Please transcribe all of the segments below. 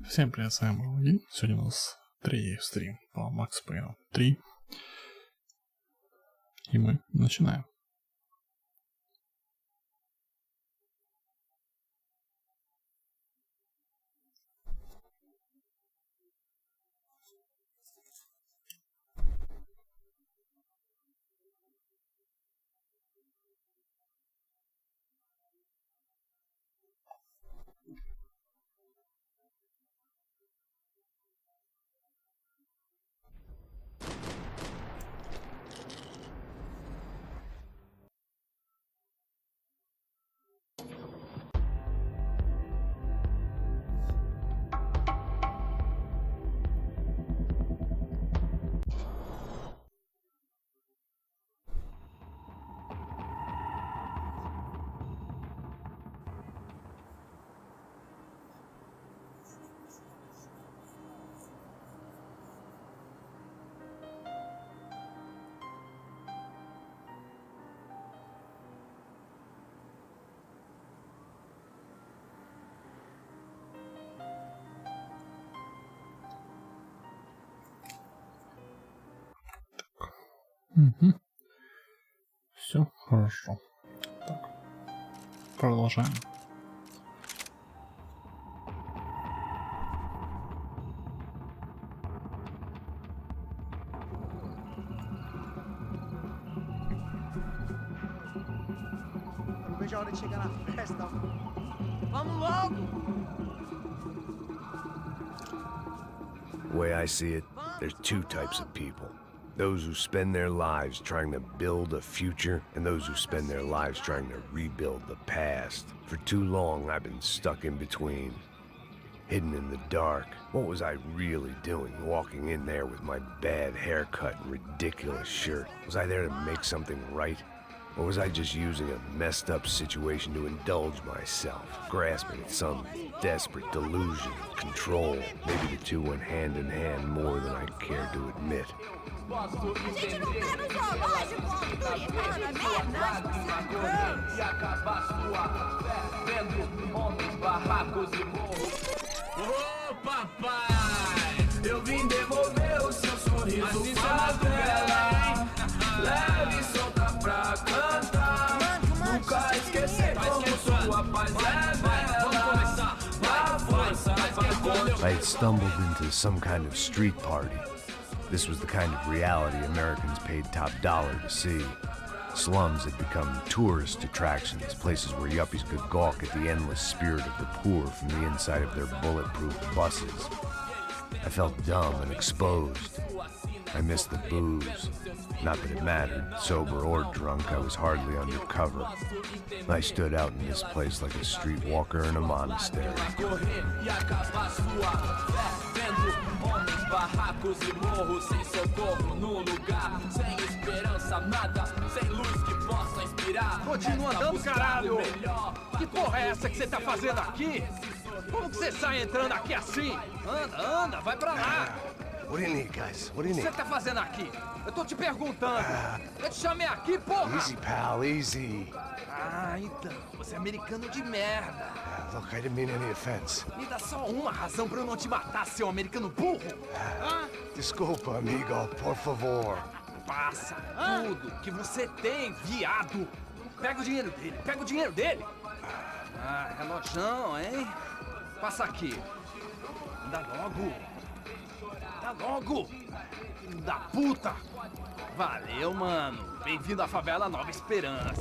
Всем привет, с вами MrBaralgin. Сегодня у нас третий стрим по Макс Пейну 3. И мы начинаем. Все хорошо. Так, продолжаем. Não vejo a hora de chegar na festa. Vamos logo! The way I see it, there's two types of people. Those who spend their lives trying to build a future, and those who spend their lives trying to rebuild the past. For too long, I've been stuck in between, hidden in the dark. What was I really doing, walking in there with my bad haircut and ridiculous shirt? Was I there to make something right? Or was I just using a messed up situation to indulge myself, grasping at some desperate delusion of control? Maybe the two went hand in hand more than I cared to admit. A gente não tá no zoológico, falando Ô papai, eu vim devolver o seu sorriso favela. Leve e solta pra cantar. Nunca esquecer como sua paz é bela. A força pra I had stumbled into some kind of street party. This was the kind of reality Americans paid top dollar to see. Slums had become tourist attractions, places where yuppies could gawk at the endless spirit of the poor from the inside of their bulletproof buses. I felt dumb and exposed. I missed the booze. Not that it mattered. Sober or drunk, I was hardly undercover. I stood out in this place like a streetwalker in a monastery. barracos e morros, sem socorro no lugar, sem esperança, nada, sem luz que possa inspirar. Continua andando, caralho! Que porra é essa que você tá fazendo aqui? Como que você sai entrando aqui assim? Anda, vai pra lá! What do you need, guys? What do O you que need? você tá fazendo aqui? Eu tô te perguntando. Eu te chamei aqui, porra! Easy, pal, easy. Ah, então, você é americano de merda. Look, I didn't mean any offense. Me dá só uma razão pra eu não te matar, seu americano burro. Desculpa, amigo, por favor. Passa tudo que você tem, viado. Pega o dinheiro dele, Ah, relojão, hein? Passa aqui. Dá logo. Filho da puta. Valeu, mano. Bem-vindo à favela Nova Esperança.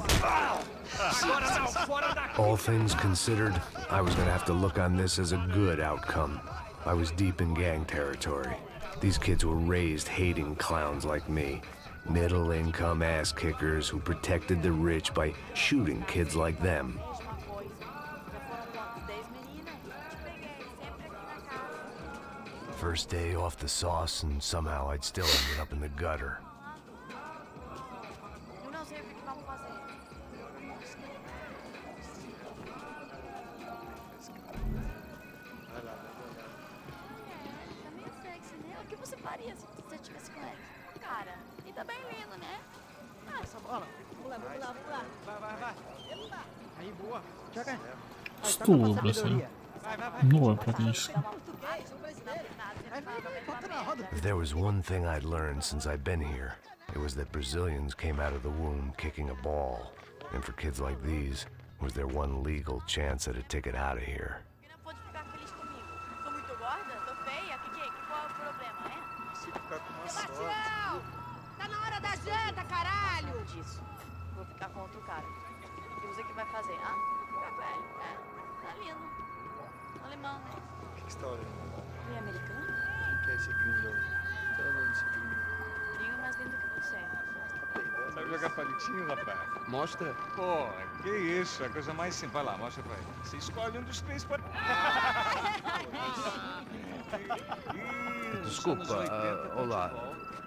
Agora não, fora daqui. All things considered, I was gonna have to look on this as a good outcome. I was deep in gang territory. These kids were raised hating clowns like me. Middle-income ass-kickers who protected the rich by shooting kids like them. First day off the sauce, and somehow I'd still ended up in the gutter. Eu não sei o que vamos fazer. Tá meio sexy, né? O que você faria se você tivesse com ele? Cara, e tá bem lindo, né? Ah, essa bola. Vamos lá. Vai. Aí, boa. Joga. Стул выбросили. Новое практически. If there was one thing I'd learned since I've been here, it was that Brazilians came out of the womb kicking a ball. And for kids like these, was their one legal chance at a ticket out of here. Não pode ficar feliz comigo. Tô muito gorda? Tô feia? Qual é o problema, é? Se ficar com uma sorte. Sebastião! Tá na hora da janta, caralho! Nada disso. Vou ficar com outro cara. E você que vai fazer? Ah, ficar com ele. É, tá lindo. Alemão, né? O que você tá olhando? E americano? Quem que é esse gringo aí? Tô olhando esse gringo. Gringo mais lindo que você. Sabe jogar palitinho, rapaz? Mostra. Pô, que isso, é a coisa mais simples. Vai lá, mostra pra ele. Você escolhe um dos três para... Desculpa, olá.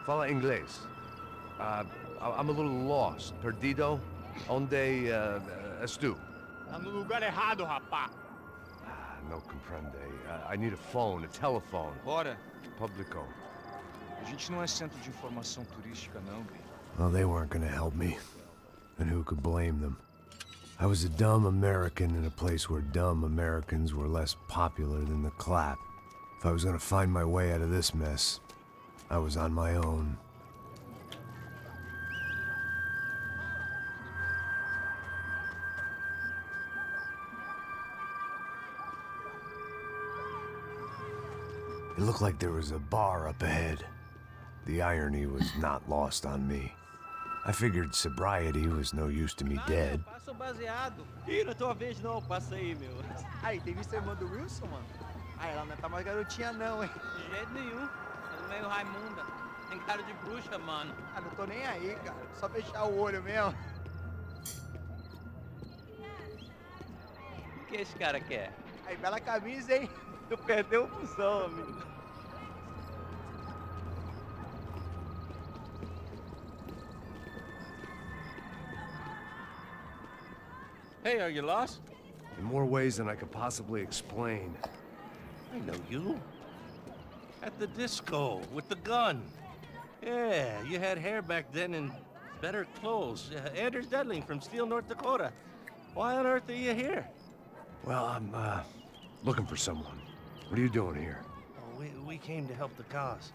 Fala inglês. I'm a little lost. Perdido? Onde estou? Tá no lugar errado, rapá. No comprende. I need a phone, a telephone. Bora. Publico. A gente não é centro de informação turística, não, Bi. Well, they weren't gonna help me. And who could blame them? I was a dumb American in a place where dumb Americans were less popular than the clap. If I was gonna find my way out of this mess, I was on my own. It looked like there was a bar up ahead. The irony was not lost on me. I figured sobriety was no use to me dead. Passa o baseado. Ih, não é tua vez não, passa aí, meu. Aí, tem visto a irmã do Wilson, mano? Ah, ela não tá mais garotinha não, hein? De jeito nenhum. Tá meio Raimunda. Tem cara de bruxa, mano. Ah, não tô nem aí, cara. Só fechar o olho mesmo. O que esse cara quer? Aí, bela camisa, hein? Tu perdeu o fusão, amigo. Hey, are you lost? In more ways than I could possibly explain. I know you. At the disco, with the gun. Yeah, you had hair back then and better clothes. Anders Dedling from Steele, North Dakota. Why on earth are you here? Well, I'm, looking for someone. What are you doing here? Oh, we came to help the cause.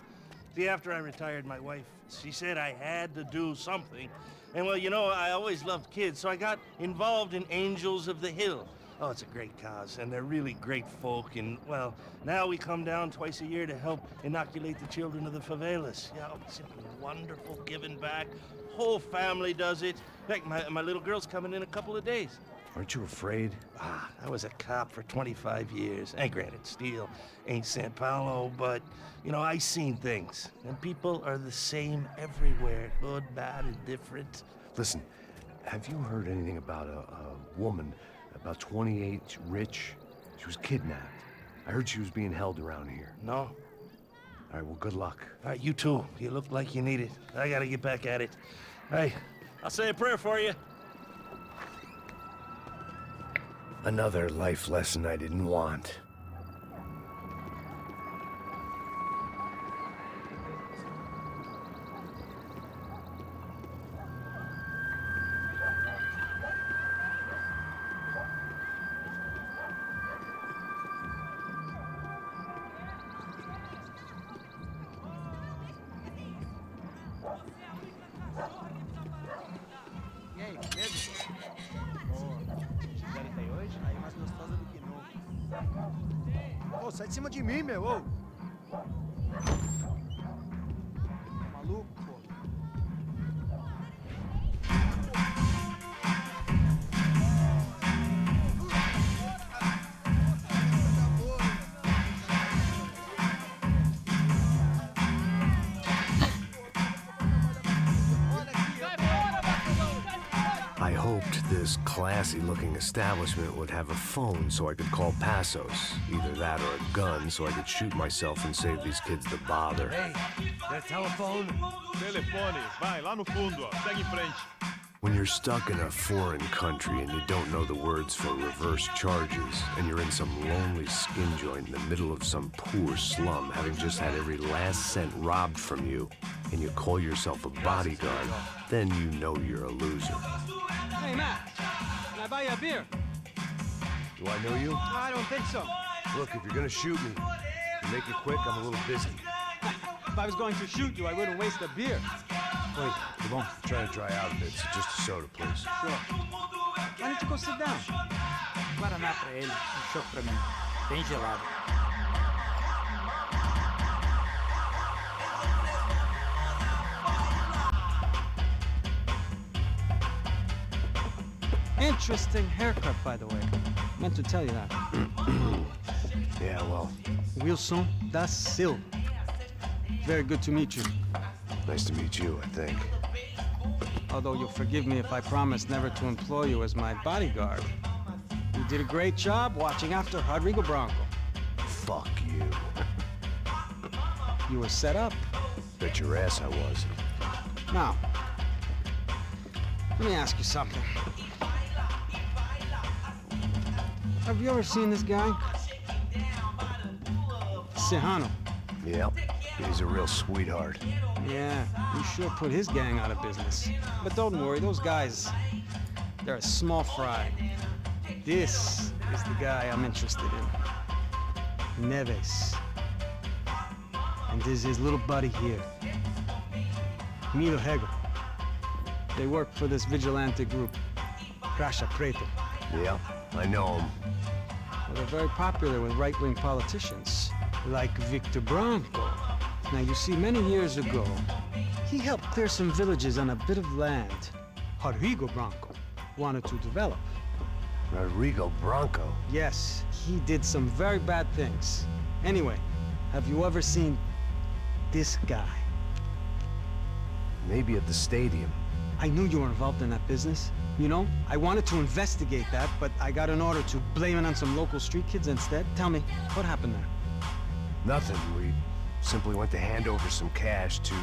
See, after I retired, my wife, she said I had to do something. And well, you know, I always loved kids, so I got involved in Angels of the Hill. Oh, it's a great cause, and they're really great folk, and well, now we come down twice a year to help inoculate the children of the favelas. Yeah, oh, it's simply wonderful giving back. Whole family does it. In fact, my little girl's coming in a couple of days. Aren't you afraid? I was a cop for 25 years. And granted, Steele ain't San Paulo, but, you know, I seen things. And people are the same everywhere, good, bad, and different. Listen, have you heard anything about a woman, about 28, rich? She was kidnapped. I heard she was being held around here. No? All right, well, good luck. All right, you too. You look like you need it. I gotta get back at it. Hey, I'll say a prayer for you. Another life lesson I didn't want. E aí, beleza? Boa. Gisele aí hoje? Aí mais gostosa do que nunca. Ô, sai de cima de mim, meu, ô. Maluco, pô. I hoped this classy-looking establishment would have a phone so I could call Passos. Either that or a gun so I could shoot myself and save these kids the bother. Hey, got a telephone? Telefone, vai, lá no fundo, ó. Segue em frente. When you're stuck in a foreign country and you don't know the words for reverse charges, and you're in some lonely skin joint in the middle of some poor slum, having just had every last cent robbed from you, and you call yourself a bodyguard, then you know you're a loser. Hey, Matt. Can I buy you a beer? Do I know you? I don't think so. Look, if you're gonna shoot me, Make it quick, I'm a little busy. If I was going to shoot you, I wouldn't waste a beer. Wait, come on. Try to dry out a bit, so just a soda, please. Sure. Why don't you go sit down? Guaraná pra ele, chopp pra mim. Bem gelado. Interesting haircut, by the way. Meant to tell you that. Yeah, well, Wilson da Silva. Very good to meet you. nice to meet you, I think. Although you'll forgive me if I promise never to employ you as my bodyguard. You did a great job watching after Rodrigo Branco. Fuck you. You were set up. Bet your ass I was. Now, let me ask you something. Have you ever seen this guy? Sejano. Yep, he's a real sweetheart. Yeah, you sure put his gang out of business. But don't worry, those guys, they're a small fry. This is the guy I'm interested in. Neves. And this is his little buddy here. Milo Hegel. They work for this vigilante group, Crasha Preto. Yep, I know him. Well, they're very popular with right-wing politicians, like Victor Branco. Now, you see, many years ago, he helped clear some villages on a bit of land Rodrigo Branco wanted to develop. Rodrigo Branco? Yes, he did some very bad things. Anyway, have you ever seen this guy? Maybe at the stadium. I knew you were involved in that business. You know, I wanted to investigate that, but I got an order to blame it on some local street kids instead. Tell me, what happened there? Nothing. We simply went to hand over some cash to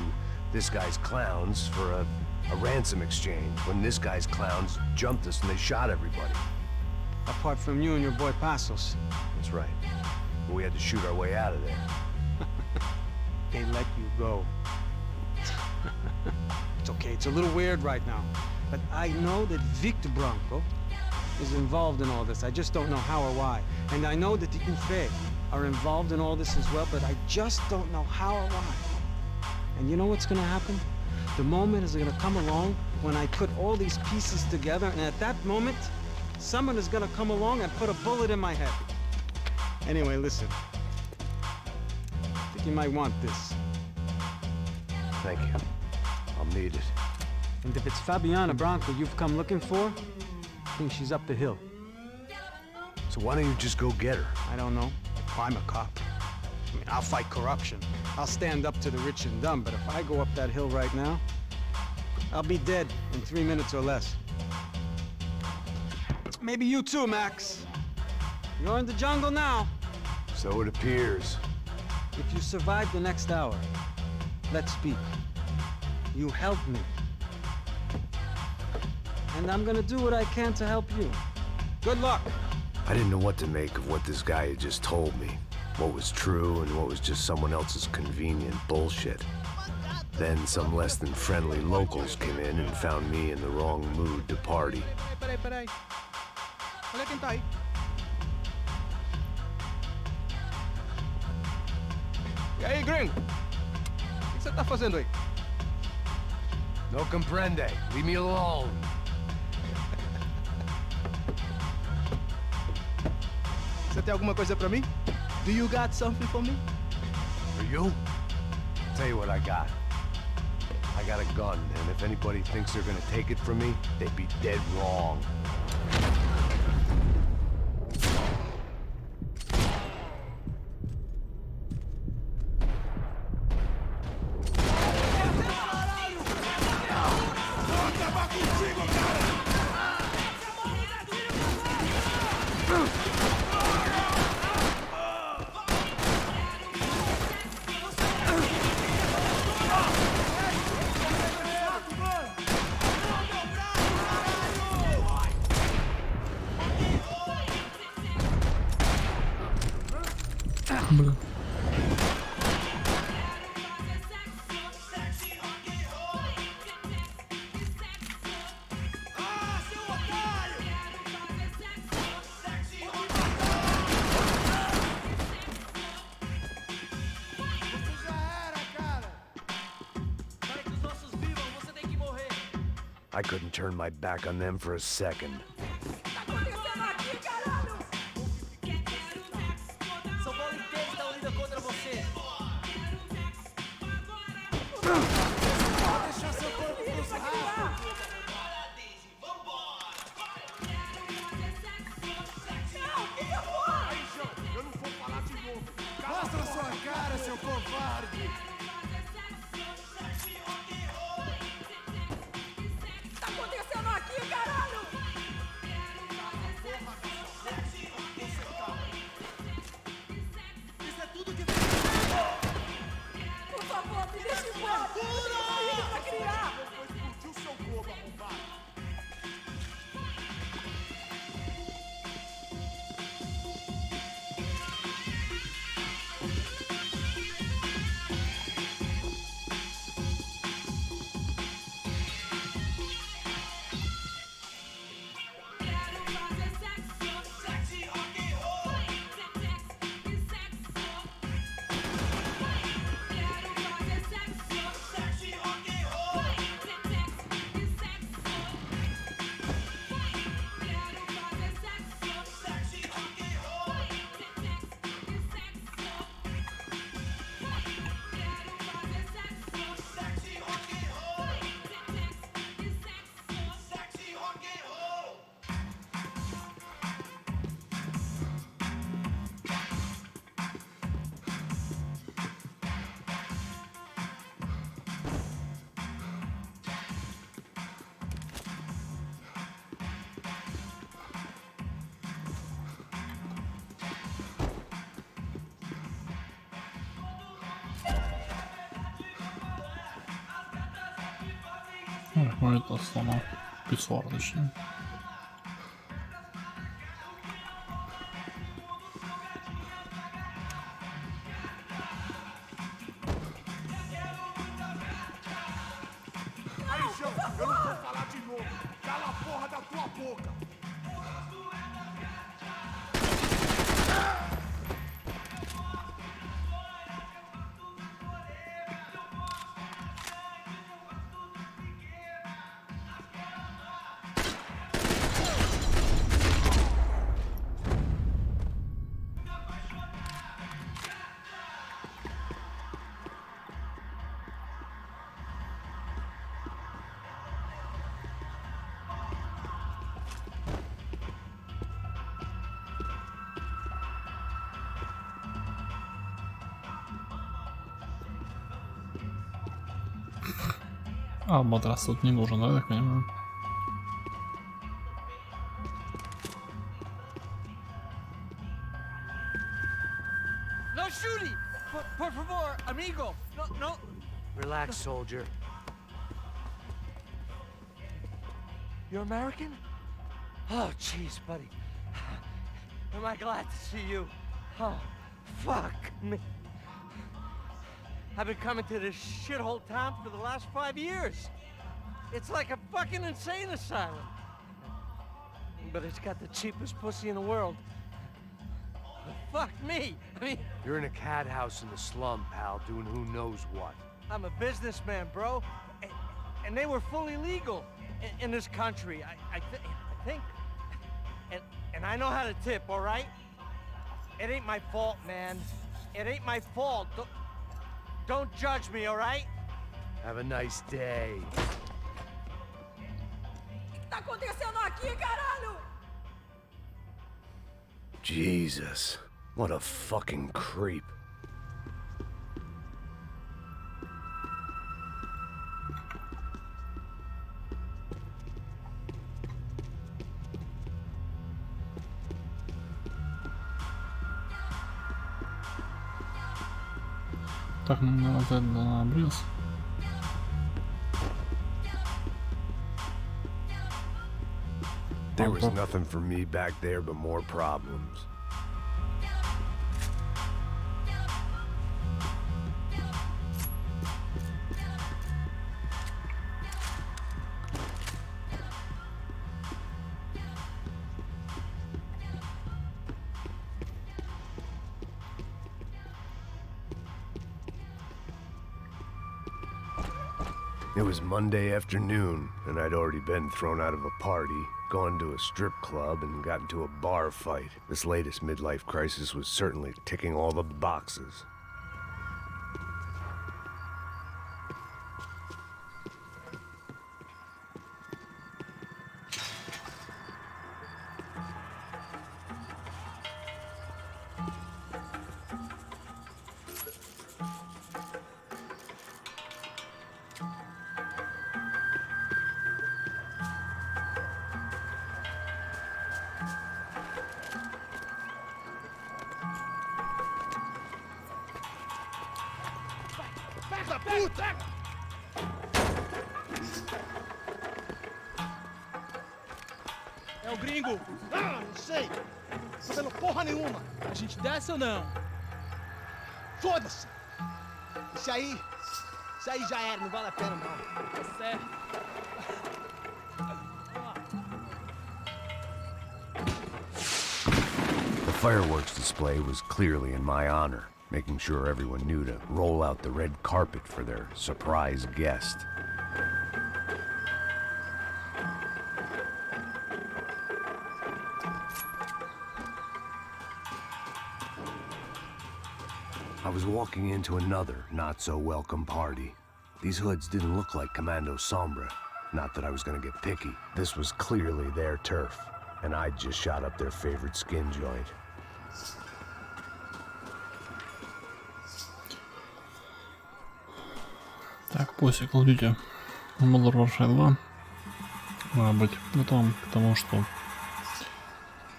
this guy's clowns for a ransom exchange when this guy's clowns jumped us and they shot everybody. Apart from you and your boy Passos. That's right. We had to shoot our way out of there. They let you go. It's okay, it's a little weird right now. But I know that Victor Branco is involved in all this. I just don't know how or why. And I know that the UFE are involved in all this as well, but I just don't know how or why. And you know what's gonna happen? The moment is gonna come along when I put all these pieces together, and at that moment, someone is gonna come along and put a bullet in my head. Anyway, listen. I think you might want this. Thank you. I'll need it. And if it's Fabiana Branco you've come looking for, I think she's up the hill. So why don't you just go get her? I don't know. I'm a cop. I mean, I'll fight corruption. I'll stand up to the rich and dumb, but if I go up that hill right now, I'll be dead in 3 minutes or less. Maybe you too, Max. You're in the jungle now. So it appears. If you survive the next hour, let's speak. You helped me. And I'm gonna do what I can to help you. Good luck. I didn't know what to make of what this guy had just told me. What was true and what was just someone else's convenient bullshit. Then some less than friendly locals came in and found me in the wrong mood to party. Peraí. Olha quem tá aí. E aí, gringo? O que você tá fazendo aí? No comprende. Leave me alone. Você tem alguma coisa pra mim? Do you got something for me? For you? Tell you what I got. I got a gun, and if anybody thinks they're gonna take it from me, they'd be dead wrong. Блин. I couldn't turn my back on them for a second. São Paulo inteiro está unido contra você. Deixar seu corpo pros ratos. Aí, João, eu não vou falar de novo. Mostra sua cara, seu covarde. Tá acontecendo aqui, caralho? Isso é tudo que... Por favor, me deixe embora. Eu pra criar. Eu vou explodir o seu globo, arrombado. Ну это сломал. Писсуар, точнее. Aí, João, eu não vou falar de novo. Cala a porra da tua boca. А, матрас тут не нужен, да, я так понимаю? No shooting! Por favor, amigo! No, no! Relax, soldier. You're American? Oh, jeez, buddy. Am I glad to see you? Oh, fuck me. I've been coming to this shithole town for the last 5 years. It's like a fucking insane asylum. But it's got the cheapest pussy in the world. Fuck me. I mean, You're in a cat house in the slum, pal, doing who knows what. I'm a businessman, bro. And they were fully legal in this country. I think. And I know how to tip, all right? It ain't my fault, man. It ain't my fault. Don't judge me, all right? Have a nice day. Tá acontecendo aqui, caralho? Jesus, what a fucking creep. Так, надо на обрез. There was nothing for me back there but more problems. It was Monday afternoon, and I'd already been thrown out of a party, gone to a strip club, and got into a bar fight. This latest midlife crisis was certainly ticking all the boxes. É o gringo! Ah, não sei! Tô vendo porra nenhuma! A gente desce ou não? Foda-se! Isso aí já era, não vale a pena não. Tá certo. The fireworks display was clearly in my honor, making sure everyone knew to roll out the red carpet for their surprise guest. I was walking into another not-so-welcome party. These hoods didn't look like Commando Sombra. Not that I was gonna get picky. This was clearly their turf, and I'd just shot up their favorite skin joint. Так, по Call of Duty Modern Warfare 2 надо быть готовым к тому, что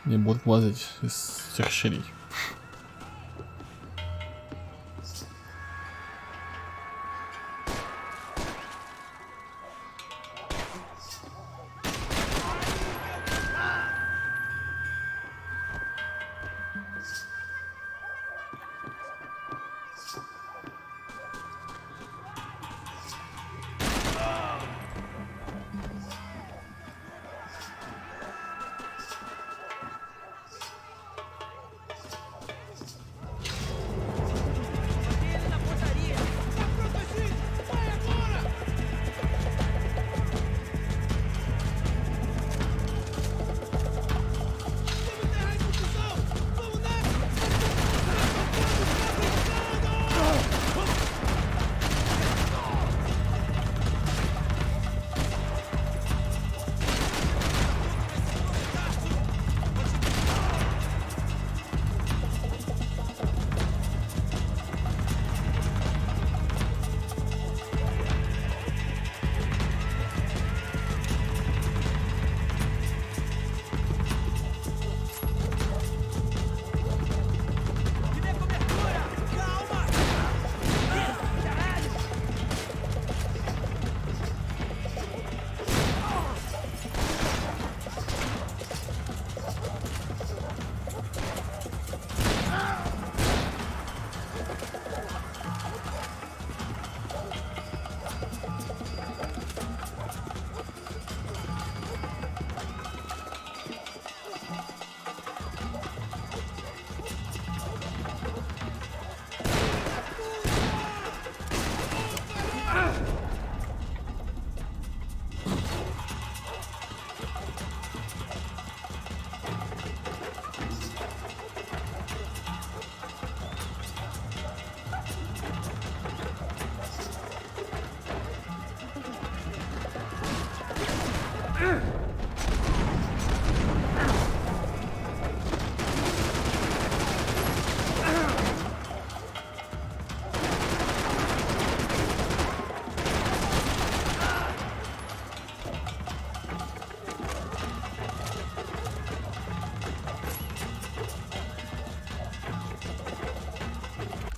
не будут лазить из всех щелей.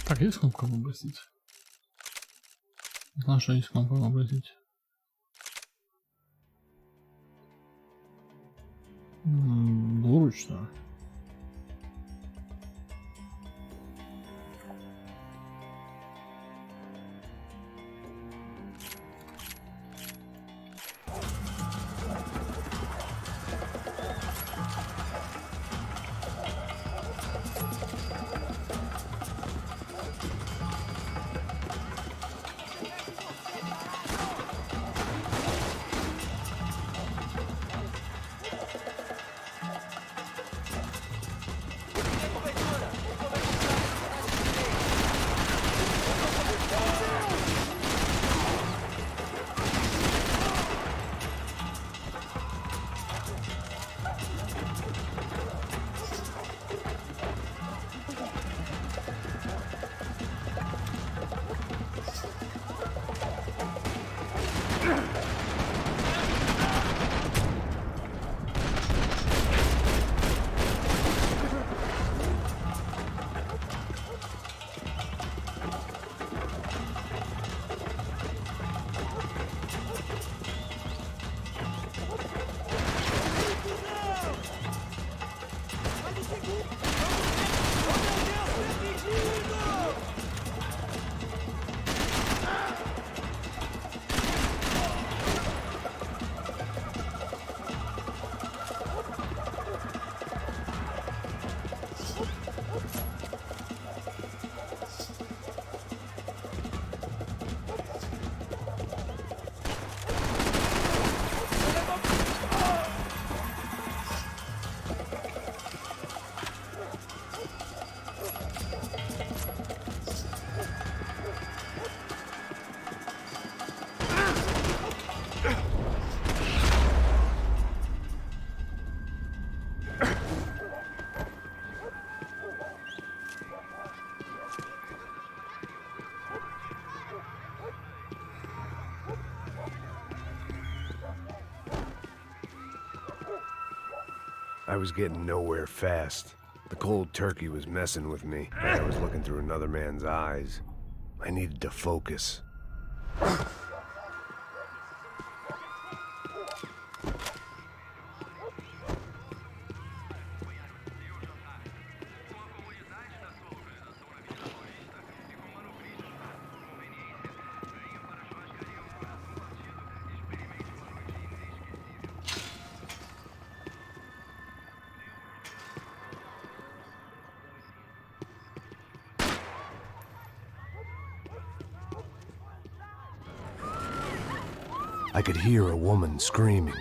Так, есть кнопка выбросить? Знаю, что есть кнопка выбросить. Двуручно. I was getting nowhere fast. The cold turkey was messing with me, and I was looking through another man's eyes. I needed to focus. I could hear a woman screaming.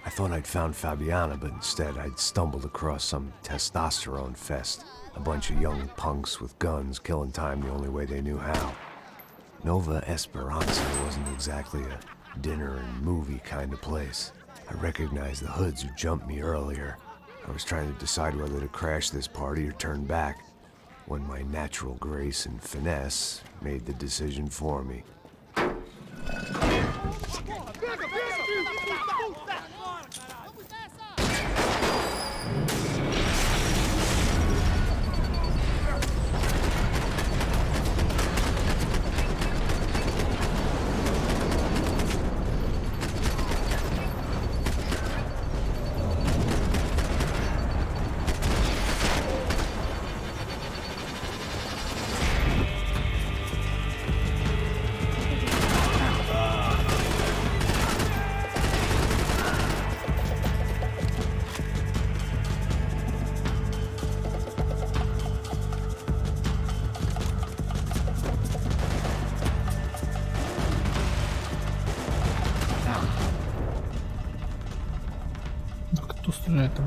I thought I'd found Fabiana, but instead I'd stumbled across some testosterone fest. A bunch of young punks with guns killing time the only way they knew how. Nova Esperanza wasn't exactly a dinner and movie kind of place. I recognized the hoods who jumped me earlier. I was trying to decide whether to crash this party or turn back, when my natural grace and finesse made the decision for me. Кто стреляет там?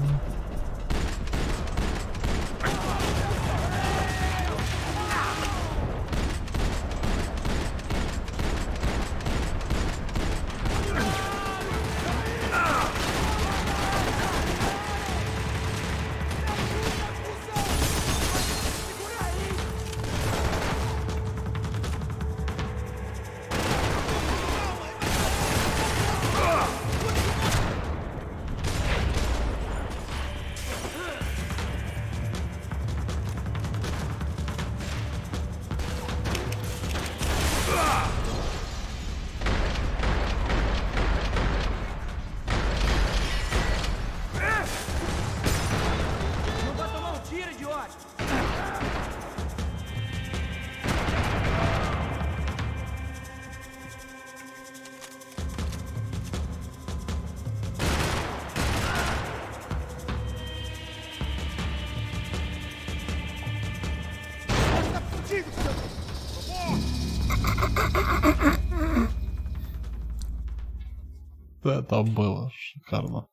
Это было шикарно.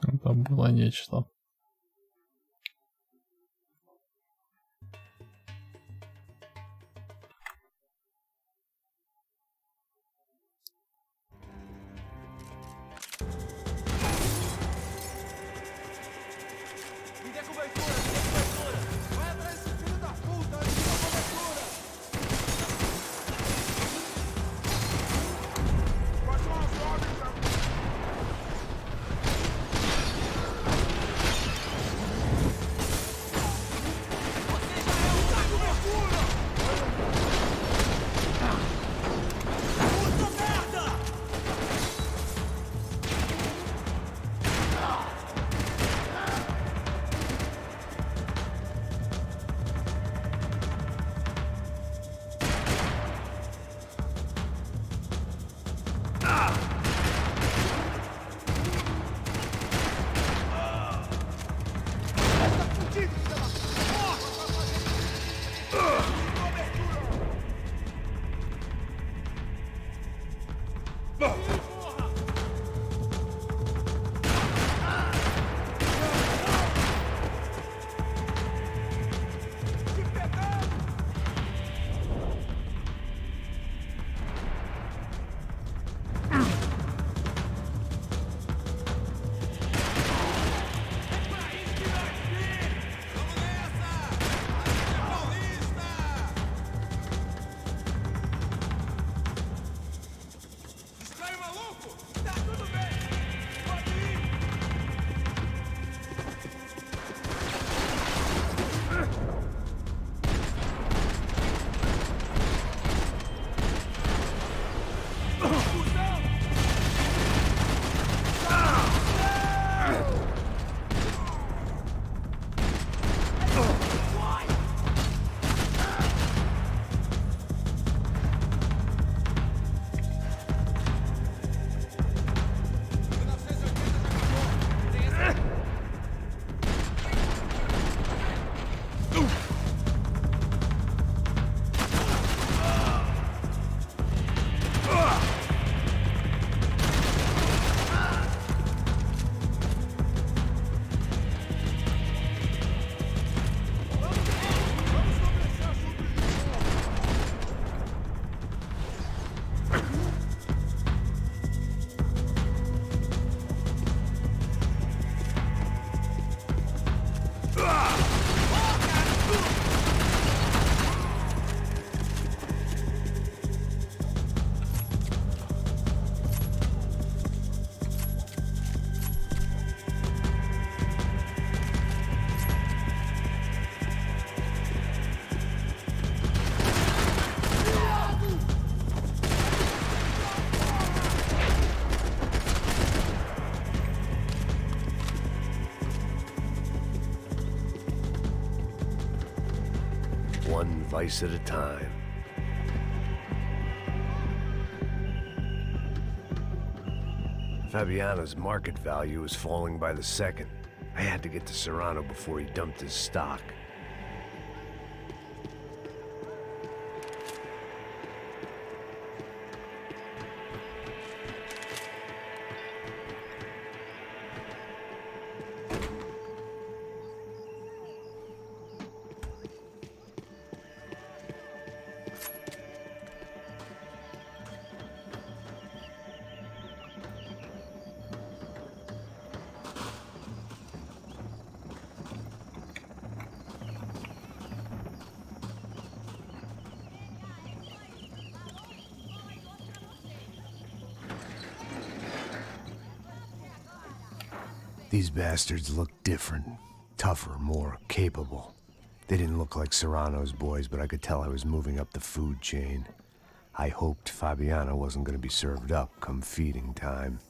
Это было нечто. one vice at a time. Fabiano's market value was falling by the second. I had to get to Serrano before he dumped his stock. These bastards looked different, tougher, more capable. They didn't look like Serrano's boys, but I could tell I was moving up the food chain. I hoped Fabiano wasn't going to be served up come feeding time.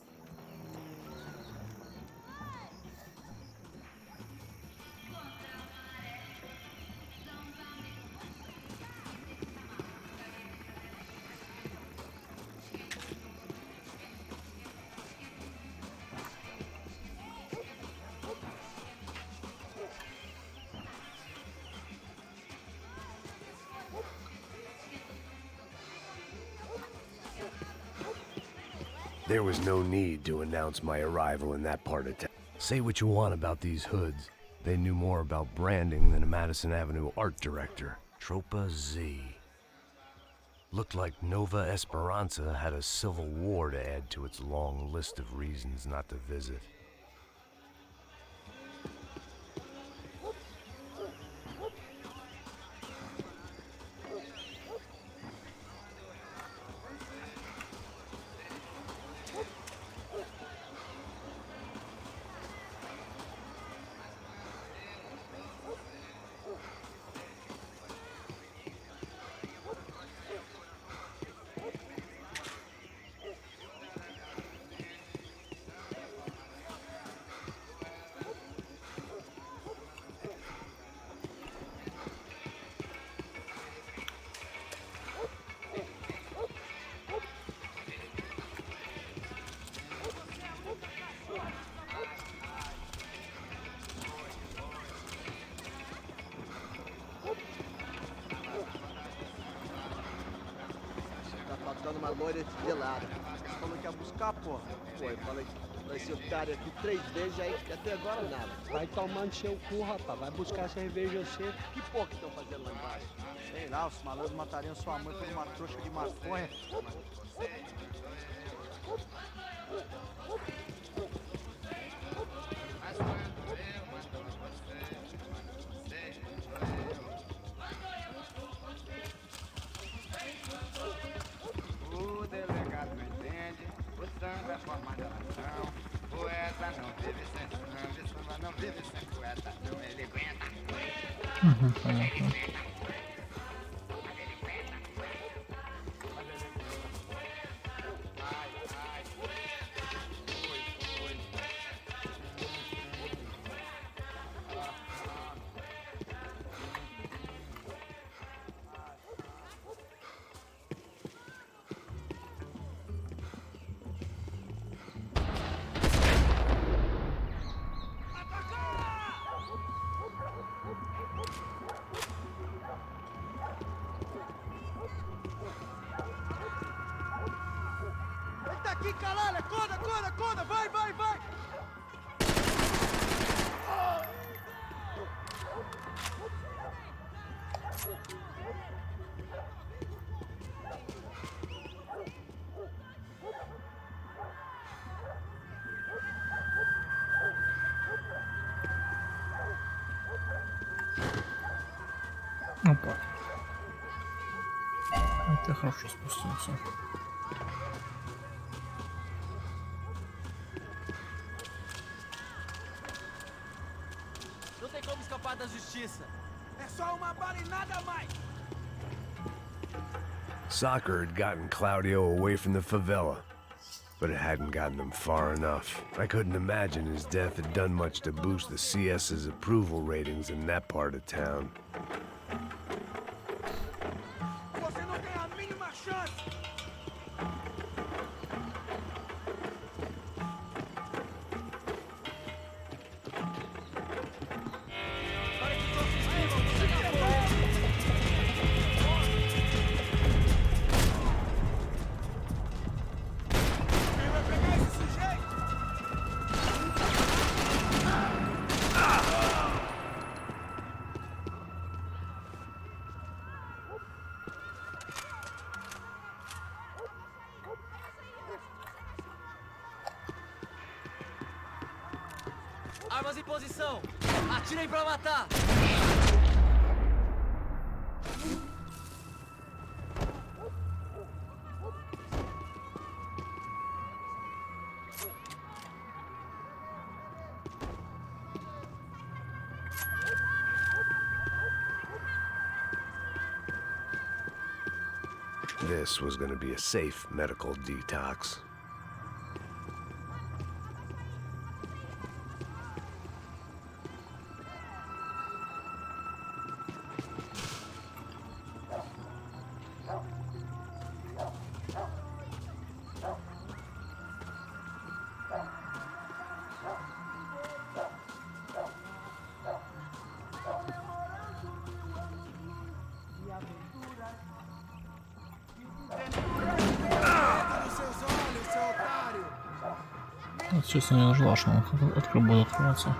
There was no need to announce my arrival in that part of town. Say what you want about these hoods. They knew more about branding than a Madison Avenue art director. Tropa Z. Looked like Nova Esperanza had a civil war to add to its long list of reasons not to visit. Uma loira gelada. Falou que ia buscar, porra. Pô, eu falei, esse otário aqui 3 vezes, aí até agora nada. Vai tomando seu cu, rapaz. Vai buscar cerveja você. Que porra que estão fazendo lá embaixo? Sei lá, os malandros matariam sua mãe por uma trouxa de maconha. Понятно. Aqui, caralho! Acorda, acorda, acorda! Vai, vai, vai! Опа. Это хорошо спустился. Não tem como escapar da justiça. É só uma bala e nada mais. Soccer had gotten Claudio away from the favela, but it hadn't gotten him far enough. I couldn't imagine his death had done much to boost the CS's approval ratings in that part of town. Armas em posição. Atirem pra matar. This was going to be a safe medical detox. Вот, честно, я ждал, что он открыл будет открываться.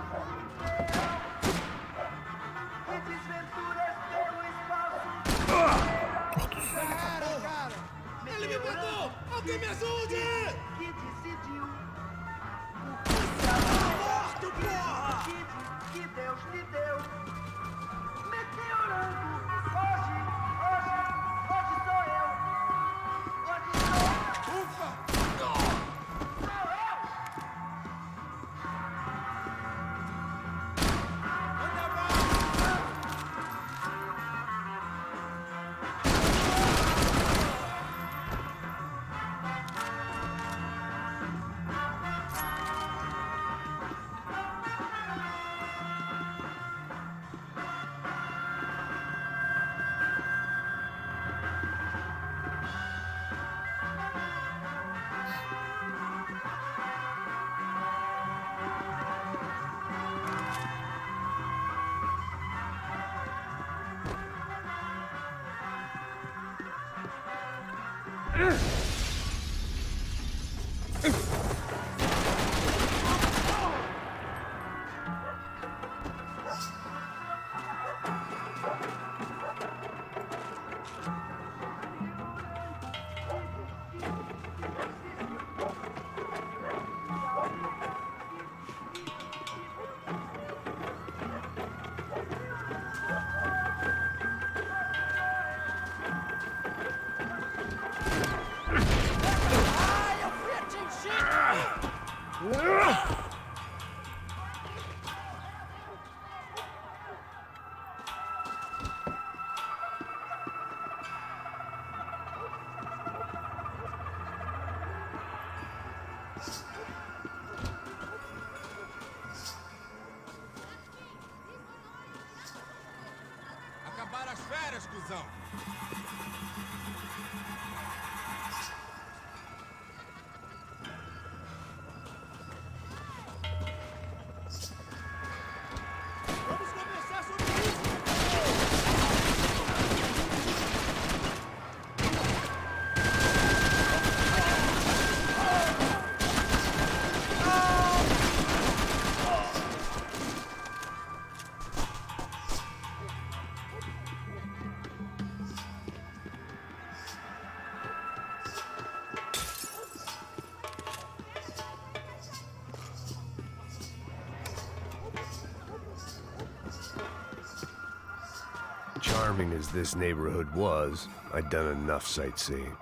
Acabaram as férias, cuzão! Charming as this neighborhood was, I'd done enough sightseeing.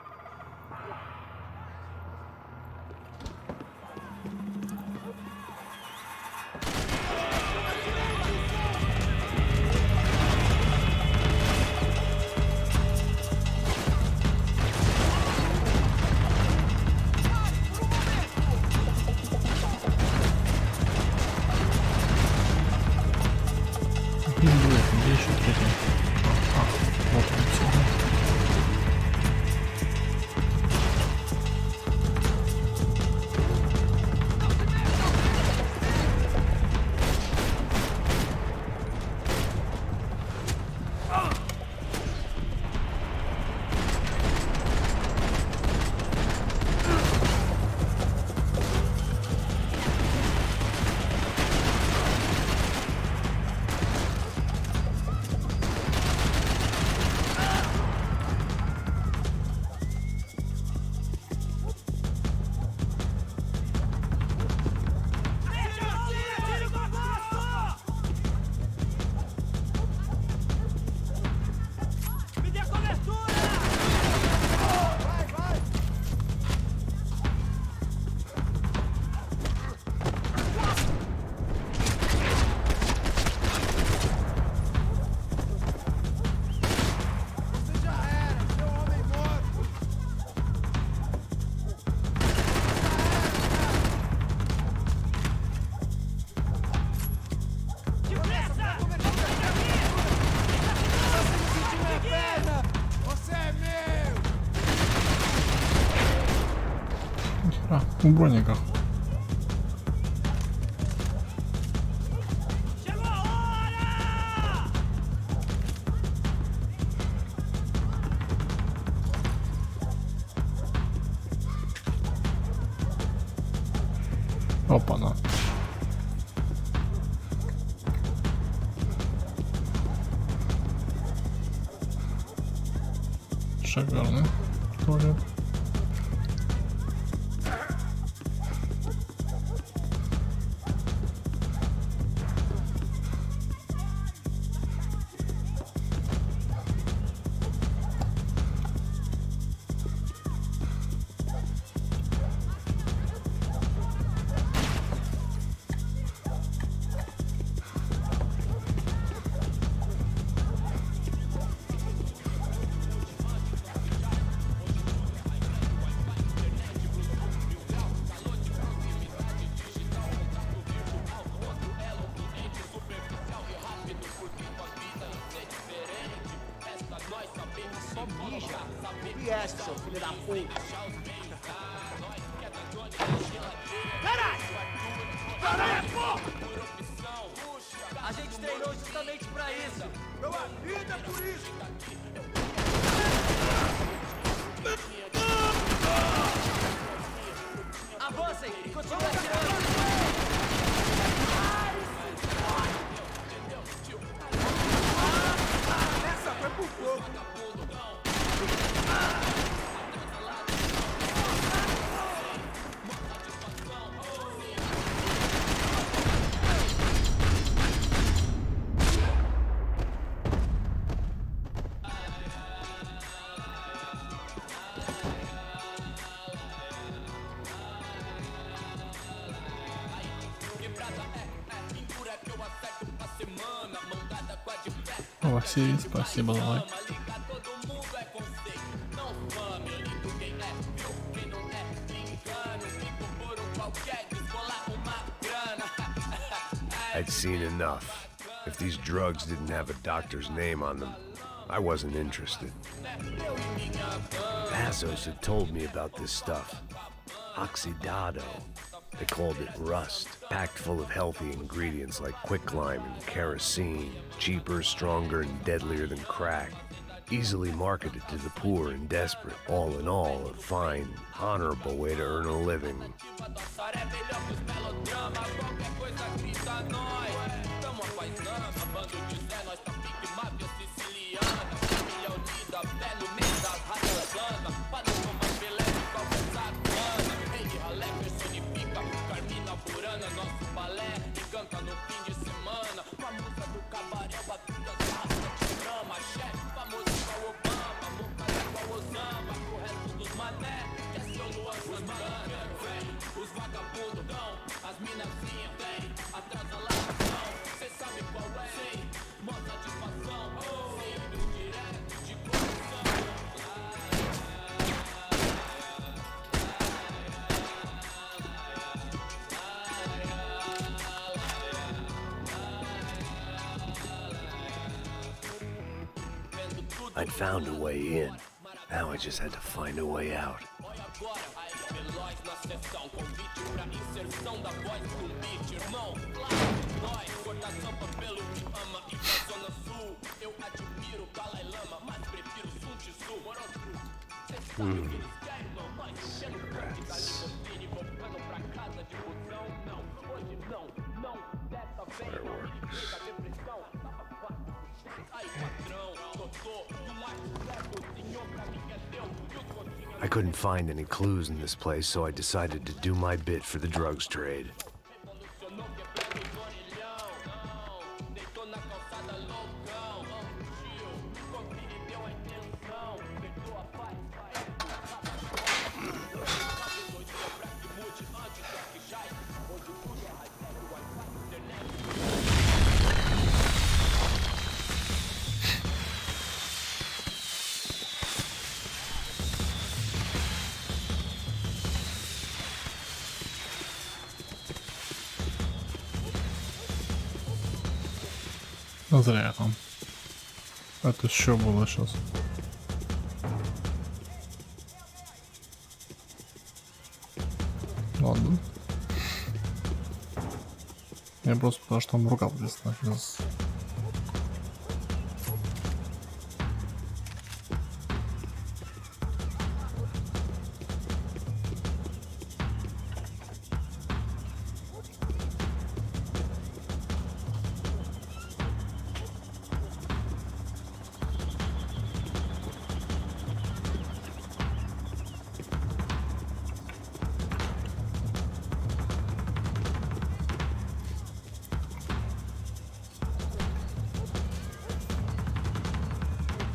В брониках. Опа-на. Шикарно. Туалет. Seu filho da puta. Caralho! Caralho, porra! A gente treinou justamente pra isso. Deu a vida por isso. Avancem e continuem atirando. Essa foi pro fogo. Василий, спасибо за лайк. I'd seen enough. If these drugs didn't have a doctor's name on them, I wasn't interested. Passos had told me about this stuff. Oxidado. They called it rust, packed full of healthy ingredients like quicklime and kerosene, cheaper, stronger, and deadlier than crack. Easily marketed to the poor and desperate. All in all, a fine, honorable way to earn a living. I'd found a way in. Now I just had to find a way out. I couldn't find any clues in this place, so I decided to do my bit for the drugs trade. Зря я там. Это что было сейчас? Ладно. Я просто потому что там рука вылезла из...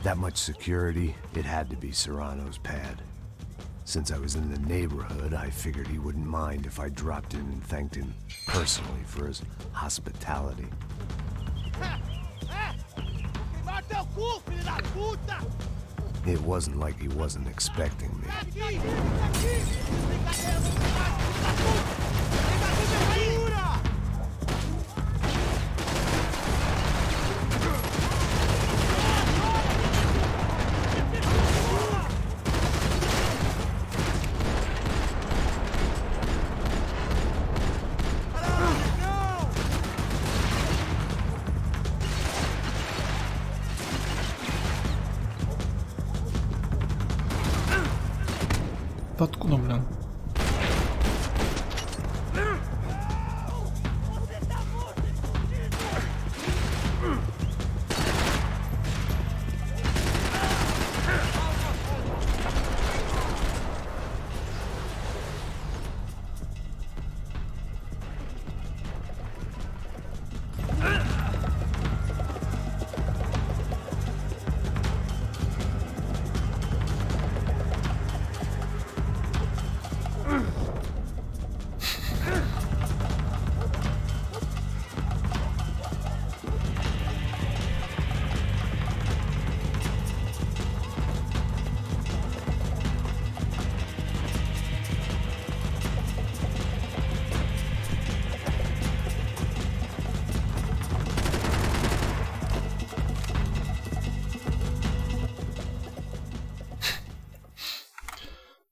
That much security, it had to be Serrano's pad. Since I was in the neighborhood, I figured he wouldn't mind if I dropped in and thanked him personally for his hospitality. It wasn't like he wasn't expecting me. Откуда, блин?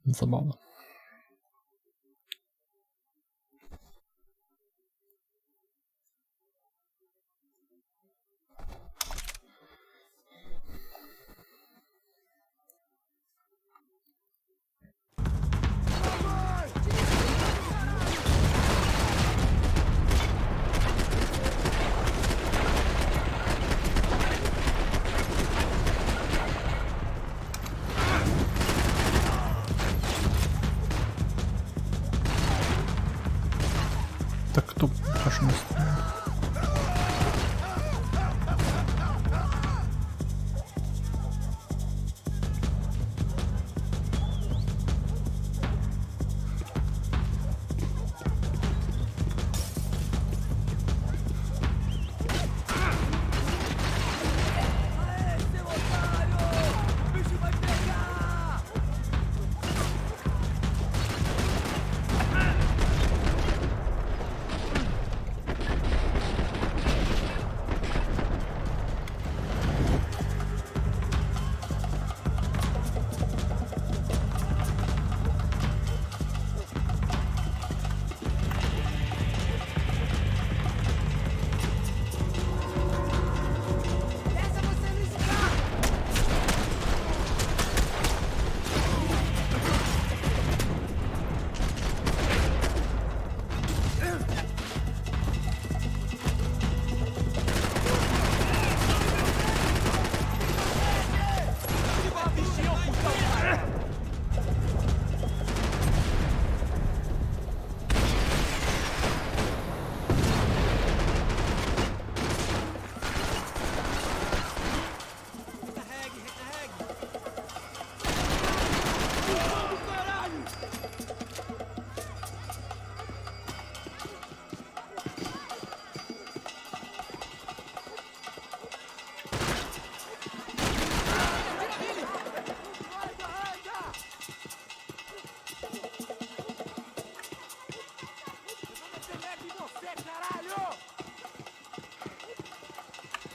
Забавно. Так кто хорошо не стреляет?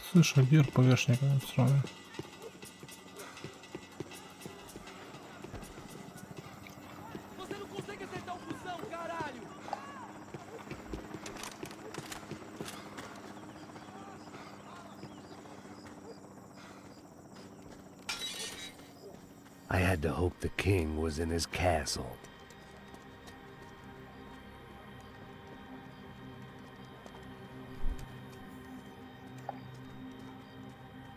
Слышу, вверх по вешникам сразу. Você não consegue acertar o cuzão, caralho! I had to hope the king was in his castle.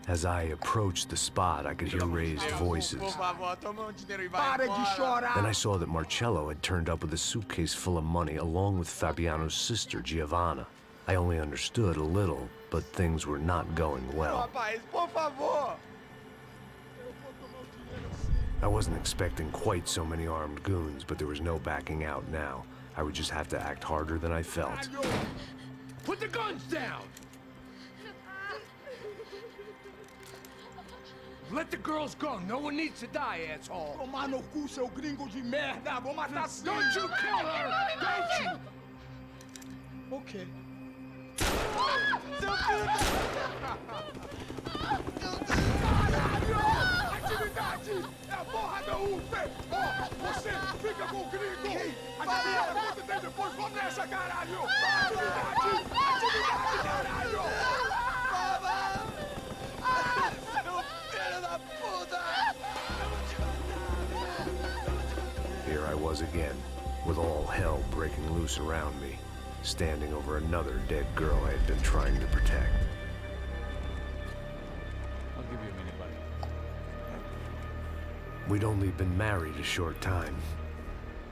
As I approached the spot, I could hear raised voices. Then I saw that Marcello had turned up with a suitcase full of money along with Fabiano's sister, Giovanna. I only understood a little, but things were not going well. I wasn't expecting quite so many armed goons, but there was no backing out now. I would just have to act harder than I felt. Put the guns down! Let the girls go. No one needs to die, asshole. Tomar no cu, seu gringo de merda. Vou matar sim. Don't you kill her! Don't you? Okay. Seu filho Caralho! Atividade! É a porra da UP! Ó, você fica com o gringo! A galera conta dele depois. Vamos nessa, caralho! Atividade! Atividade, caralho! Here I was again, with all hell breaking loose around me, standing over another dead girl I had been trying to protect. I'll give you a mini bite. We'd only been married a short time.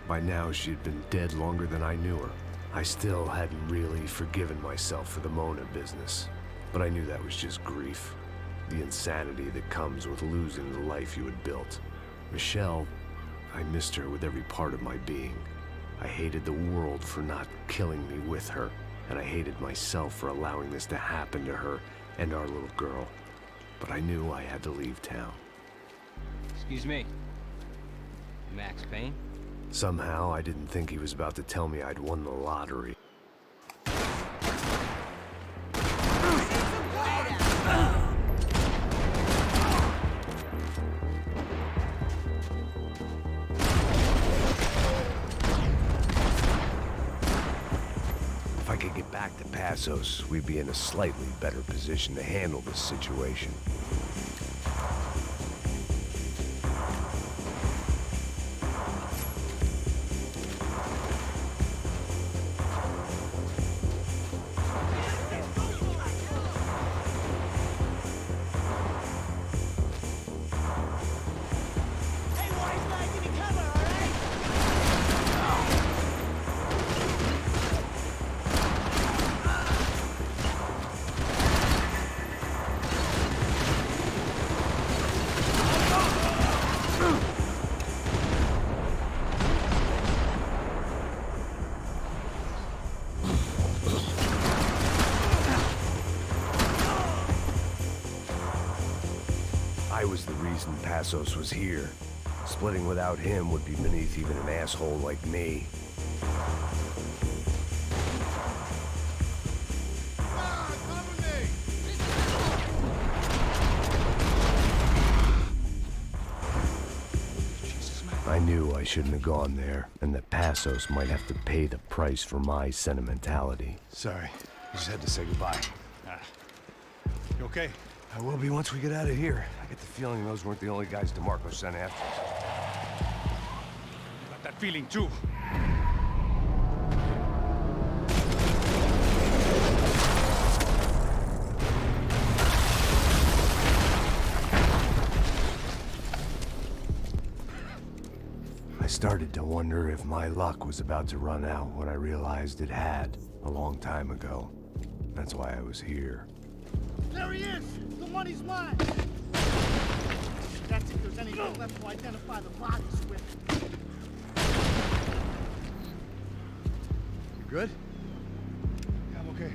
By now, she'd been dead longer than I knew her. I still hadn't really forgiven myself for the Mona business, but I knew that was just grief. The insanity that comes with losing the life you had built. Michelle, I missed her with every part of my being. I hated the world for not killing me with her, and I hated myself for allowing this to happen to her and our little girl. But I knew I had to leave town. Excuse me. Max Payne? Somehow, I didn't think he was about to tell me I'd won the lottery. If I could get back to Passos, we'd be in a slightly better position to handle this situation. I was the reason Passos was here. Splitting without him would be beneath even an asshole like me. I knew I shouldn't have gone there, and that Passos might have to pay the price for my sentimentality. Sorry, I just had to say goodbye. You okay? I will be once we get out of here. I get the feeling those weren't the only guys DeMarco sent after us. Got that feeling too. I started to wonder if my luck was about to run out when I realized it had a long time ago. That's why I was here. There he is! The money's mine! That's if there's anything left to identify the bodies with. You good? Yeah, I'm okay.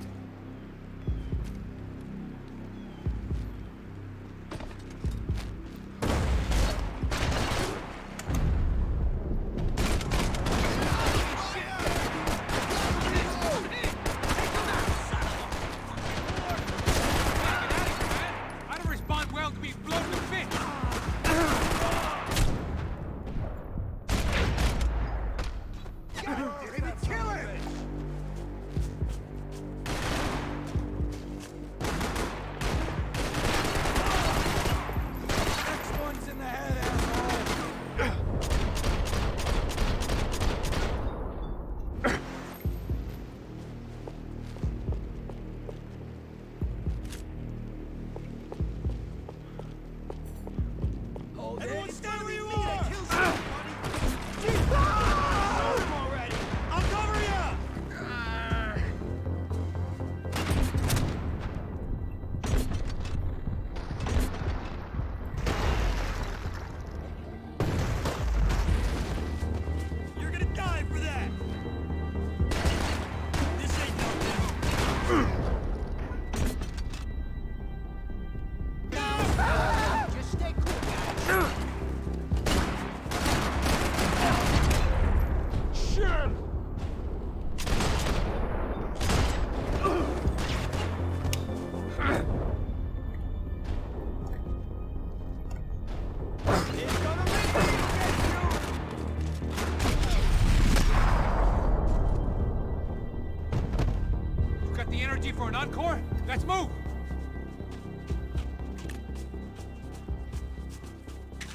Let's move!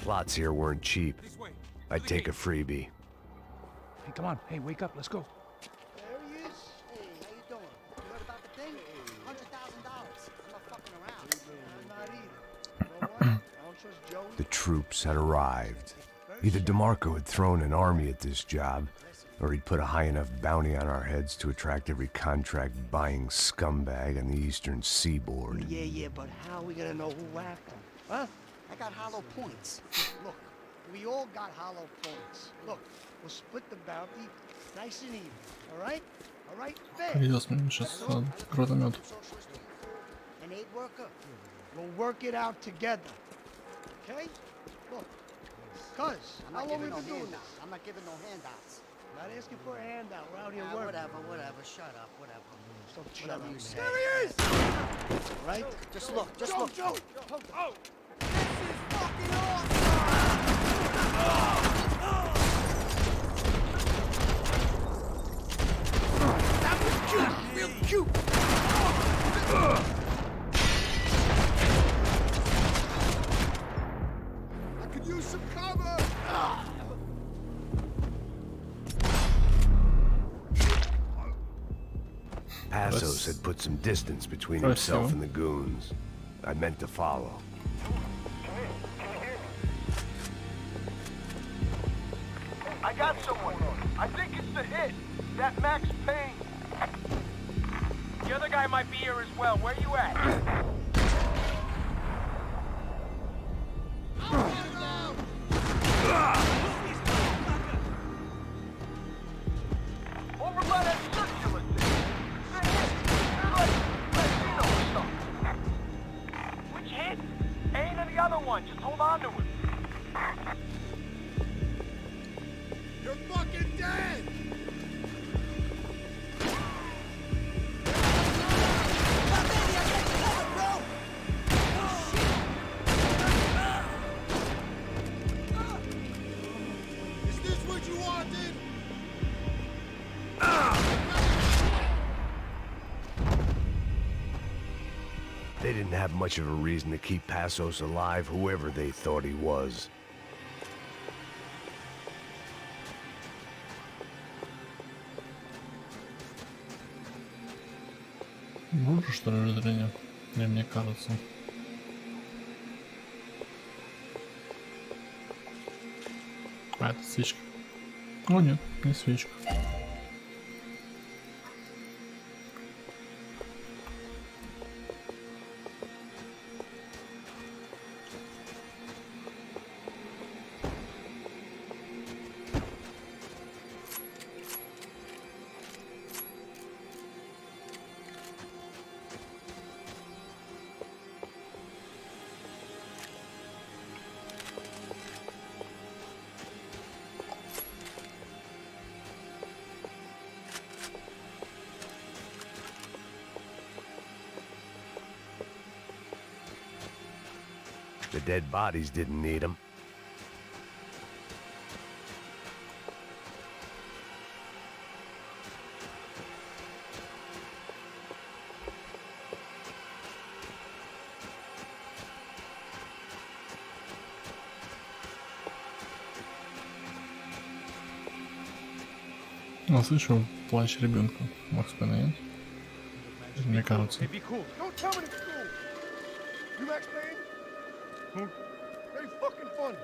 Lots here weren't cheap. I'd take a freebie. Hey, come on. Hey, wake up. Let's go. There he is. Hey, how you doing? You heard about the thing? $100,000. I'm not fucking around. I'm not either. You know what? I don't trust Joey. The troops had arrived. Either DeMarco had thrown an army at this job, or he'd put a high enough bounty on our heads to attract every contract-buying scumbag on the eastern seaboard. Yeah, but how are we gonna know who whacked him? Huh? I got hollow points. Look, we all got hollow points. Look, we'll split the bounty nice and even. All right? All right? Fair. Привез мне сейчас гранатомет. An aid worker. We'll work it out together. Okay? Look. Cuz, how long we been doing this? I'm not giving no handouts. Not asking for a handout. We're out here working. Whatever. Shut up. Whatever. Whatever you say. There he is! Right? Just look. Joe. Oh! This is fucking awesome! That was cute! Real cute! I could use some cover! Passos had put some distance between himself and the goons. I meant to follow. I got someone. I think it's the hit. That Max Payne. The other guy might be here as well. Where you at? Over by that circular thing. The hit. They're like Latino or something. Which hit? Payne and the other one. Just hold on to it. You're fucking dead! Is this what you wanted? They didn't have much of a reason to keep Passos alive, whoever they thought he was. Лучше, что ли, зрение? Мне кажется. А, это свечка. О, нет, не свечка. The dead bodies didn't need him. А слышу плач ребенка. Макс Пейна, нет? Мне кажется. Be cool. Don't tell me it's cool. You Max Payne? Who? Very fucking funny.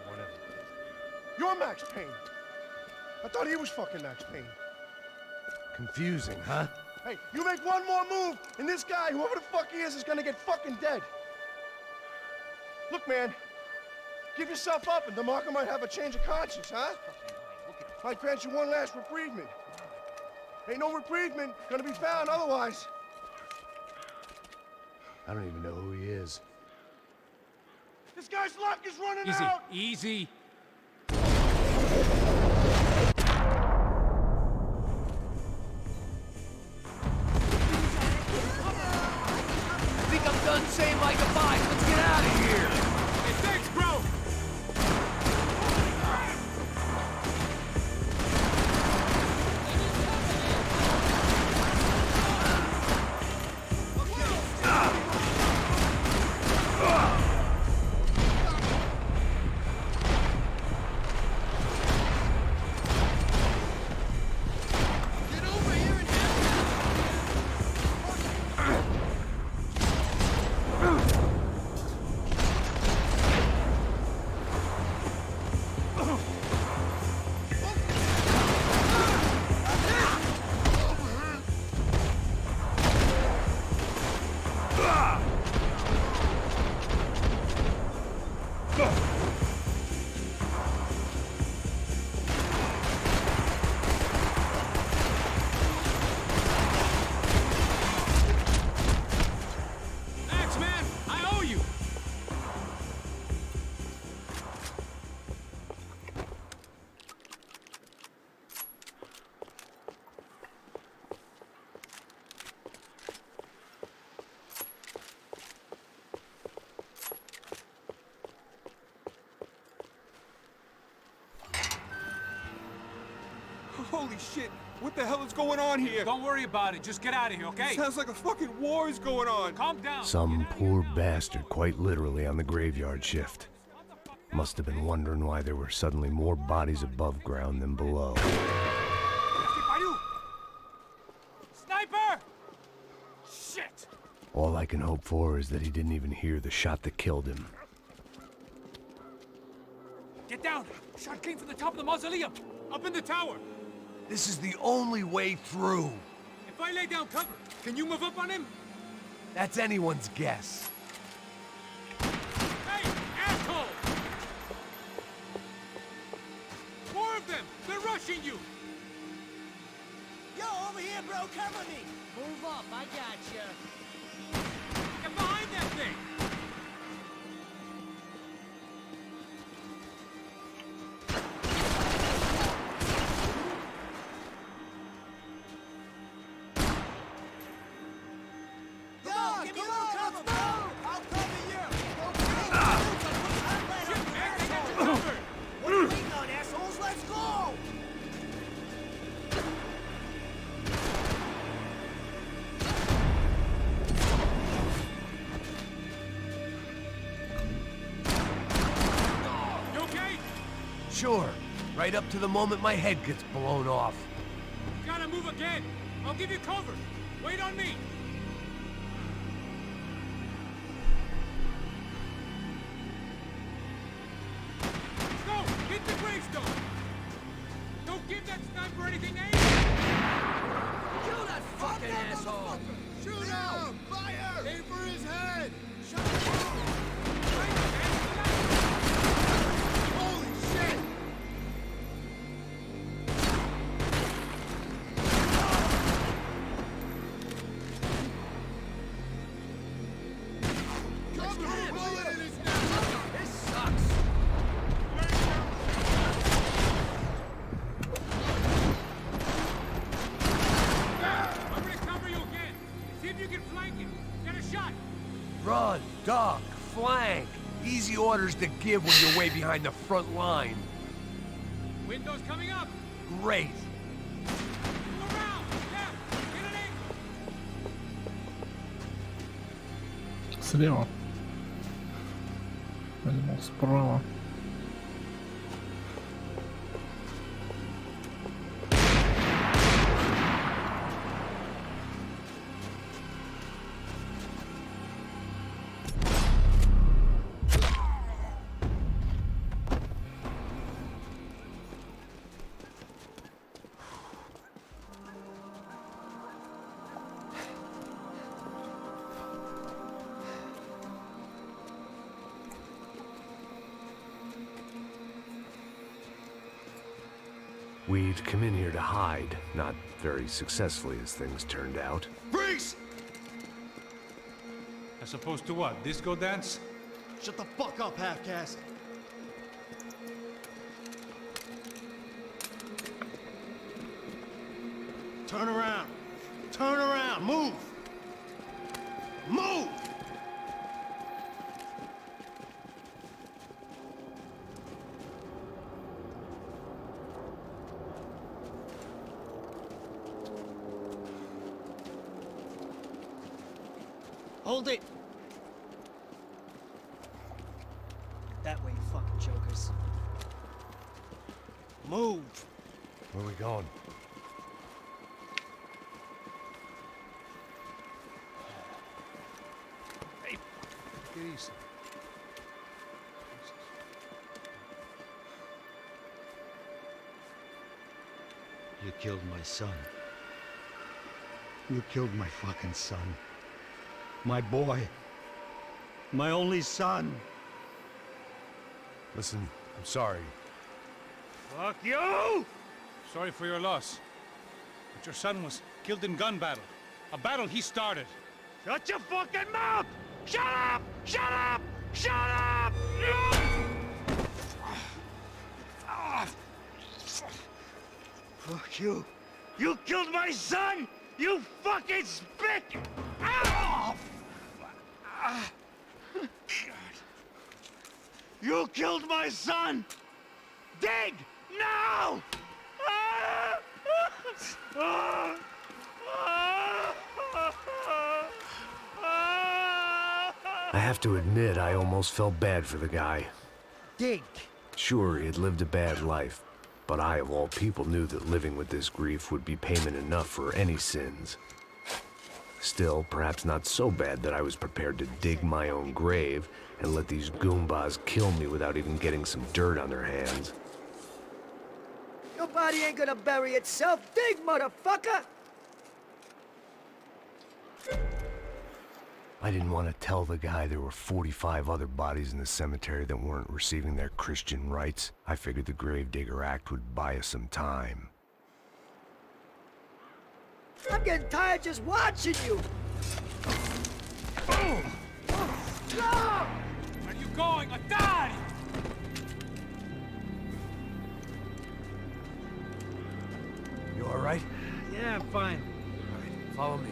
Whatever. You're Max Payne. I thought he was fucking Max Payne. Confusing, huh? Hey, you make one more move, and this guy, whoever the fuck he is gonna get fucking dead. Look, man, give yourself up, and DeMarco might have a change of conscience, huh? Might grant you one last reprievement. Ain't no reprievement gonna be found otherwise. I don't even know who he is. This guy's luck is running out! Easy. I think I'm done saying my goodbyes. Let's get out of here. Hey, thanks, bro. Max, man, I owe you. Holy shit! What the hell is going on here? Don't worry about it. Just get out of here, okay? Sounds like a fucking war is going on. Calm down. Some poor bastard quite literally on the graveyard shift. Must have been wondering why there were suddenly more bodies above ground than below. Sniper! Shit! All I can hope for is that he didn't even hear the shot that killed him. Get down! Shot came from the top of the mausoleum! Up in the tower! This is the only way through. If I lay down cover, can you move up on him? That's anyone's guess. Hey, asshole! More of them! They're rushing you! Yo, over here, bro, cover me! Move up, I got you. Get behind that thing! Yo, give me a little cover, bro! I'll cover you! Shit, man, they got you covered! What are you waiting on, assholes? Let's go! You okay? Sure, right up to the moment my head gets blown off. Gotta move again! I'll give you cover! Wait on me! Go! Hit the gravestone! Don't give that sniper anything to aim! Kill that fucking asshole! Shoot him! Fire! Aim for his head! Shut up! Holy shit! Cover the bullet in his neck! This sucks! I'm gonna cover you again! See if you can flank him! Get a shot! Run, duck, flank. Easy orders to give when you're way behind the front line. Window's coming up! Great. Go around! Left! Get an angle! Слева. Я думал, справа. We'd come in here to hide, not very successfully as things turned out. Freeze! As opposed to what? Disco dance? Shut the fuck up, half-caste. Turn around. Turn around. Move. Move! Hold it! That way, you fucking jokers. Move! Where are we going? Hey, get easy. You killed my son. You killed my fucking son. My boy. My only son. Listen, I'm sorry. Fuck you! Sorry for your loss. But your son was killed in gun battle. A battle he started. Shut your fucking mouth! Shut up! Shut up! Shut up! Fuck you. You killed my son! You fucking spit! Ah! You killed my son! Dig! Now! I have to admit, I almost felt bad for the guy. Dig. Sure, he had lived a bad life, but I, of all people, knew that living with this grief would be payment enough for any sins. Still, perhaps not so bad that I was prepared to dig my own grave and let these goombas kill me without even getting some dirt on their hands. Your body ain't gonna bury itself. Dig, motherfucker! I didn't want to tell the guy there were 45 other bodies in the cemetery that weren't receiving their Christian rites. I figured the Gravedigger Act would buy us some time. I'm getting tired just watching you. Oh! No! Where are you going? I die! You all right? Yeah, I'm fine. All right, follow me.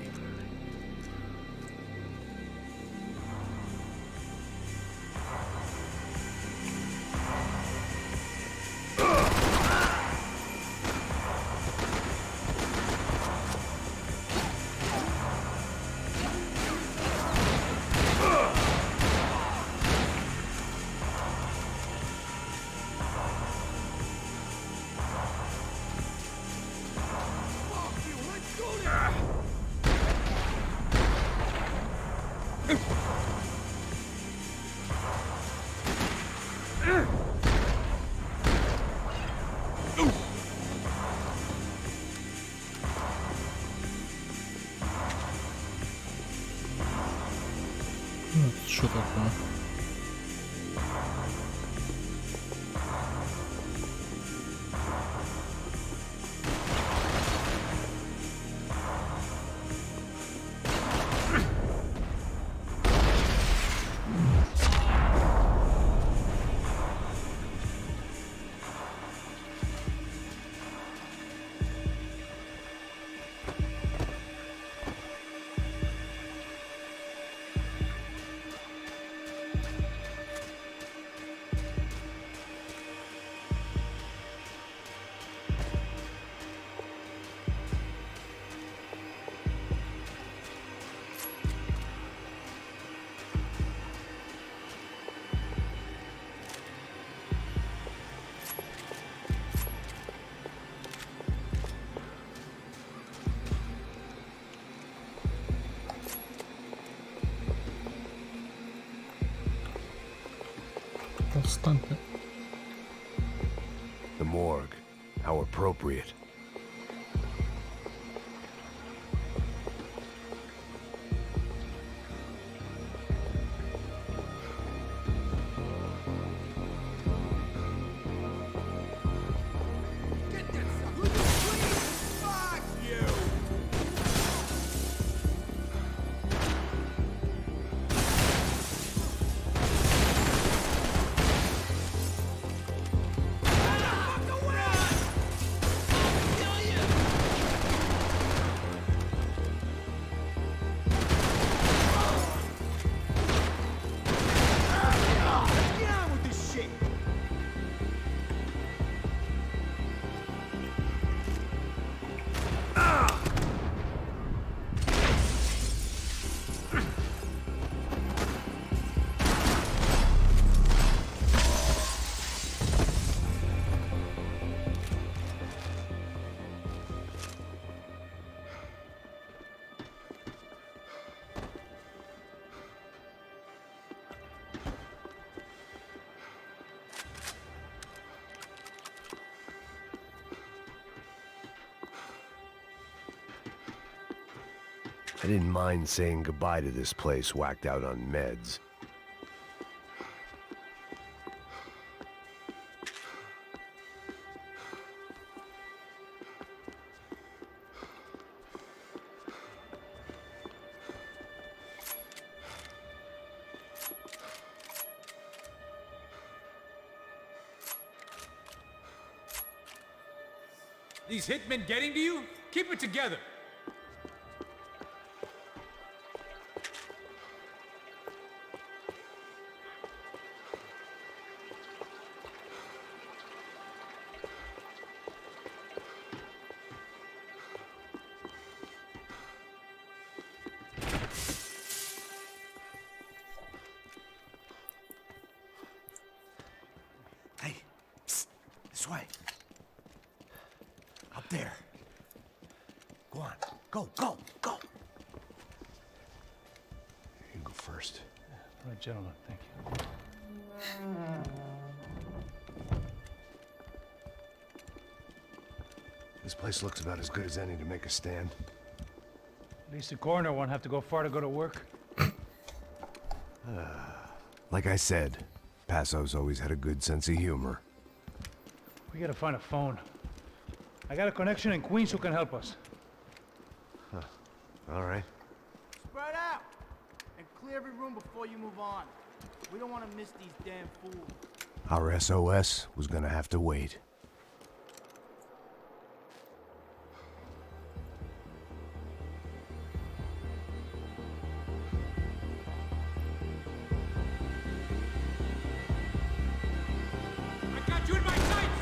Что такое? Отстаньте. The morgue. How appropriate. I didn't mind saying goodbye to this place whacked out on meds. These hitmen getting to you? Keep it together. Hey, psst, this way. Up there. Go on. Go, go, go. You go first. All right, gentlemen, thank you. This place looks about as good as any to make a stand. At least the coroner won't have to go far to go to work. Like I said, Passo's always had a good sense of humor. We gotta find a phone. I got a connection in Queens who can help us. Huh. All right. Spread out! And clear every room before you move on. We don't want to miss these damn fools. Our SOS was gonna have to wait. I got you in my sights!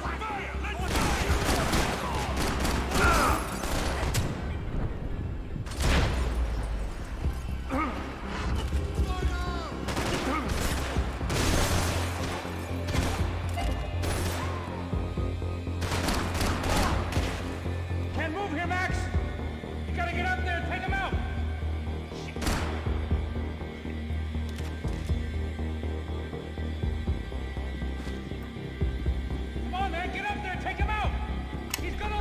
Can't move here, Max! You gotta get up there and take him out! Come on, man, get up there and take him out! He's gonna...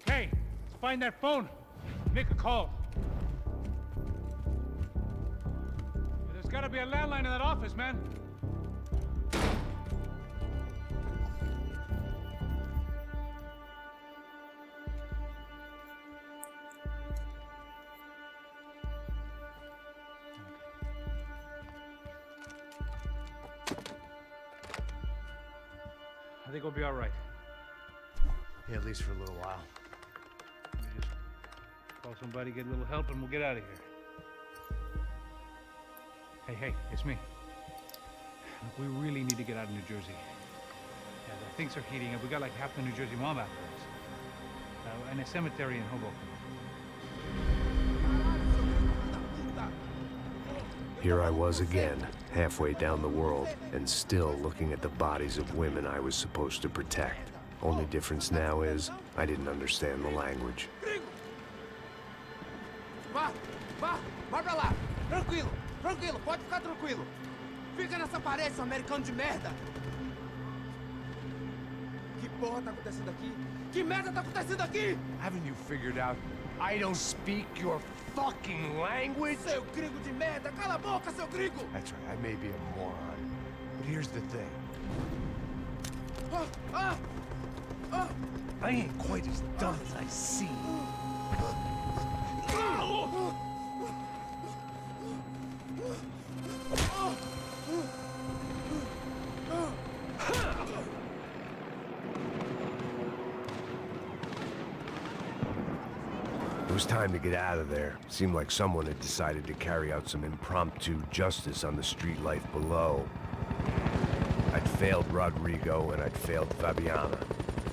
Okay, let's find that phone. Make a call. There's gotta be a landline in that office, man. I think we'll be all right. Yeah, at least for a little while. We just call somebody, get a little help, and we'll get out of here. Hey, it's me. Look, we really need to get out of New Jersey. Yeah, things are heating up. We got like half the New Jersey mob after us. And a cemetery in Hoboken. Here I was again, halfway down the world, and still looking at the bodies of women I was supposed to protect. Only difference now is, I didn't understand the language. Vai pra lá. Tranquilo, pode ficar tranquilo. Fica nessa parede, seu americano de merda. Que porra tá acontecendo aqui? Que merda tá acontecendo aqui? Haven't you figured out I don't speak your fucking language? Seu gringo de merda, cala a boca, seu gringo! That's right, I may be a moron, but here's the thing. I ain't quite as dumb as I seem. It was time to get out of there. Seemed like someone had decided to carry out some impromptu justice on the street life below. I'd failed Rodrigo and I'd failed Fabiana.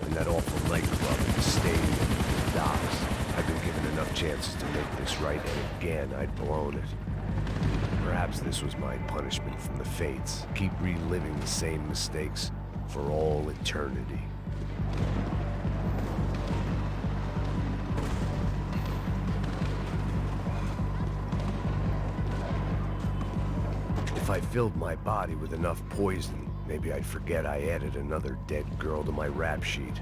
And that awful nightclub, the stadium, the docks. I'd been given enough chances to make this right, and again, I'd blown it. Perhaps this was my punishment from the fates. Keep reliving the same mistakes for all eternity. If I filled my body with enough poison, maybe I'd forget I added another dead girl to my rap sheet.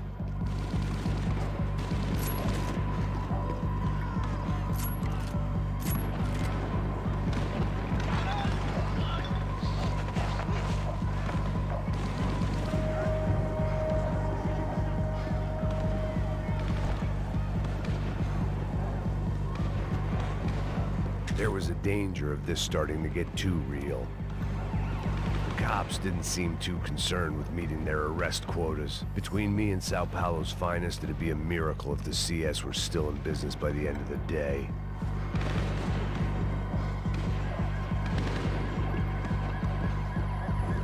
There was a danger of this starting to get too real. The cops didn't seem too concerned with meeting their arrest quotas. Between me and Sao Paulo's finest, it'd be a miracle if the CS were still in business by the end of the day.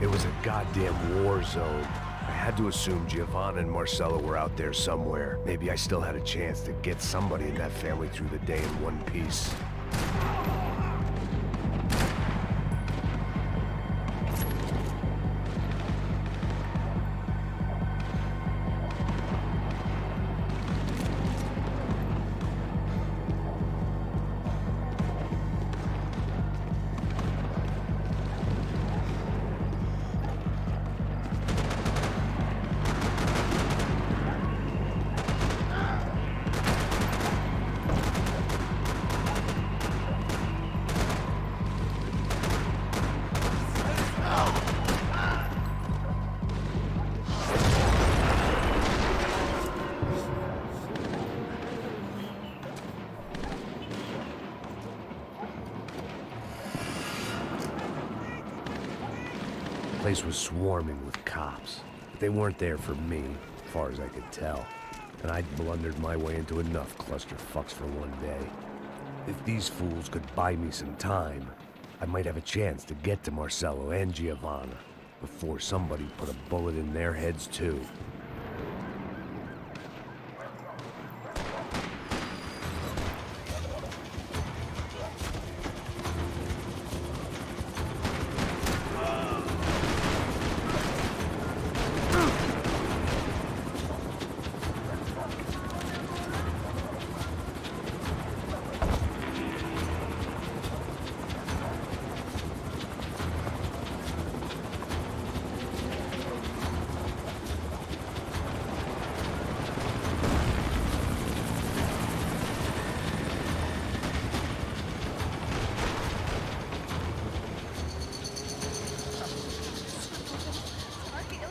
It was a goddamn war zone. I had to assume Giovanna and Marcelo were out there somewhere. Maybe I still had a chance to get somebody in that family through the day in one piece. The place was swarming with cops, but they weren't there for me, as far as I could tell. And I'd blundered my way into enough clusterfucks for one day. If these fools could buy me some time, I might have a chance to get to Marcelo and Giovanna before somebody put a bullet in their heads too.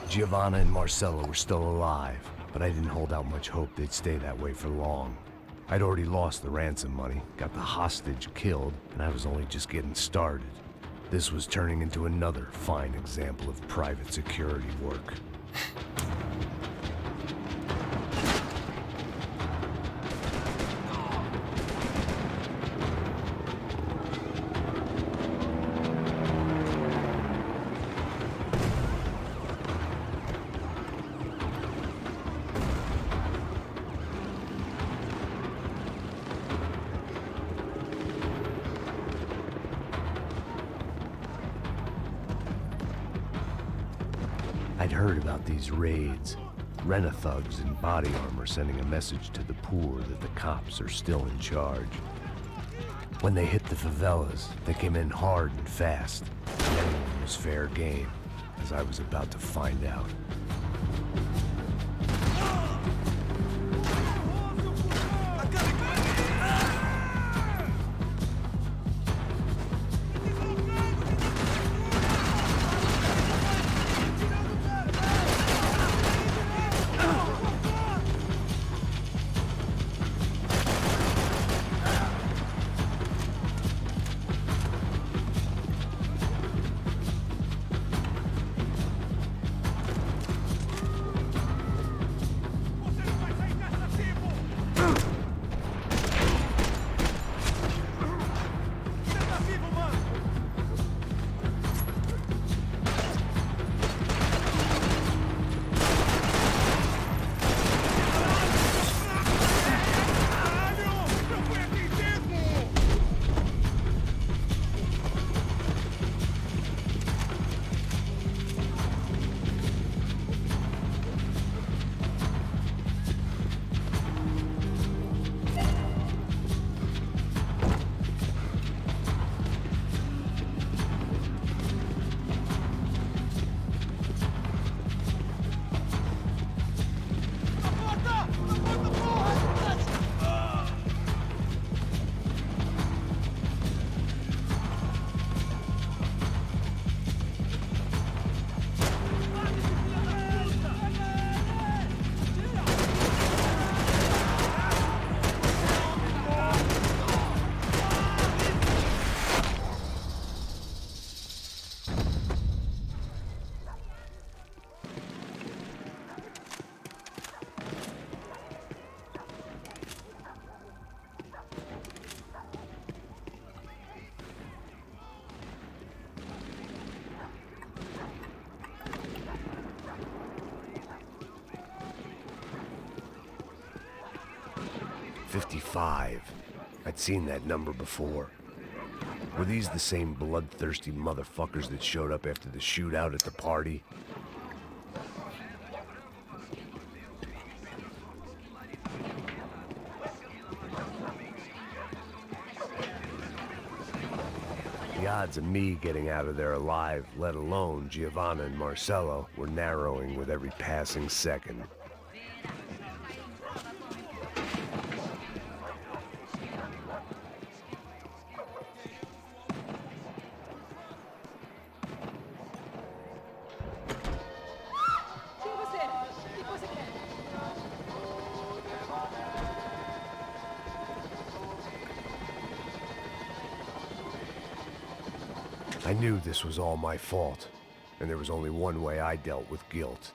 Giovanna and Marcelo were still alive, but I didn't hold out much hope they'd stay that way for long. I'd already lost the ransom money, got the hostage killed, and I was only just getting started. This was turning into another fine example of private security work. I'd heard about these raids. Rent-a-thugs in body armor sending a message to the poor that the cops are still in charge. When they hit the favelas, they came in hard and fast. And anyone was fair game, as I was about to find out. 55. I'd seen that number before. Were these the same bloodthirsty motherfuckers that showed up after the shootout at the party? The odds of me getting out of there alive, let alone Giovanna and Marcello, were narrowing with every passing second. I knew this was all my fault, and there was only one way I dealt with guilt.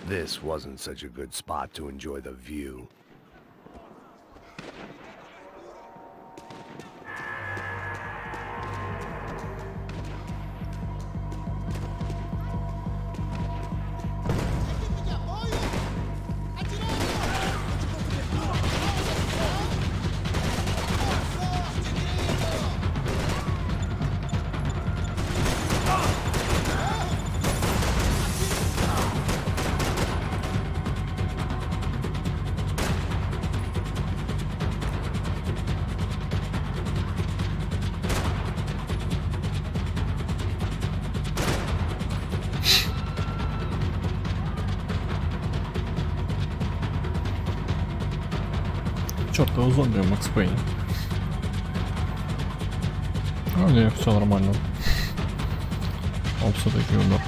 This wasn't such a good spot to enjoy the view. Чёртова зомби, Макс Пейн. А, не, все нормально. Он все-таки умер.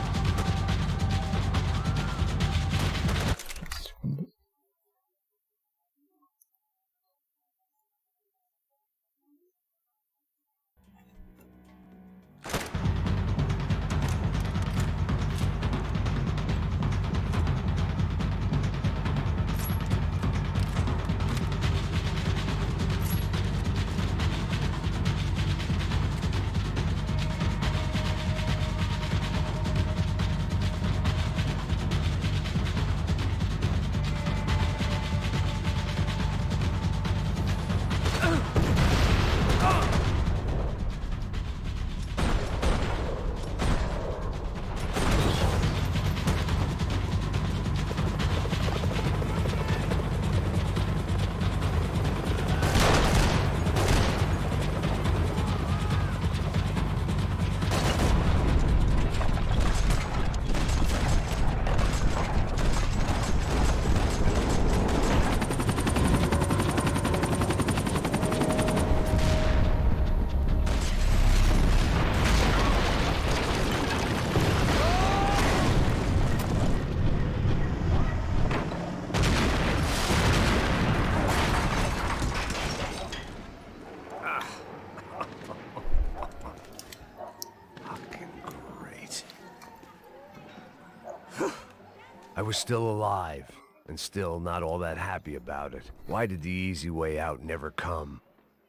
I was still alive, and still not all that happy about it. Why did the easy way out never come?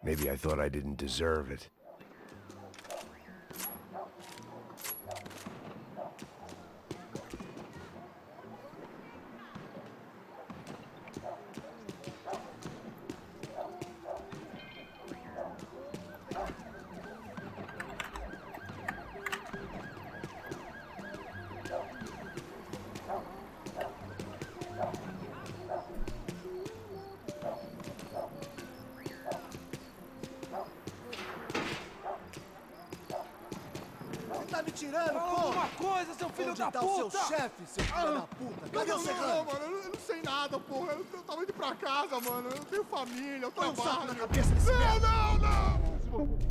Maybe I thought I didn't deserve it. Tá me tirando, pô! Alguma coisa, seu filho Onde da tá puta! o seu chefe, seu filho da puta? Cadê o Serrano? Não, mano, eu não sei nada, porra. Eu tava indo pra casa, mano. Eu tenho família, eu Põe um trabalho. saco na cabeça desse merda! Não!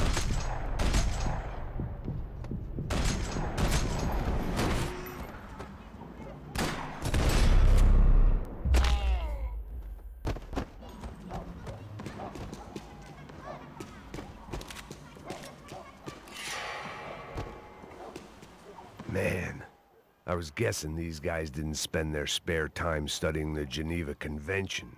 Man, I was guessing these guys didn't spend their spare time studying the Geneva Convention.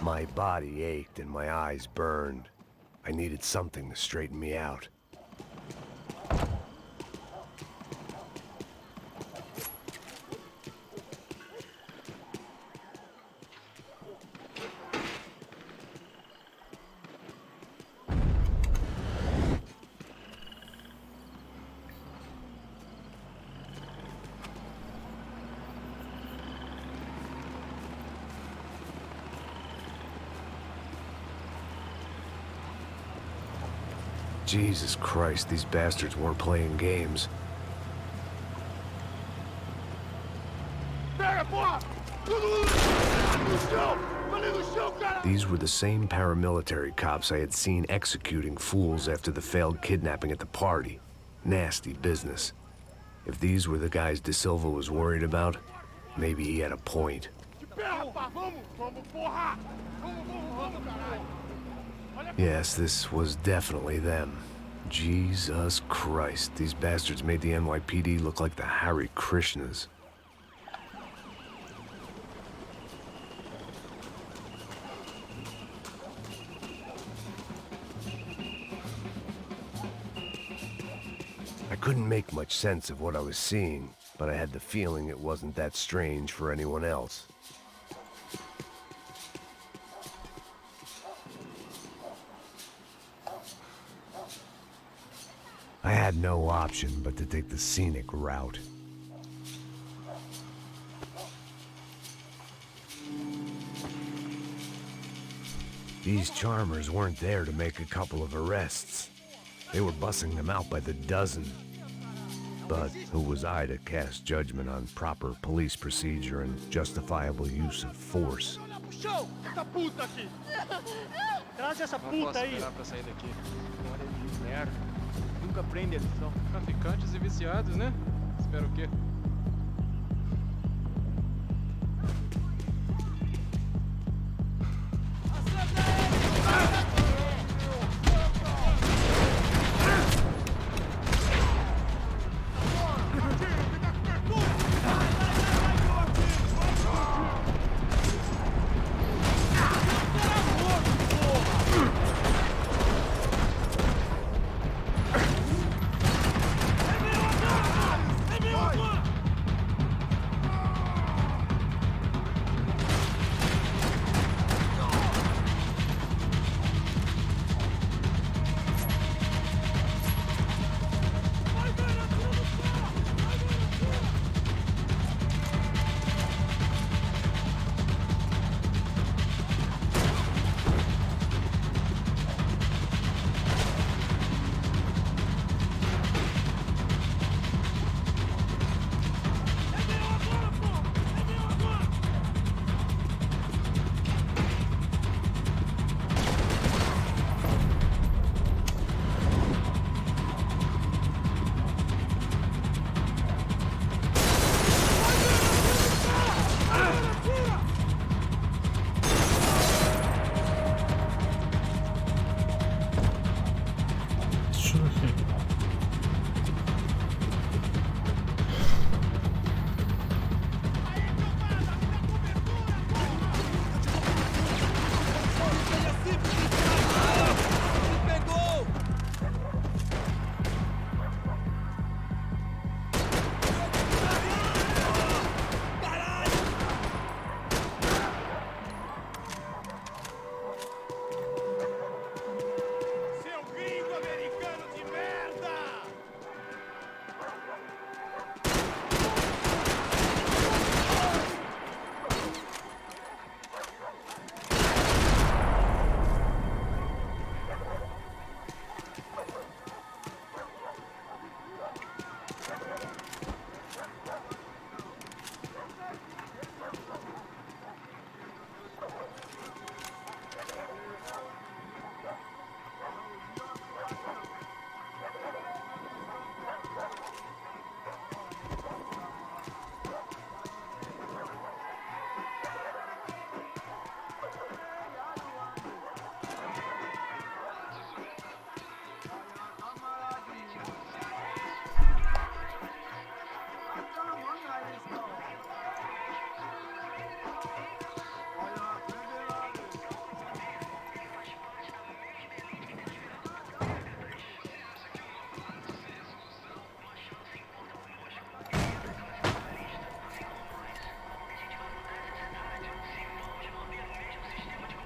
My body ached and my eyes burned. I needed something to straighten me out. Jesus Christ, these bastards weren't playing games. These were the same paramilitary cops I had seen executing fools after the failed kidnapping at the party. Nasty business. If these were the guys De Silva was worried about, maybe he had a point. Yes, this was definitely them. Jesus Christ, these bastards made the NYPD look like the Hare Krishnas. I couldn't make much sense of what I was seeing, but I had the feeling it wasn't that strange for anyone else. I had no option but to take the scenic route. These charmers weren't there to make a couple of arrests. They were bussing them out by the dozen. But who was I to cast judgment on proper police procedure and justifiable use of force? Traz essa puta aí. Pra sair daqui. Olha de merda. Nunca prende eles, são traficantes e viciados, né? Espero o quê?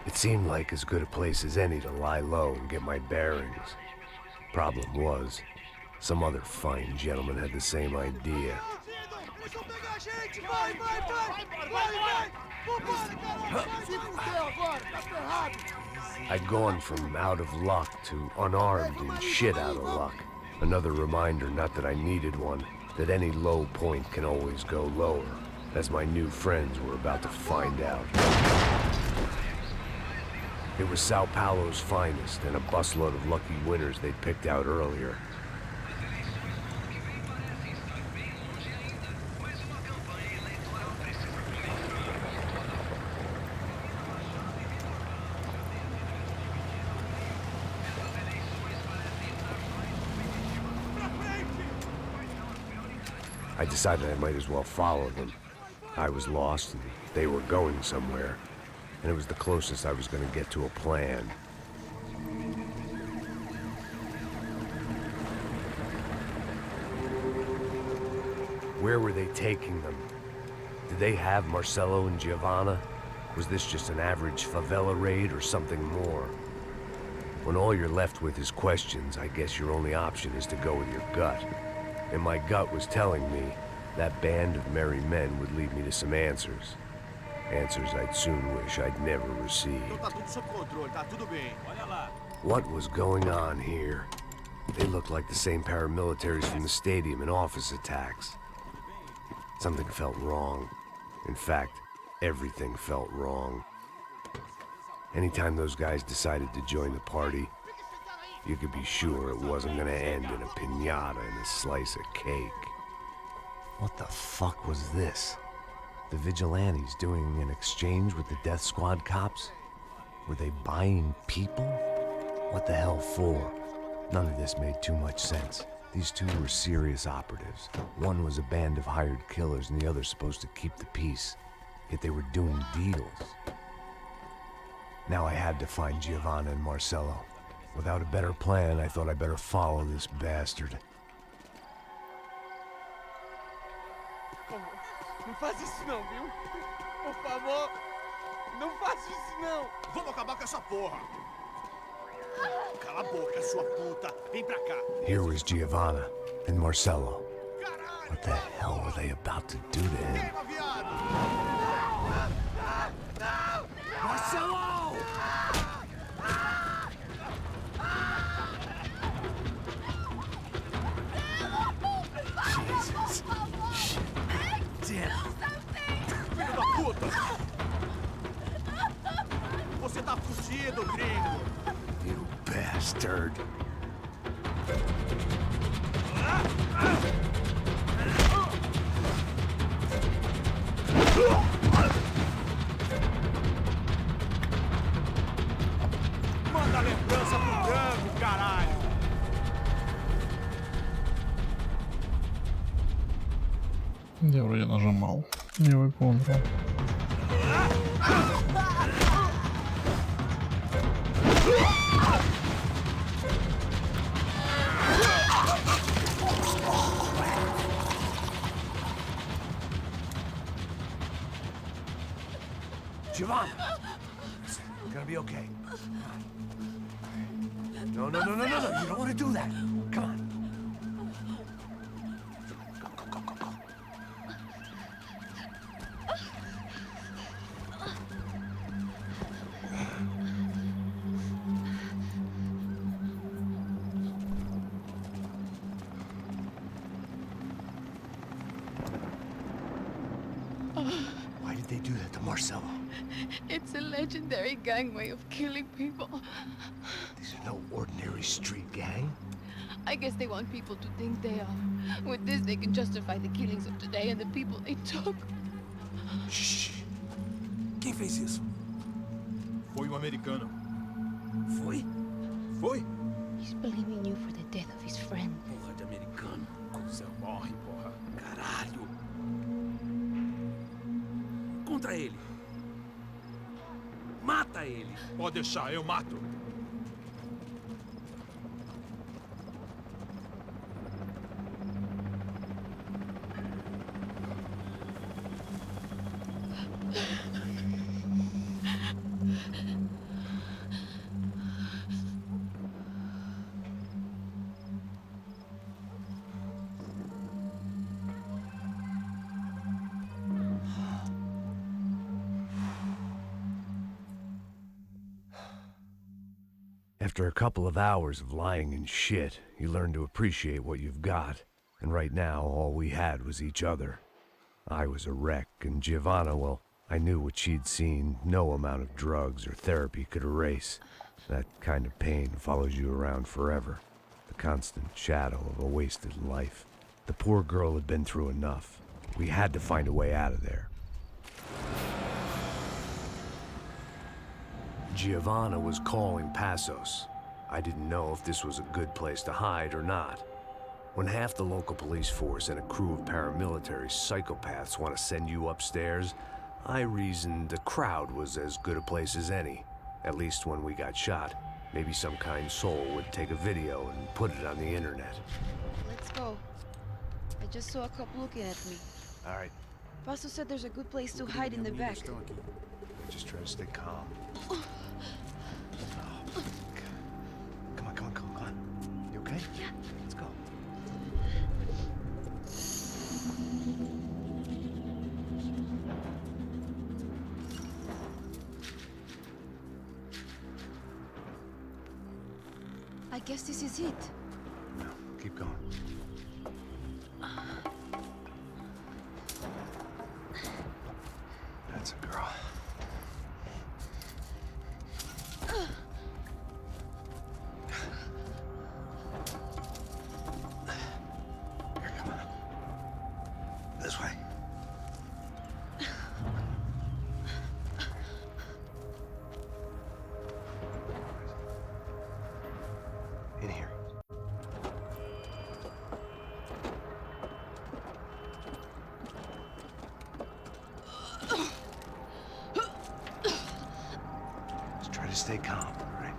It seemed like as good a place as any to lie low and get my bearings. Problem was, some other fine gentleman had the same idea. I'd gone from out of luck to unarmed and shit out of luck. Another reminder, not that I needed one, that any low point can always go lower, as my new friends were about to find out. It was Sao Paulo's finest and a busload of lucky winners they'd picked out earlier. I decided I might as well follow them. I was lost and they were going somewhere, and it was the closest I was going to get to a plan. Where were they taking them? Did they have Marcelo and Giovanna? Was this just an average favela raid or something more? When all you're left with is questions, I guess your only option is to go with your gut. And my gut was telling me that band of merry men would lead me to some answers. Answers I'd soon wish I'd never received. What was going on here? They looked like the same paramilitaries from the stadium in office attacks. Something felt wrong. In fact, everything felt wrong. Anytime those guys decided to join the party, you could be sure it wasn't gonna end in a piñata and a slice of cake. What the fuck was this? The vigilantes doing an exchange with the death squad cops? Were they buying people? What the hell for? None of this made too much sense. These two were serious operatives. One was a band of hired killers and the other supposed to keep the peace. Yet they were doing deals. Now I had to find Giovanna and Marcelo. Without a better plan, I thought I better follow this bastard. Não faz isso não, viu? Por favor, não faz isso não. Vamos acabar com essa porra. Cala a boca, sua puta. Vem pra cá. Here was Giovanna and Marcelo. What the hell were they about to do to him? Marcelo! Jesus. Shit. Damn. Filho da puta! Você tá fugido, gringo! You bastard. Manda a lembrança pro branco, caralho! Я вроде нажимал. Не выполнил. Giovanna! It's gonna be okay. No. You don't want to do that. Come on. Why did they do that to Marcelo? It's a legendary gang way of killing people. These are no ordinary street gang. I guess they want people to think they are. With this, they can justify the killings of today and the people they took. Shh. Quem fez isso? Foi um americano. Foi? Foi? He's blaming you for the death of his friend. Porra de americano. Você morre, porra. Caralho. Contra ele. Mata ele. Pode deixar, eu mato. After a couple of hours of lying and shit, you learn to appreciate what you've got. And right now, all we had was each other. I was a wreck, and Giovanna, well, I knew what she'd seen no amount of drugs or therapy could erase. That kind of pain follows you around forever. The constant shadow of a wasted life. The poor girl had been through enough. We had to find a way out of there. Giovanna was calling Passos. I didn't know if this was a good place to hide or not. When half the local police force and a crew of paramilitary psychopaths want to send you upstairs, I reasoned the crowd was as good a place as any. At least when we got shot, maybe some kind soul would take a video and put it on the internet. Let's go. I just saw a cop looking at me. All right, Passos said there's a good place to hide in the back. just try to stay calm. Come on. You okay? Yeah. Let's go. I guess this is it. No, keep going. That's a girl. Here, come on. This way. In here. Just try to stay calm, all right?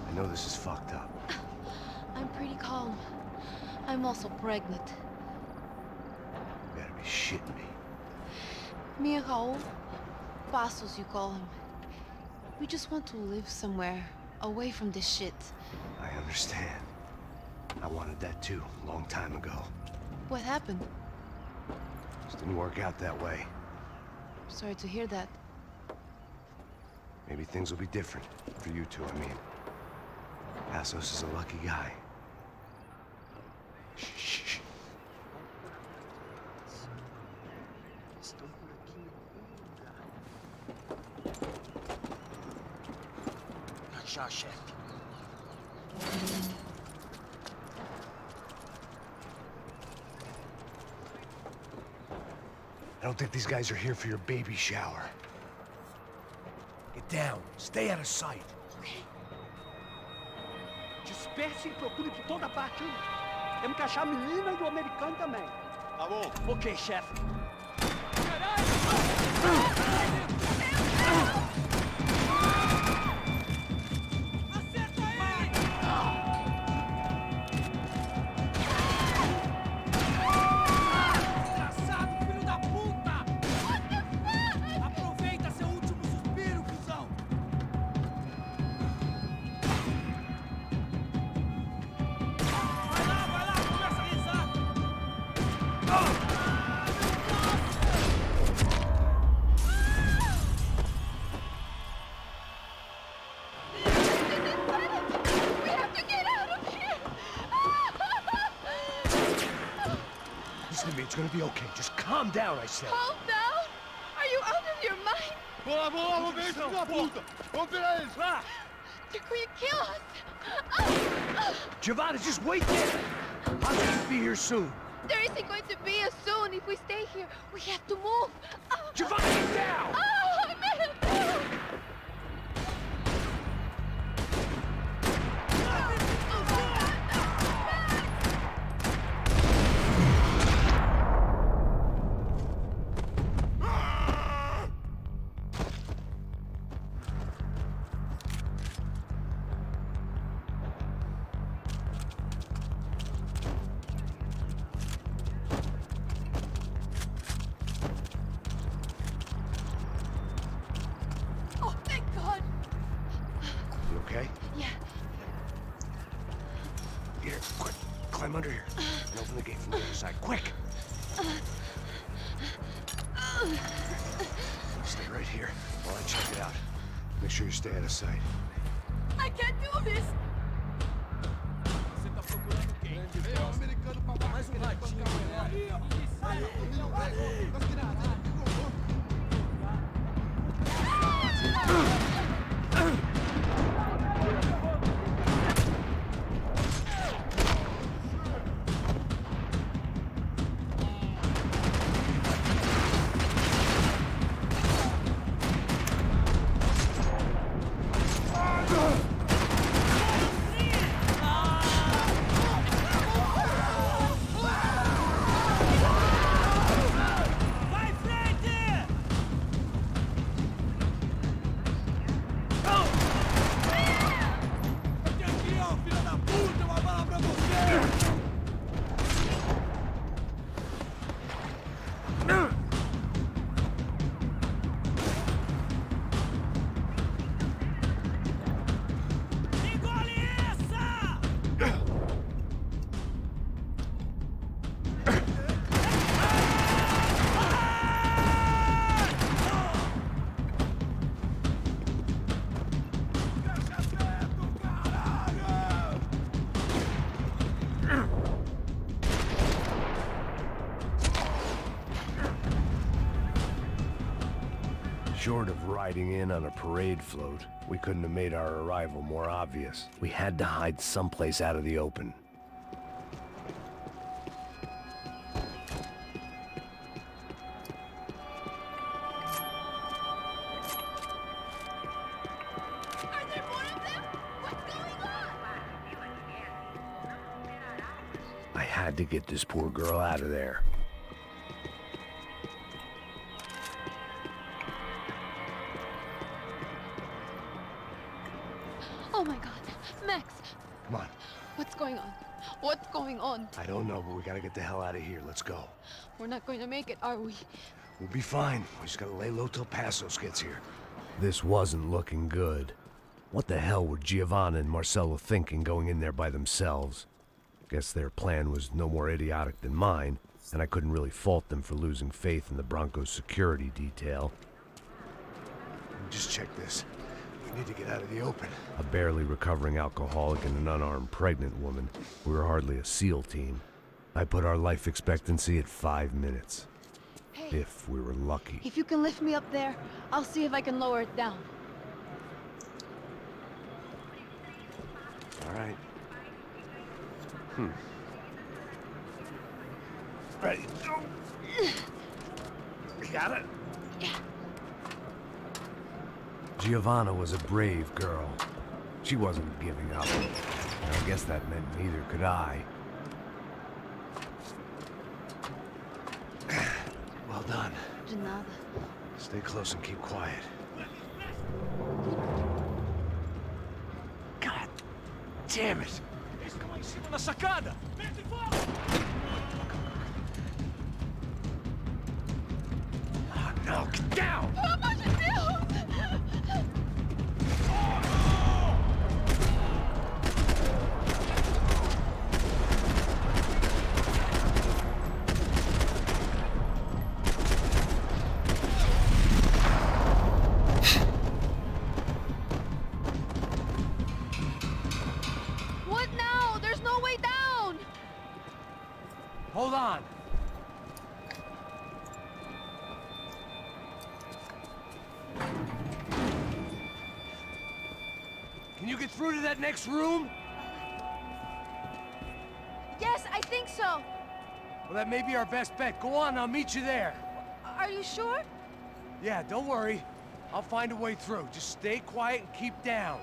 I know this is fucked up. I'm pretty calm. I'm also pregnant. You gotta be shitting me. Me and Raul, Passos you call him. We just want to live somewhere, away from this shit. I understand. I wanted that too, a long time ago. What happened? Just didn't work out that way. Sorry to hear that. Maybe things will be different. For you two, I mean. Passos is a lucky guy. Shh. Já, chefe. I don't think these guys are here for your baby shower. Get down. Stay out of sight. Disperse e procure por toda parte. Temos que achar a menina e o americano também. Tá bom. Ok, chefe. Listen to me, it's gonna be okay. Just calm down, I said. Calm down? Are you out of your mind? Vamos ver esse filho da puta! Vamos virar eles, lá! They're going to kill us! Giovanna, just wait there! I'll just be here soon. There isn't going to be a soon if we stay here. We have to move. Giovanna, get down! Okay? Yeah. Here, quick. Climb under here. And open the gate from the other side. Quick! Stay right here while I check it out. Make sure you stay out of sight. I I can't do this. Você tá procurando quem? É um americano pra mais um ratinho. Short of riding in on a parade float, we couldn't have made our arrival more obvious. We had to hide someplace out of the open. Are there more of them? What's going on? I had to get this poor girl out of there. Oh my God, Max, Come on. what's going on? What's going on? I don't know, but we gotta get the hell out of here. Let's go. We're not going to make it, are we? We'll be fine. We just gotta lay low till Passos gets here. This wasn't looking good. What the hell were Giovanna and Marcello thinking going in there by themselves? Guess their plan was no more idiotic than mine, and I couldn't really fault them for losing faith in the Broncos security detail. Just check this. We need to get out of the open. A barely recovering alcoholic and an unarmed pregnant woman. We were hardly a SEAL team. I put our life expectancy at 5 minutes. Hey, If we were lucky. if you can lift me up there, I'll see if I can lower it down. All right. Ready, go. You got it? Yeah. Giovanna was a brave girl. She wasn't giving up. And I guess that meant neither could I. Well done. De nada. Stay close and keep quiet. God damn it! Estão lá em cima na sacada! Mete fogo! Oh, no, get down! Pelo amor de Deus! What now? There's no way down! Hold on. Can you get through to that next room? Yes, I think so. Well, that may be our best bet. Go on, I'll meet you there. Are you sure? Yeah, don't worry. I'll find a way through. Just stay quiet and keep down.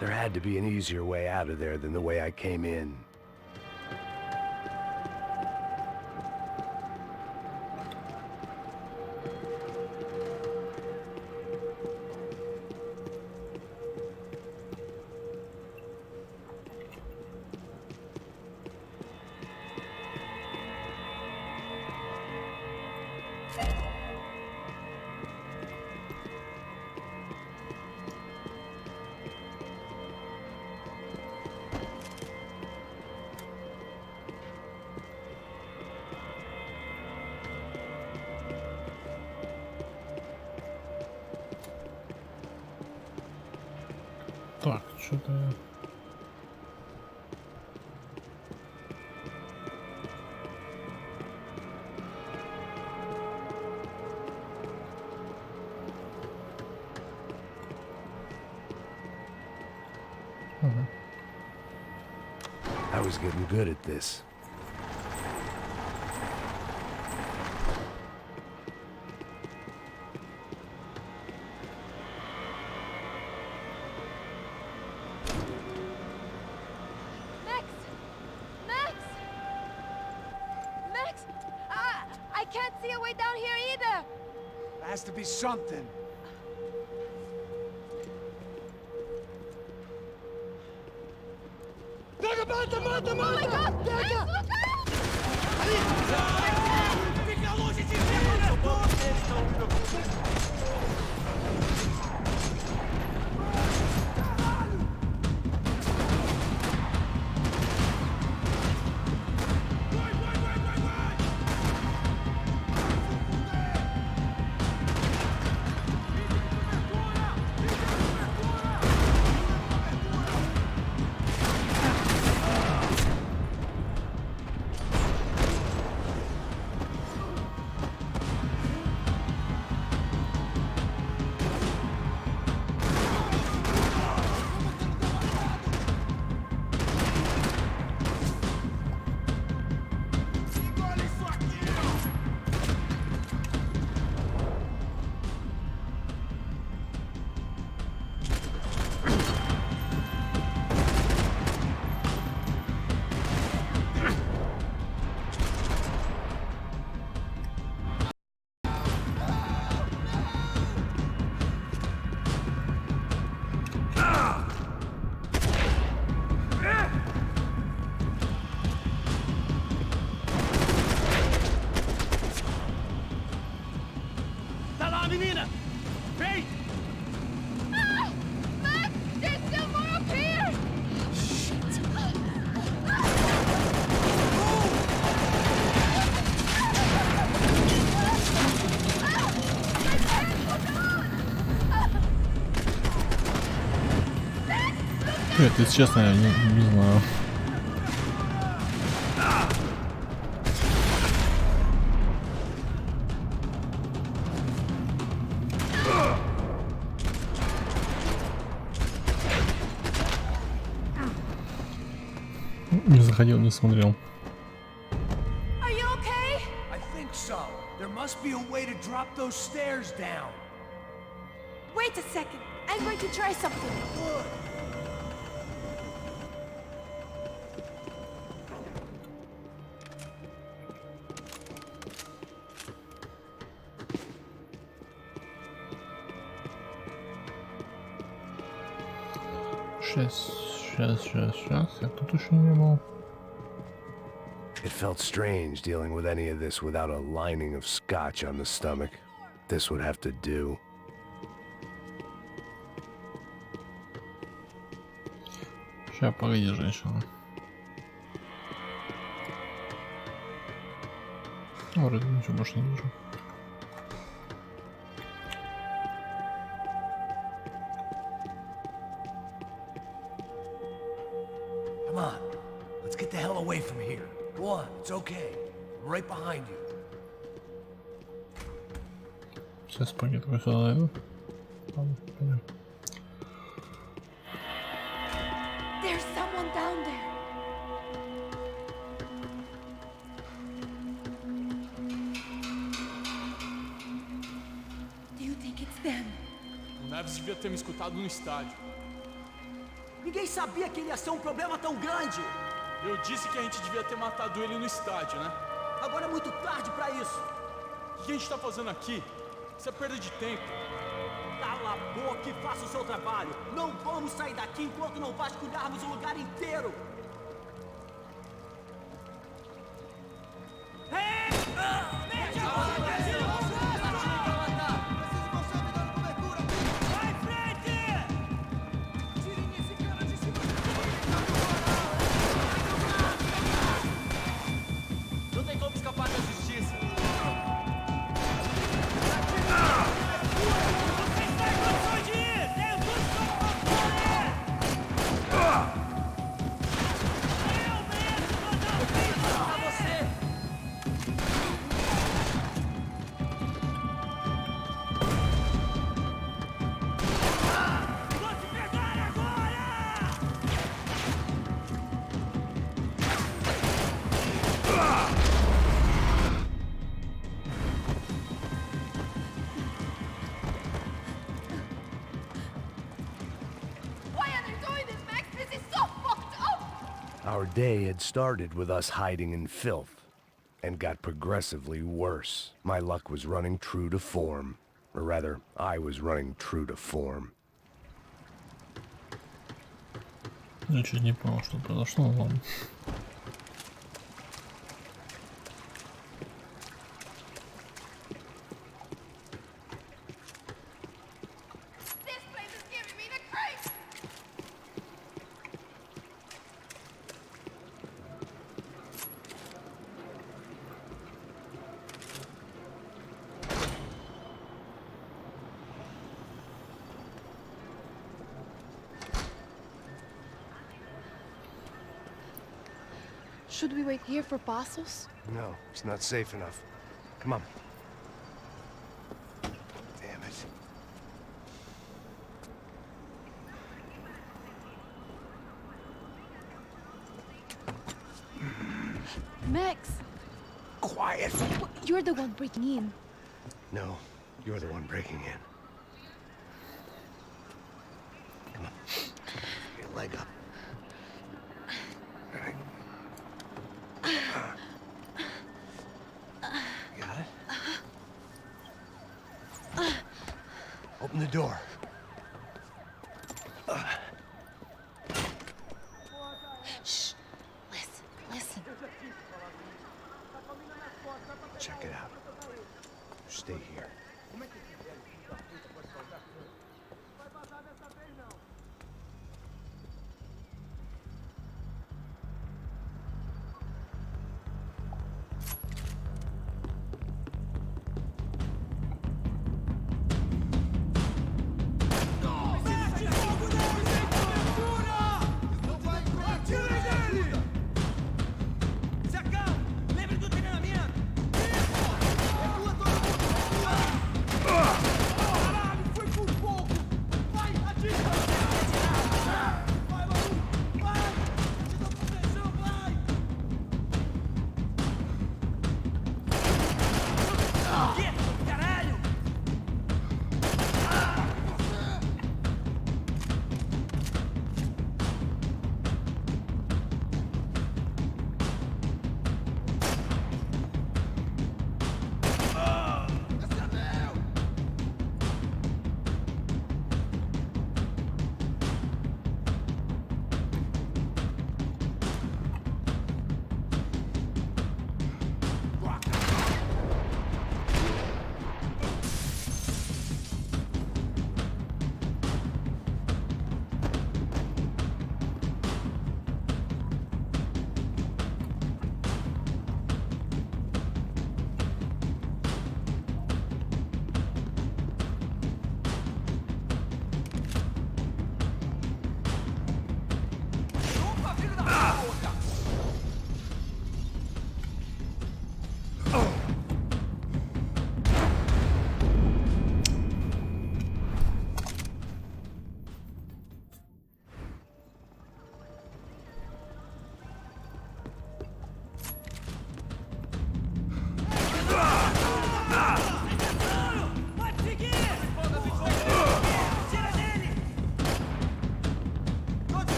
There had to be an easier way out of there than the way I came in. Так, что-то я... I was getting good at this. Max! I can't see a way down here either! There has to be something. Oh my God! Max, look out! Fica longe de mim, meu Tá lá, menina! Vem! Ah! Max, there's still more up here! Нет, если честно, я не знаю. Не заходил, не смотрел. Are you okay? I think so. There must be a way to drop those stairs down. Wait a second. I'm going to try something. Good. Сейчас. Я тут еще не был. It felt strange dealing with any of this without a lining of scotch on the stomach. This would have to do. Сейчас, погоди, женщина. Вроде ничего больше не вижу. Come on. Let's get the hell away from here. Go on. It's okay. I'm right behind you. Сейчас пойдет сюда найду. There's someone down there. Do you think it's them? O Neves devia ter me escutado no estádio. Ninguém sabia que ele ia ser um problema tão grande. Eu disse que a gente devia ter matado ele no estádio, né? Agora é muito tarde pra isso. O que a gente tá fazendo aqui? Isso é perda de tempo. Cala a boca e faça o seu trabalho. Não vamos sair daqui enquanto não vasculharmos o lugar inteiro. Não tem como escapar da justiça. Our day had started with us hiding in filth, and got progressively worse. My luck was running true to form. Or rather, I was running true to form. Я чуть не понял, что произошло, но ладно. Should we wait here for parcels? No, it's not safe enough. Come on. Damn it. Max! Quiet! You're the one breaking in. No, you're the one breaking in. Come on. Get your leg up. All right. Got it? Open the door. Shh. Listen. Check it out. Stay here.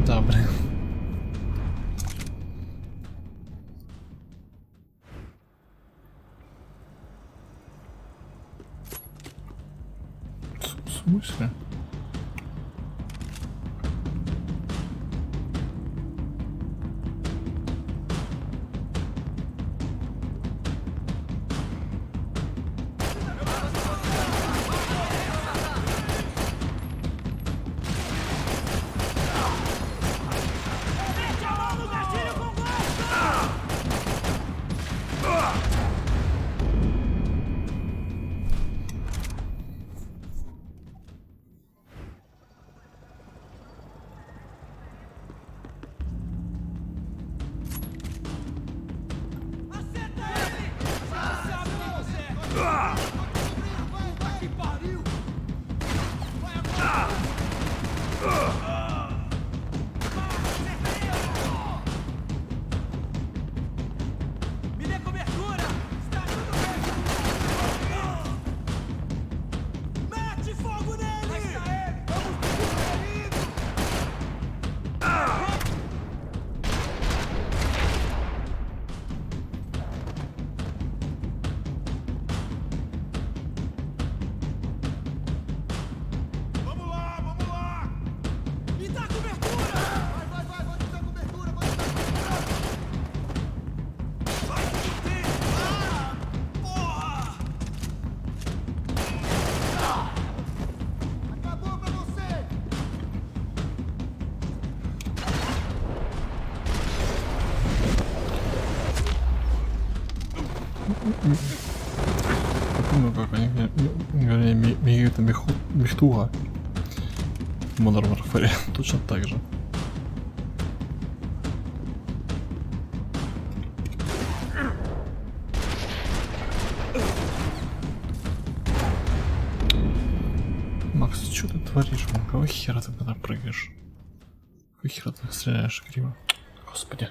Да, блин. В смысле? помню, как они говорили, Мигита Михтуга в Modern Warfare. Точно так же. Макс, что ты творишь? Какого хера ты туда прыгаешь? Какого хера ты стреляешь криво? Господи.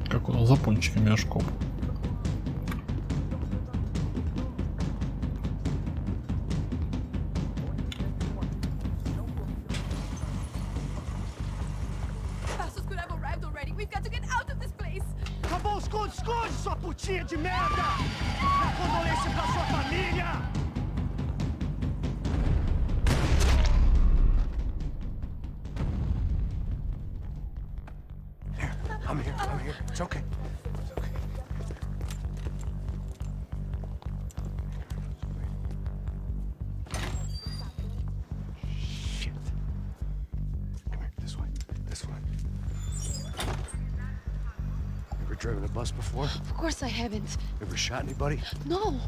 Как он за пончиками шкоп. Passos could have arrived already. We've got to get out of this place. Acabou os esconde, sua putinha de merda! Minha condolência pra sua família! There, I'm here. It's okay. It's okay. Shit. Come here, this way. Ever driven a bus before? Of course I haven't. Ever shot anybody? No.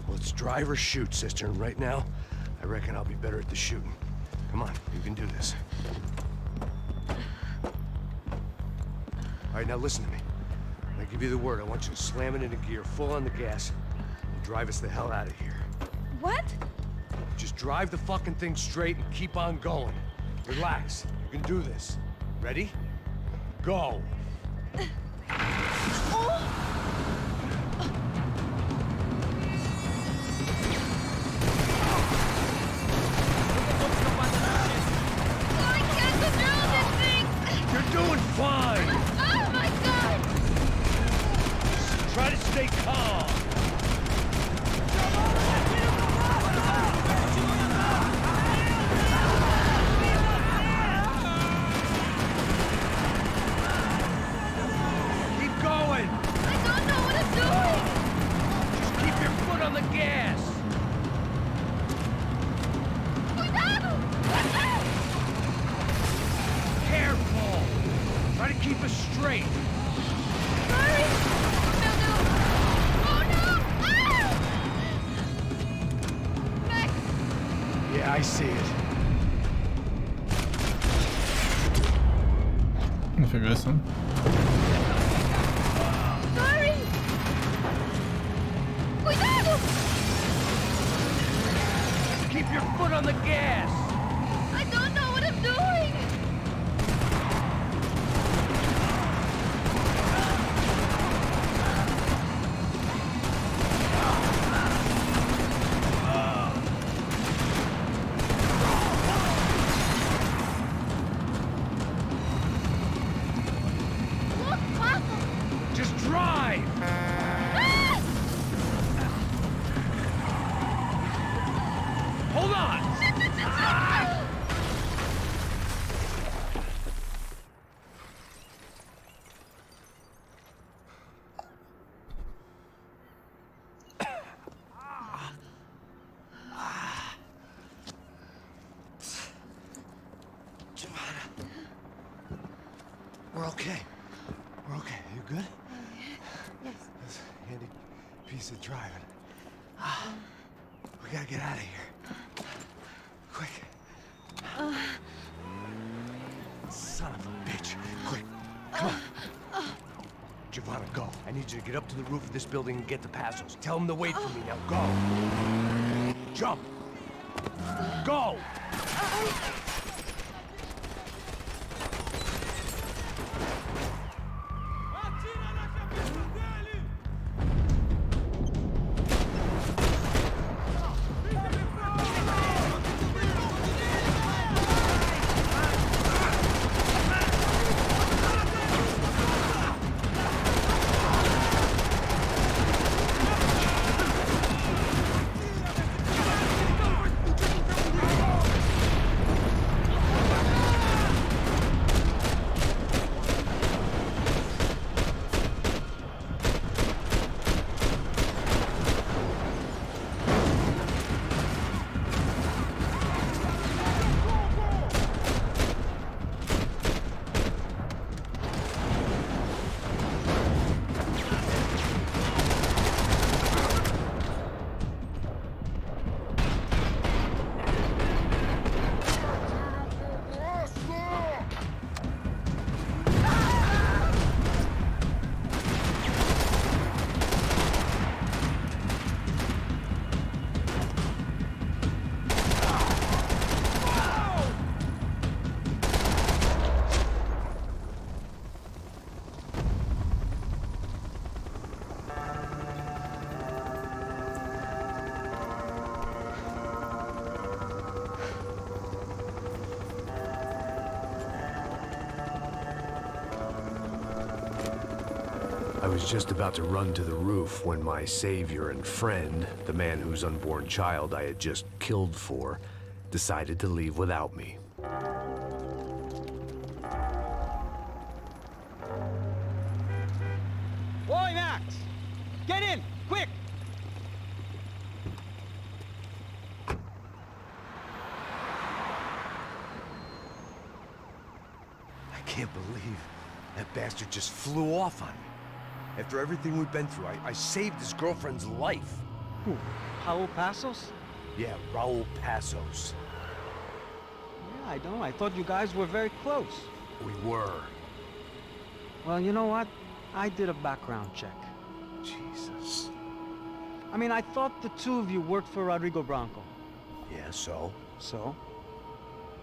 Well, it's drive or shoot, sister, and right now, I reckon I'll be better at the shooting. Come on, you can do this. All right, now listen to me. When I give you the word, I want you to slam it into gear, full on the gas, and drive us the hell out of here. What? Just drive the fucking thing straight and keep on going. Relax, you can do this. Ready? Go! You're doing fine! Oh my god! Try to stay calm. Keep going! I don't know what I'm doing! Just keep your foot on the gas! Cuidado! Careful! Try to keep us straight. Hurry! No! Oh no! Ah! Max! Yeah, I see it. Нифига себе. Hurry! Cuidado! Keep your foot on the gas! I don't know what I'm doing! We're okay. We're okay. You good? Yes. That's a handy piece of driving. We gotta get out of here. Quick. Son of a bitch. Quick. Come on. Giovanna, go. I need you to get up to the roof of this building and get the Passos. Tell them to wait for me now. Go. Jump. Go. I was just about to run to the roof when my savior and friend, the man whose unborn child I had just killed for, decided to leave without me. Boy, Max! Get in! Quick! I can't believe that bastard just flew off on me. After everything we've been through, I saved his girlfriend's life. Who? Raul Passos? Yeah, Raul Passos. Yeah, I know. I thought you guys were very close. We were. Well, you know what? I did a background check. Jesus. I mean, I thought the two of you worked for Rodrigo Branco. Yeah, so? So?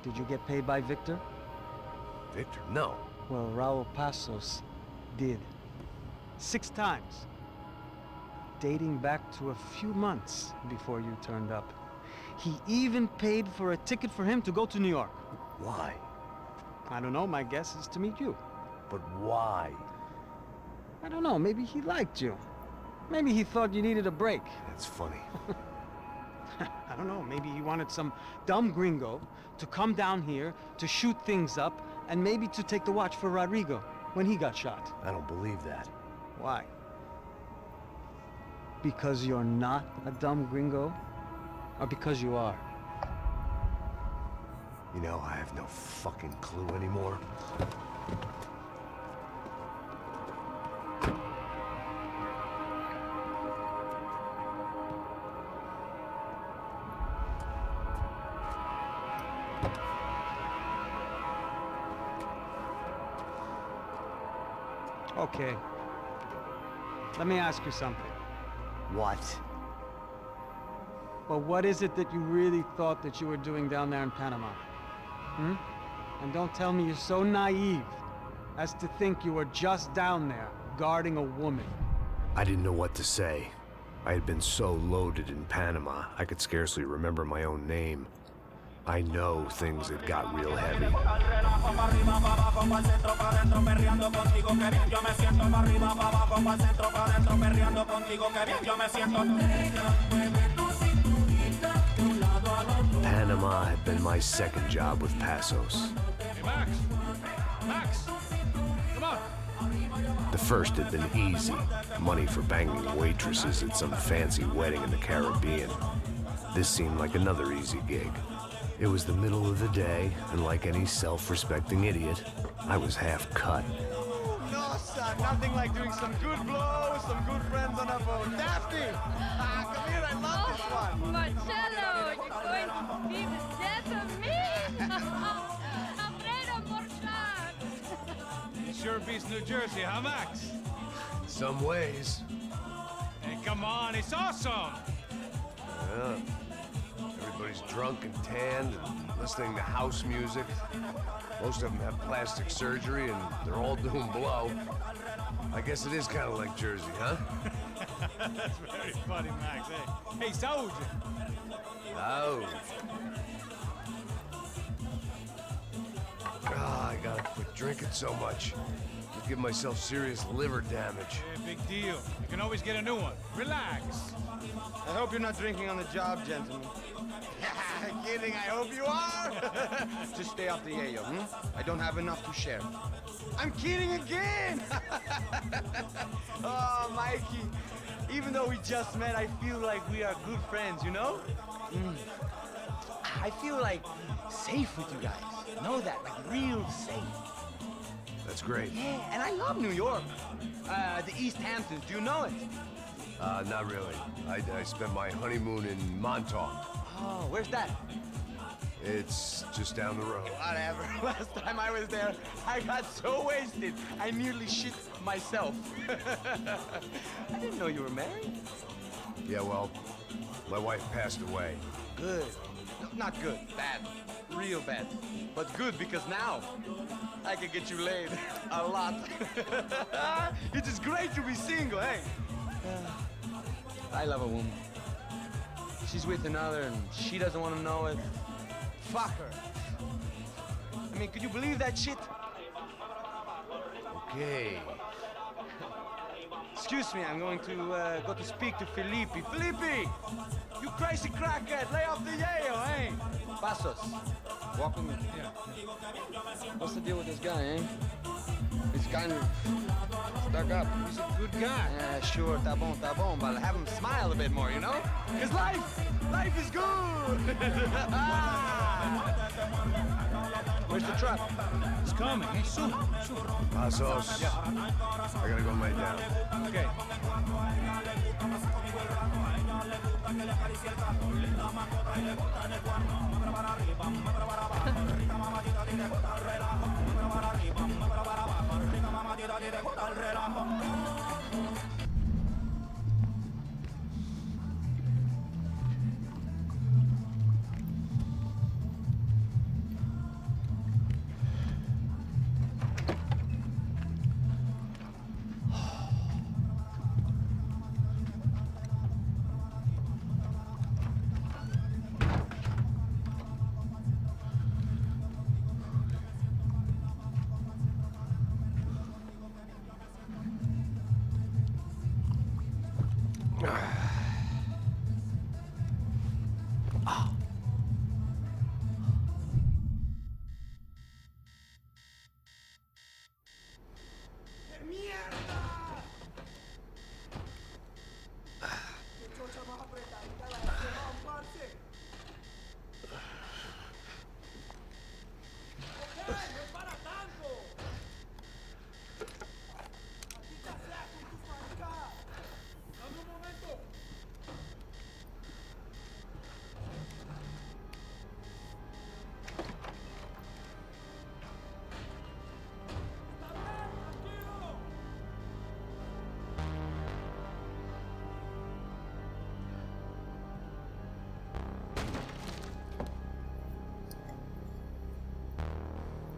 Did you get paid by Victor? Victor? No. Well, Raul Passos did. 6 times. Dating back to a few months before you turned up. He even paid for a ticket for him to go to New York. Why? I don't know, my guess is to meet you. But why? I don't know, maybe he liked you. Maybe he thought you needed a break. That's funny. I don't know, maybe he wanted some dumb gringo to come down here to shoot things up and maybe to take the watch for Rodrigo when he got shot. I don't believe that. Why? Because you're not a dumb gringo? Or because you are? You know, I have no fucking clue anymore. Okay. Let me ask you something. What? Well, what is it that you really thought that you were doing down there in Panama? Hmm? And don't tell me you're so naive as to think you were just down there guarding a woman. I didn't know what to say. I had been so loaded in Panama, I could scarcely remember my own name. I know things had got real heavy. Panama had been my second job with Passos. Hey, Max! Max! Come on! The first had been easy. Money for banging waitresses at some fancy wedding in the Caribbean. This seemed like another easy gig. It was the middle of the day, and like any self-respecting idiot, I was half cut. No, son, nothing like doing some good blows, some good friends on a boat. Daphne! Come here, I love this one. Marcello, you're going to be the death of me. Alfredo Borchardt. It sure beats New Jersey, huh, Max? Some ways. Hey, come on, it's awesome! Yeah. Everybody's drunk and tanned and listening to house music. Most of them have plastic surgery and they're all doing blow. I guess it is kind of like Jersey, huh? That's very funny, Max. Hey, Saúde! Oh. God, I gotta quit drinking so much. Could give myself serious liver damage. Yeah, big deal. You can always get a new one. Relax. I hope you're not drinking on the job, gentlemen. Kidding, I hope you are. Just stay off the yayo, I don't have enough to share. I'm kidding again! Oh, Mikey, even though we just met, I feel like we are good friends, you know? I feel like safe with you guys. Know that, like real safe. That's great. Yeah, and I love New York. The East Hamptons, do you know it? Not really. I spent my honeymoon in Montauk. Oh, where's that? It's just down the road. Whatever. Last time I was there, I got so wasted, I nearly shit myself. I didn't know you were married. Yeah, well, my wife passed away. Good. No, not good. Bad. Real bad. But good because now I can get you laid a lot. It is great to be single, hey? I love a woman. She's with another and she doesn't want to know it. Fuck her. I mean, could you believe that shit? Okay. Excuse me, I'm going to go to speak to Felipe. Felipe! You crazy crackhead, lay off the yayo, eh? Pasos. Walk with me. Yeah. What's the deal with this guy, eh? He's kind of stuck up. He's a good guy. Yeah, sure, tá bom, but have him smile a bit more, you know? Because life is good! Where's the truck? It's coming. Hey, soon. Pasos. Yeah. I gotta go lay down. Okay.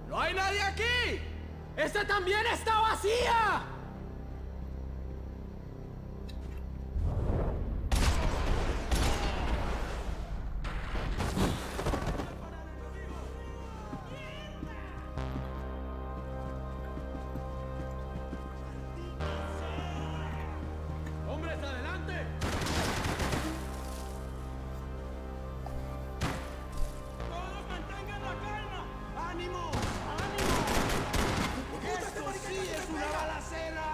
¡No hay nadie aquí! ¡Esta también está vacía! ¡Hombres, adelante! ¡Todos mantengan la calma! ¡Ánimo! ¡Ánimo! ¡Esto sí es una balacera!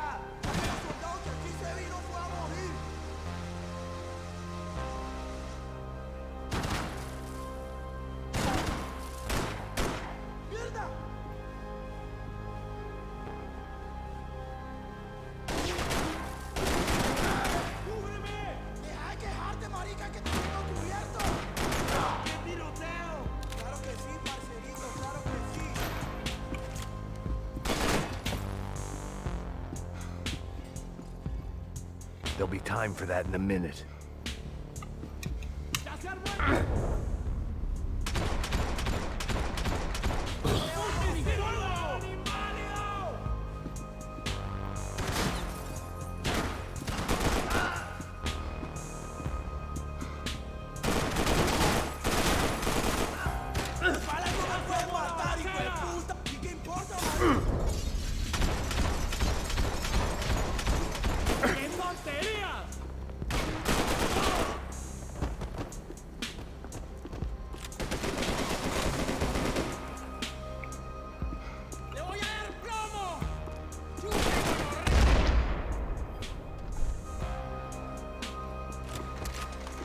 There'll be time for that in a minute.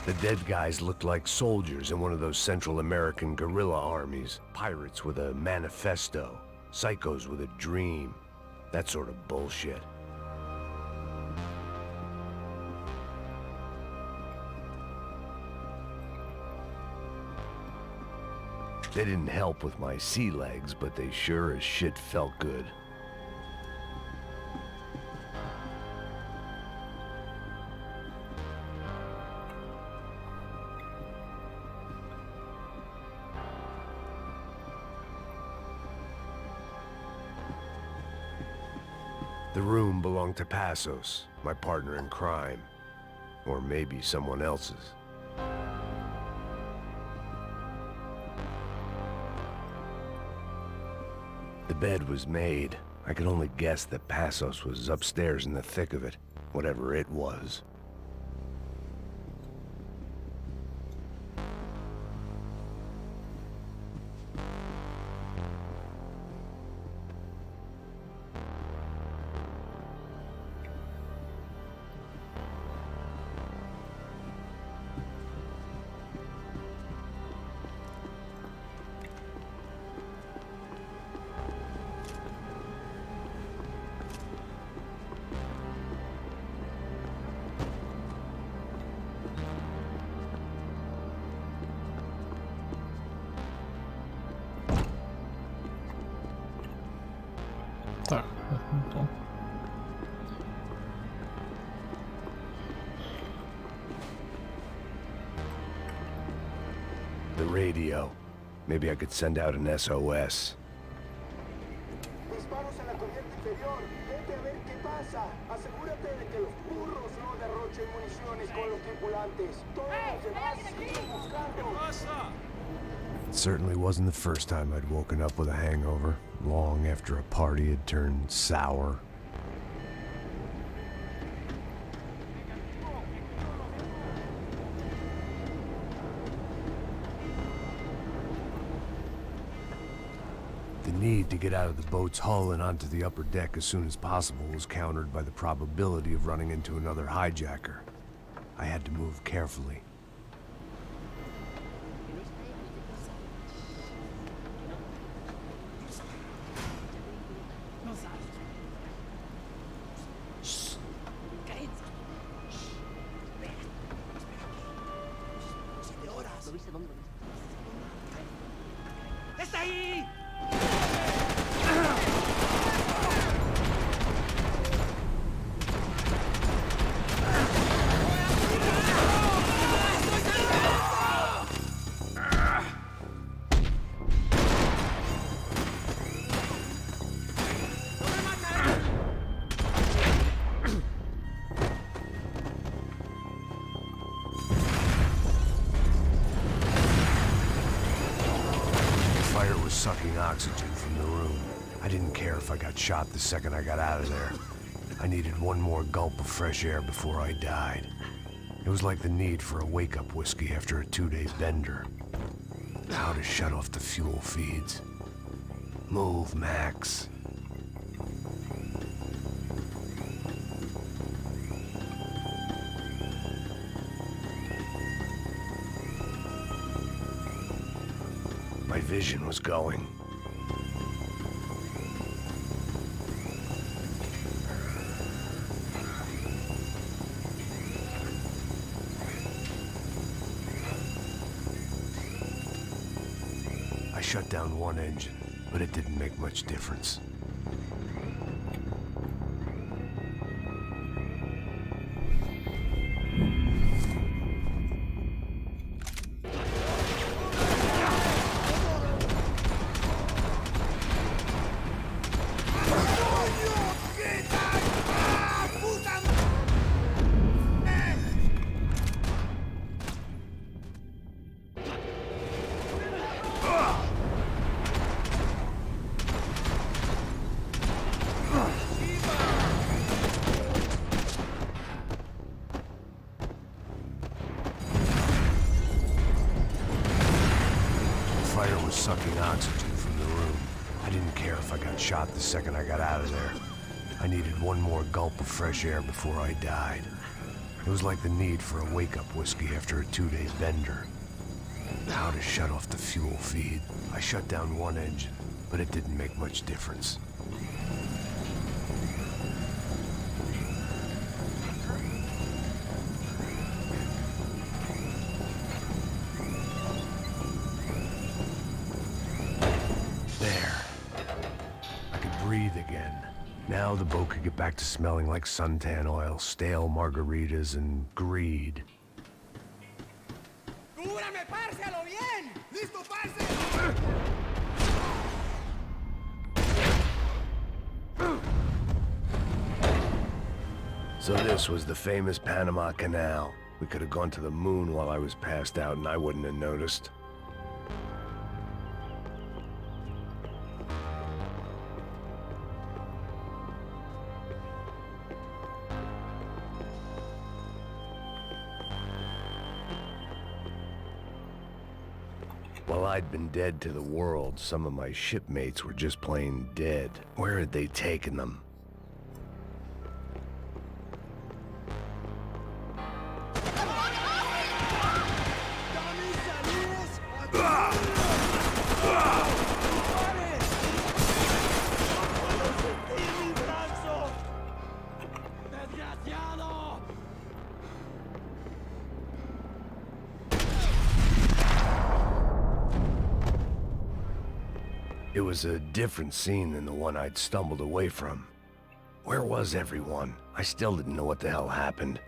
The dead guys looked like soldiers in one of those Central American guerrilla armies. Pirates with a manifesto. Psychos with a dream. That sort of bullshit. They didn't help with my sea legs, but they sure as shit felt good. The room belonged to Passos, my partner in crime. Or maybe someone else's. The bed was made. I could only guess that Passos was upstairs in the thick of it, whatever it was. Так, то. The radio. Maybe I could send out an SOS. Disparos en la cubierta inferior. Vete a ver qué pasa. Asegúrate de que los burros no derrochen municiones con los tripulantes. Todos los demás siguen buscando. It certainly wasn't the first time I'd woken up with a hangover, long after a party had turned sour. The need to get out of the boat's hull and onto the upper deck as soon as possible was countered by the probability of running into another hijacker. I had to move carefully. ¡Está ahí! Sucking oxygen from the room. I didn't care if I got shot the second I got out of there. I needed one more gulp of fresh air before I died. It was like the need for a wake-up whiskey after a 2-day bender. How to shut off the fuel feeds. Move, Max. My vision was going. I shut down one engine, but it didn't make much difference. sucking oxygen from the room. I didn't care if I got shot the second I got out of there. I needed one more gulp of fresh air before I died. It was like the need for a wake-up whiskey after a 2-day bender. How to shut off the fuel feed. I shut down one engine, but it didn't make much difference. There. I could breathe again. Now the boat could get back to smelling like suntan oil, stale margaritas, and greed. So this was the famous Panama Canal. We could have gone to the moon while I was passed out and I wouldn't have noticed. While I'd been dead to the world, some of my shipmates were just plain dead. Where had they taken them? It was a different scene than the one I'd stumbled away from. Where was everyone? I still didn't know what the hell happened.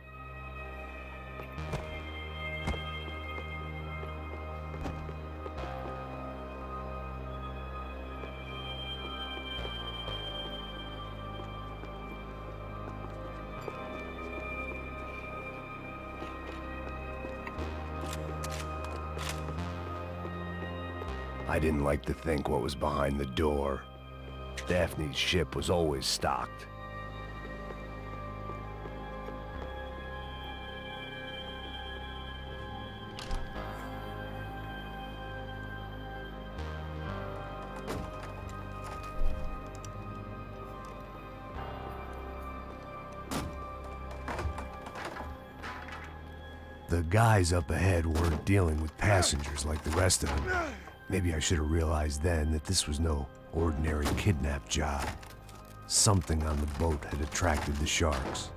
I didn't like to think what was behind the door. Daphne's ship was always stocked. The guys up ahead weren't dealing with passengers like the rest of them. Maybe I should have realized then that this was no ordinary kidnap job. Something on the boat had attracted the sharks.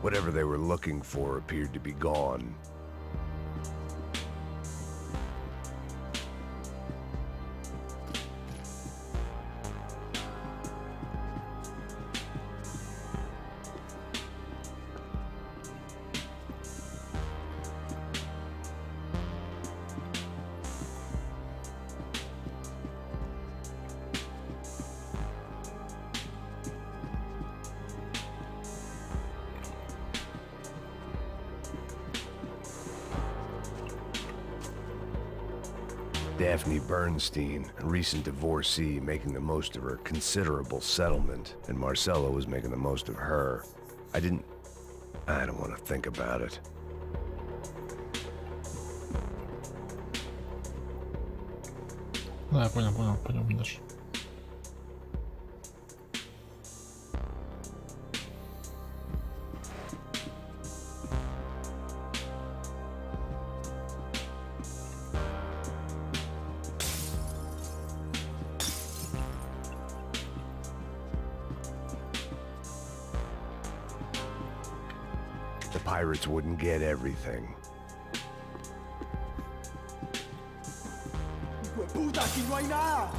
Whatever they were looking for appeared to be gone. Daphne Bernstein, a recent divorcee, making the most of her considerable settlement, and Marcella was making the most of her. I don't want to think about it. Да, я понял, пойдем дальше. The pirates wouldn't get everything. ¡Puta, aquí no hay nada!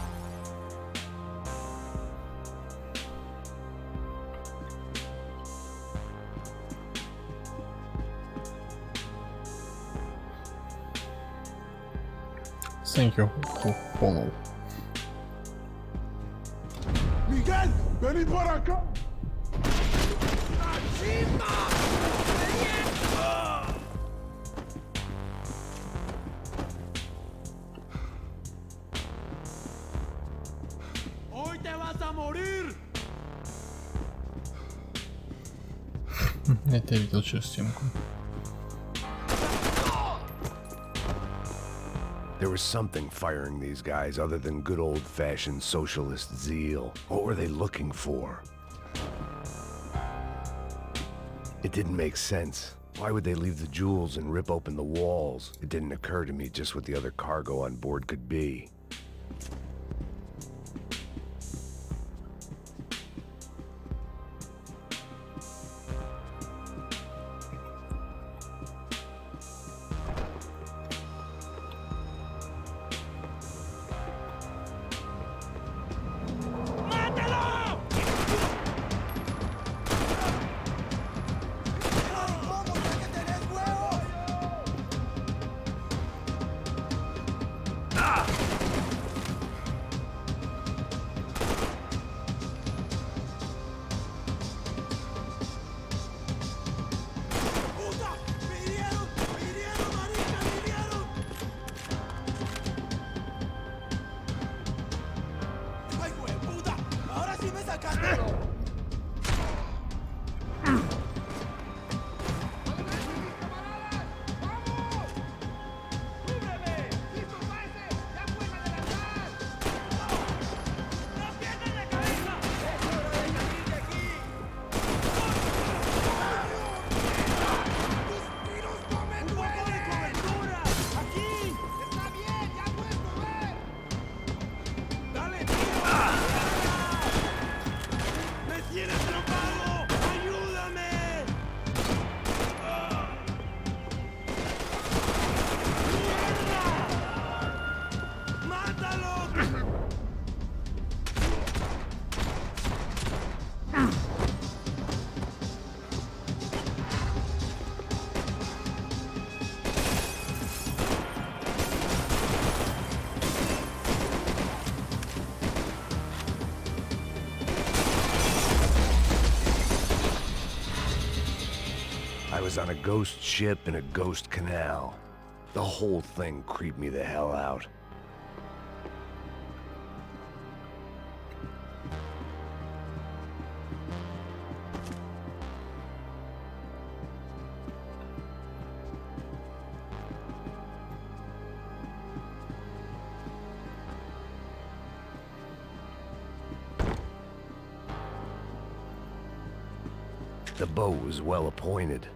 Thank you to follow. Miguel, vení por acá. Hoy te vas a morir. Я тебя видел через стенку. There was something firing these guys other than good old-fashioned socialist zeal. What were they looking for? It didn't make sense. Why would they leave the jewels and rip open the walls? It didn't occur to me just what the other cargo on board could be. I was on a ghost ship in a ghost canal. The whole thing creeped me the hell out. The boat was well appointed.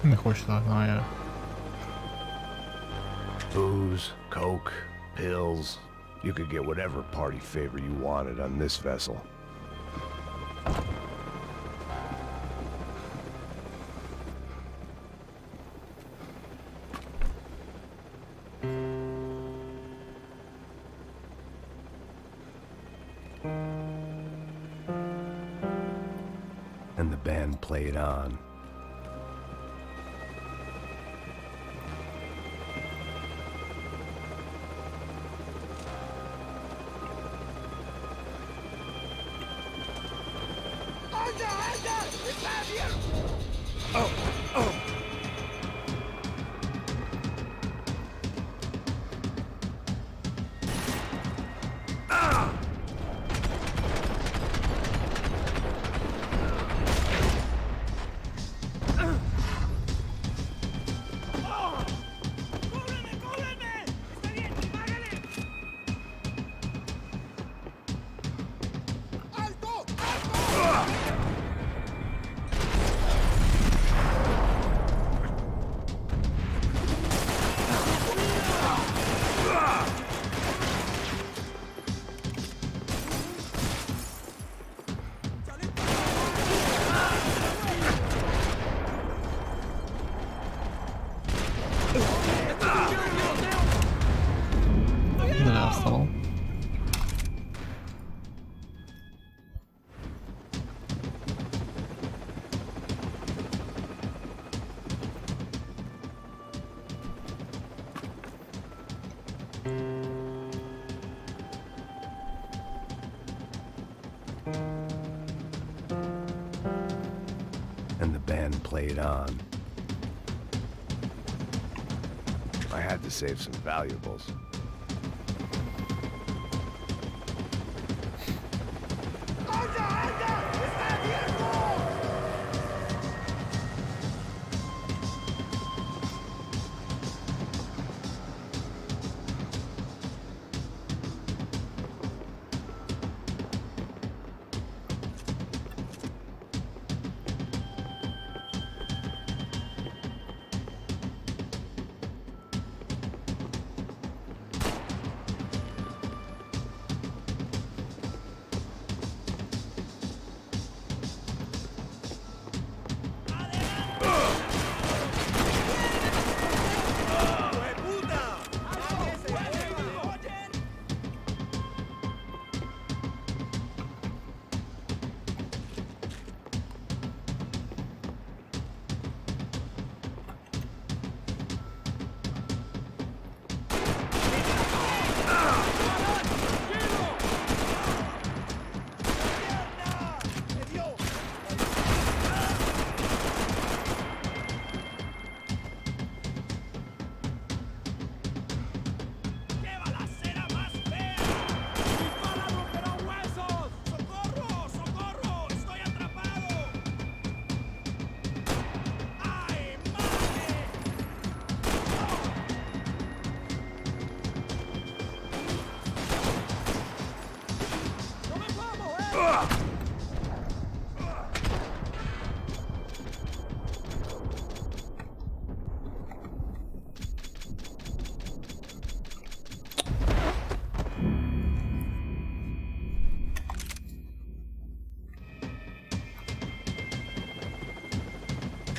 Не хочет она. Booze, coke, pills. You could get whatever party favor you wanted on this vessel. And the band played on. And the band played on. I had to save some valuables.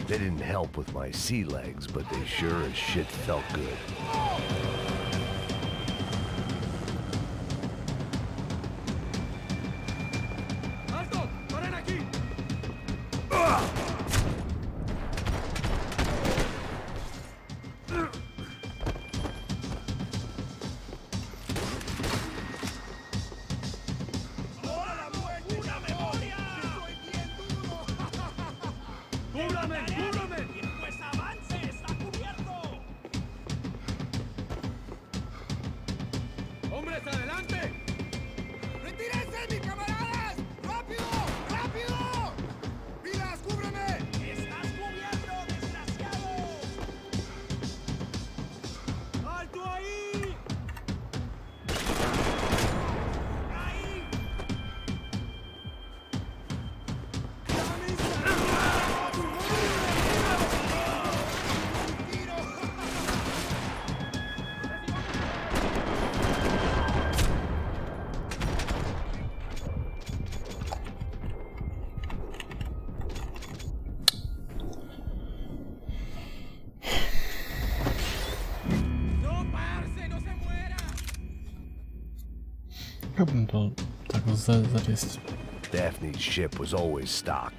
They didn't help with my sea legs, but they sure as shit felt good. Как бы то так залезть? Daphne's ship was always stocked.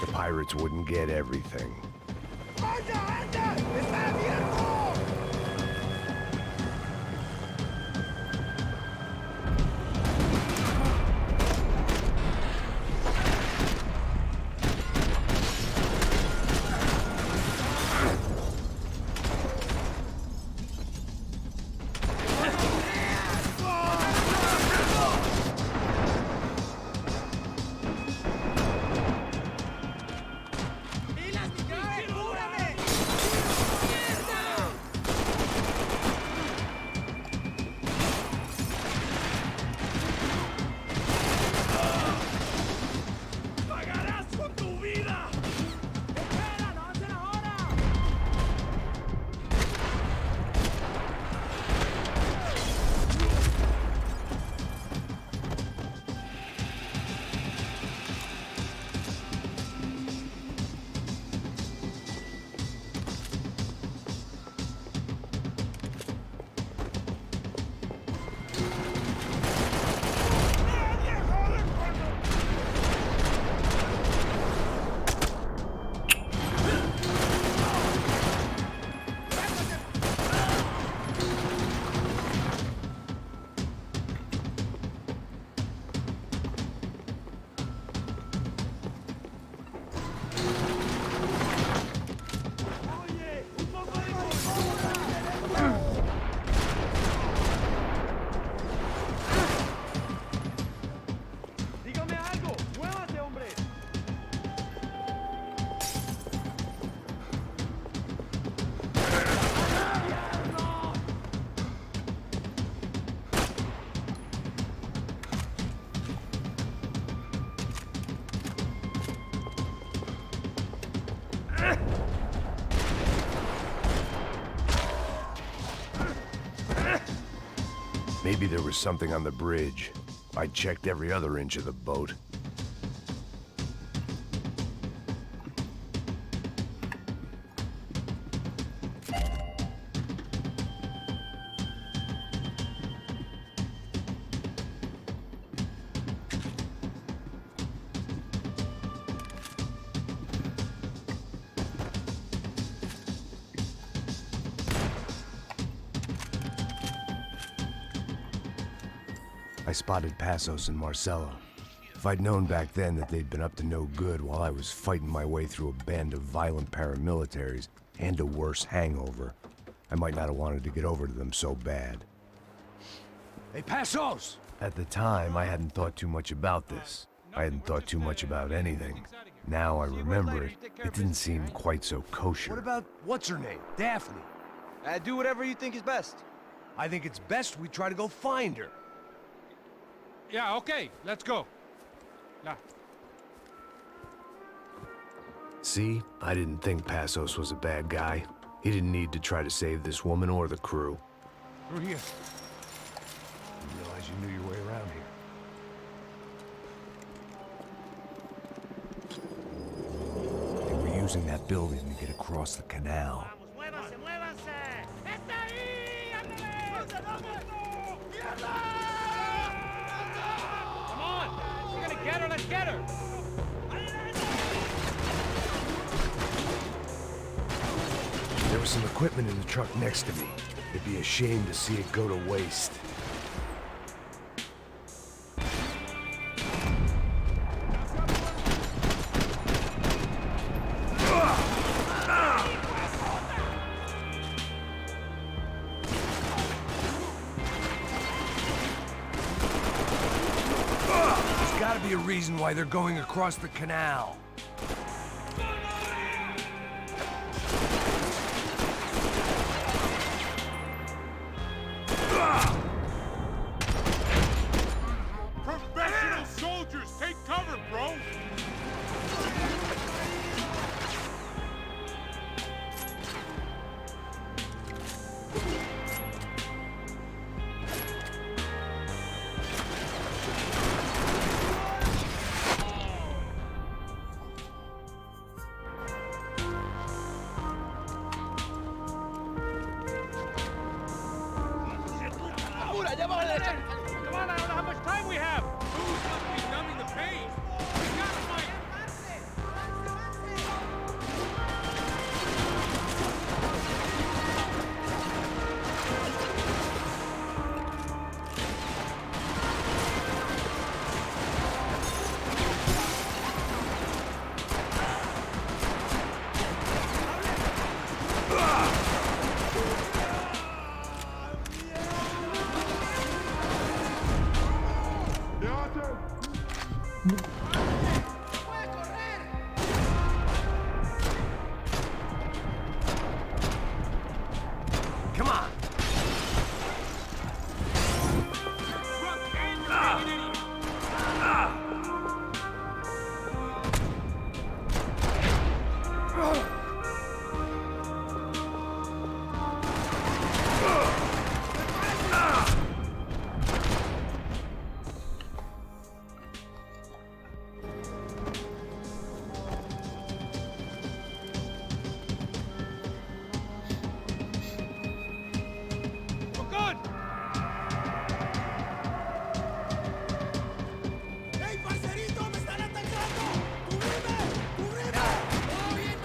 The pirates wouldn't get everything. Maybe there was something on the bridge. I checked every other inch of the boat. I spotted Passos and Marcelo. If I'd known back then that they'd been up to no good while I was fighting my way through a band of violent paramilitaries and a worse hangover, I might not have wanted to get over to them so bad. Hey, Passos! At the time, I hadn't thought too much about this. I hadn't thought too much about anything. Now I remember it, it didn't seem quite so kosher. What about, what's her name? Daphne. Do whatever you think is best. I think it's best we try to go find her. Yeah, okay, let's go. Yeah. See? I didn't think Passos was a bad guy. He didn't need to try to save this woman or the crew. Through here. Didn't realize you knew your way around here. They were using that building to get across the canal. Get her, let's get her! There was some equipment in the truck next to me. It'd be a shame to see it go to waste. Gotta be a reason why they're going across the canal. Professional soldiers, take cover, bro! on, I don't know how much time we have. Who's supposed to be numbing the pain? We gotta fight. Come on. We're good. ¡Ey, parcerito! ¡Me están atacando! ¡Cubrime! ¡Cubrime! ¡Todo bien,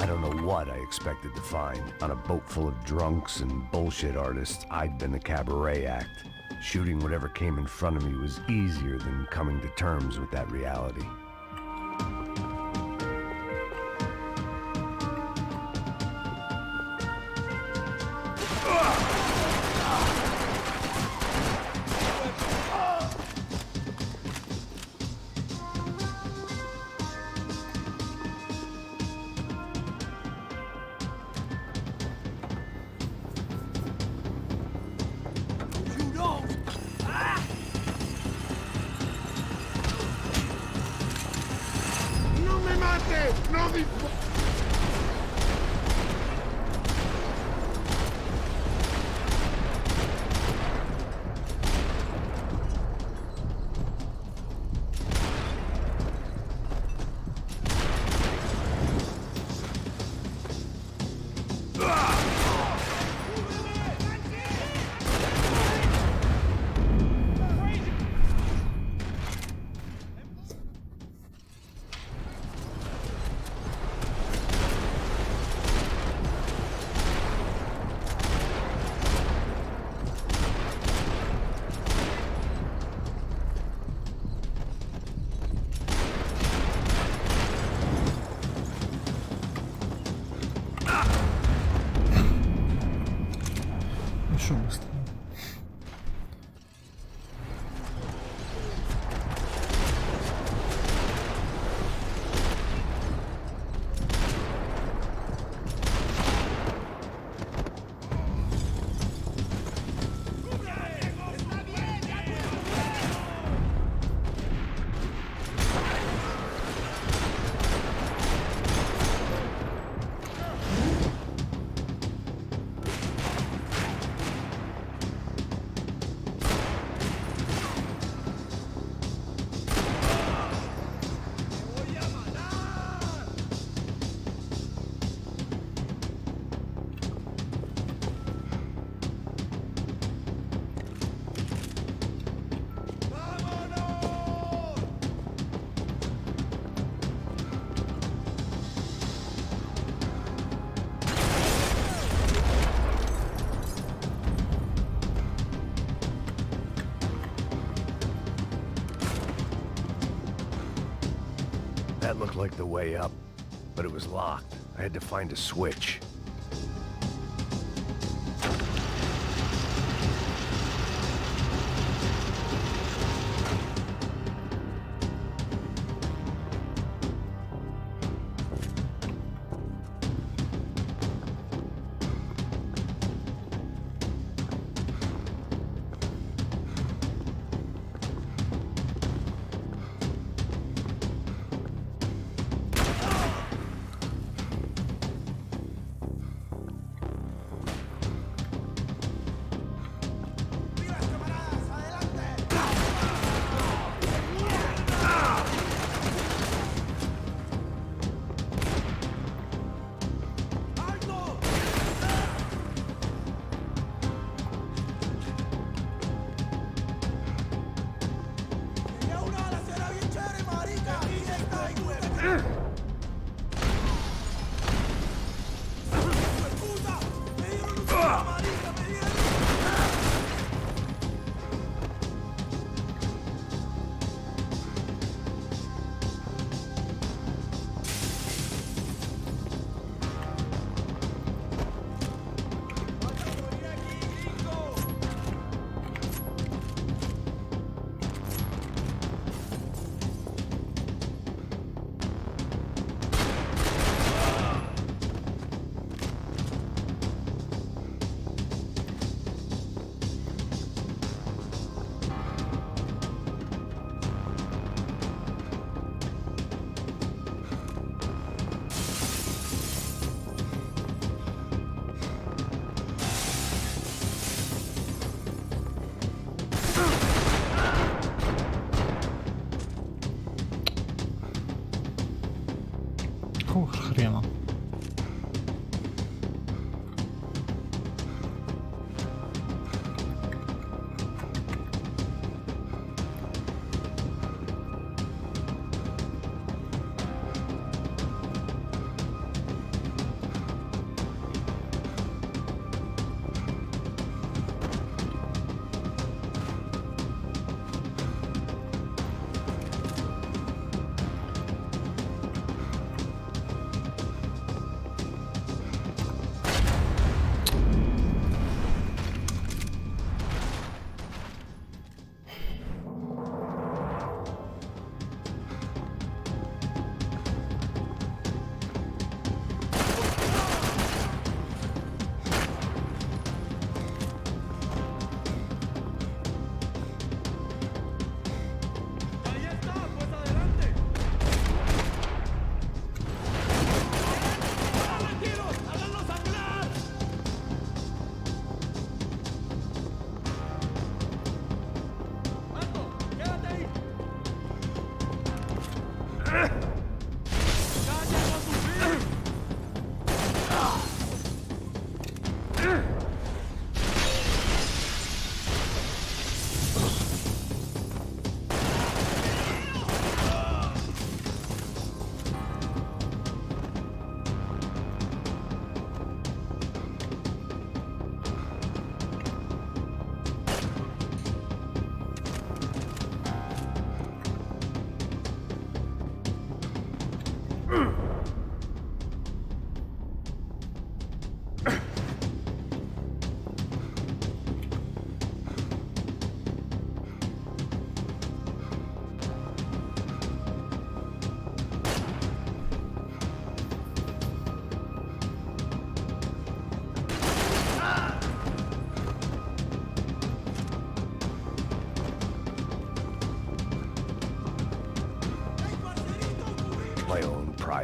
I don't know what I expected to find. On a boat full of drunks and bullshit artists, I'd been a cabaret act. Shooting whatever came in front of me was easier than coming to terms with that reality. You don't! Ah! ¡No me mate! ¡No dispare! Еще быстрее. That looked like the way up, but it was locked. I had to find a switch.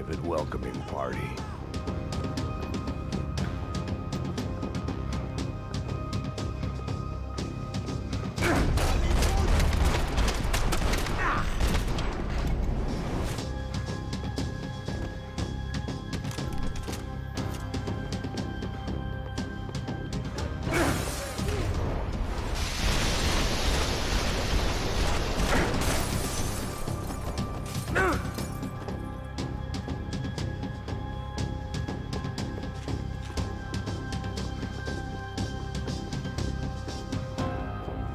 private welcoming party.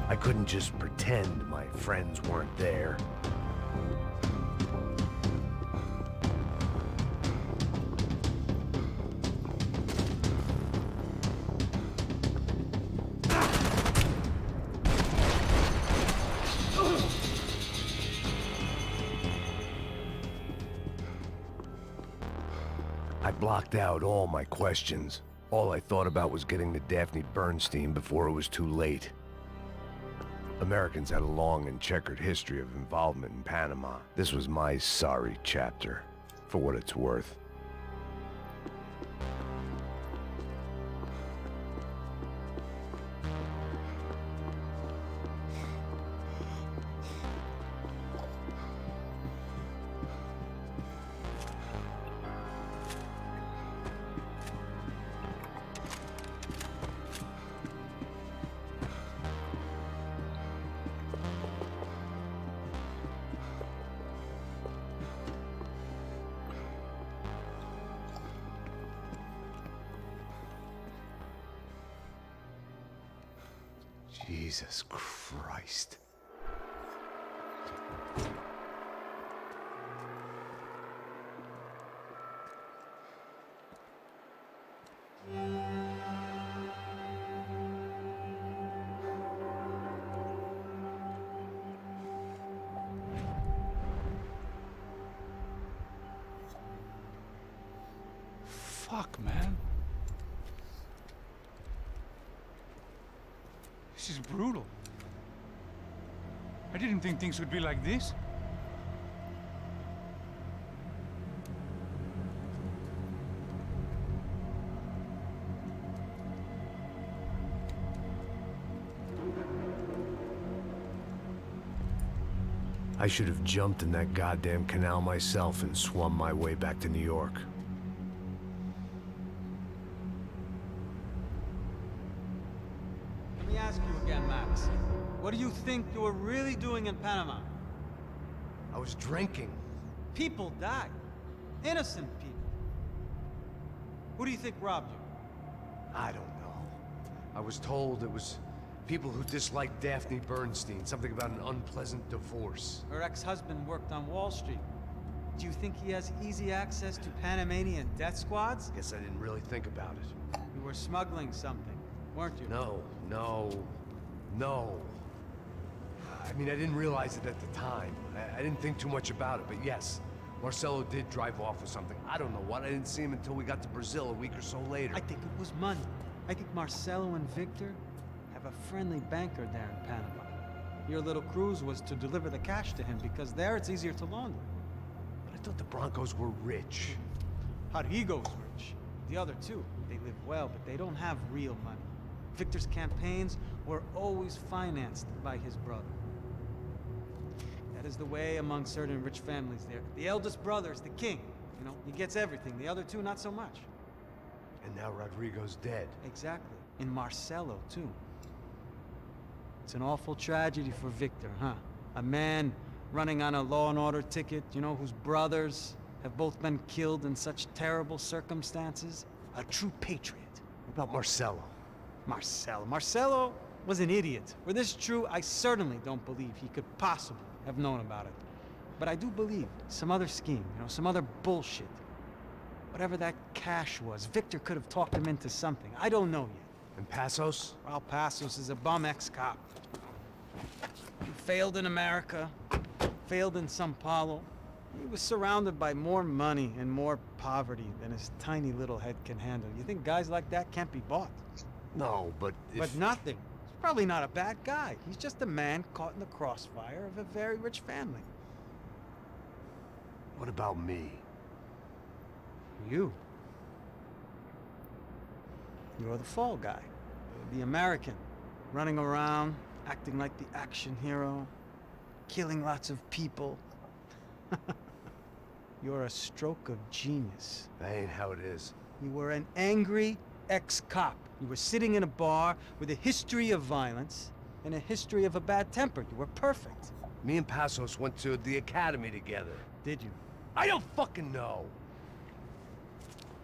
I couldn't just pretend my friends weren't there. I blocked out all my questions. All I thought about was getting to Daphne Bernstein before it was too late. Americans had a long and checkered history of involvement in Panama. This was my sorry chapter, for what it's worth. Jesus Christ. Fuck, man. This is brutal. I didn't think things would be like this. I should have jumped in that goddamn canal myself and swum my way back to New York. Let me ask you again, Max. What do you think you were really doing in Panama? I was drinking. People died. Innocent people. Who do you think robbed you? I don't know. I was told it was people who disliked Daphne Bernstein, something about an unpleasant divorce. Her ex-husband worked on Wall Street. Do you think he has easy access to Panamanian death squads? Guess I didn't really think about it. You were smuggling something, weren't you? No. I mean, I didn't realize it at the time. I didn't think too much about it, but yes, Marcelo did drive off with something. I don't know what. I didn't see him until we got to Brazil a week or so later. I think it was money. I think Marcelo and Victor have a friendly banker there in Panama. Your little cruise was to deliver the cash to him because there it's easier to launder. But I thought the Broncos were rich. Rodrigo's rich. The other two, they live well, but they don't have real money. Victor's campaigns were always financed by his brother. That is the way among certain rich families there. The eldest brother is the king. You know, he gets everything. The other two, not so much. And now Rodrigo's dead. Exactly. And Marcelo, too. It's an awful tragedy for Victor, huh? A man running on a law and order ticket, you know, whose brothers have both been killed in such terrible circumstances. A true patriot. What about Marcelo? Marcelo was an idiot. Were this true, I certainly don't believe he could possibly have known about it. But I do believe some other scheme, you know, some other bullshit. Whatever that cash was, Victor could have talked him into something. I don't know yet. And Passos? Well, Passos is a bum ex-cop. He failed in America, failed in Sao Paulo. He was surrounded by more money and more poverty than his tiny little head can handle. You think guys like that can't be bought? No, but But nothing. He's probably not a bad guy. He's just a man caught in the crossfire of a very rich family. What about me? You? You're the fall guy. The American. Running around, acting like the action hero. Killing lots of people. You're a stroke of genius. That ain't how it is. You were an angry ex-cop. You were sitting in a bar with a history of violence and a history of a bad temper. You were perfect. Me and Passos went to the academy together. Did you? I don't fucking know.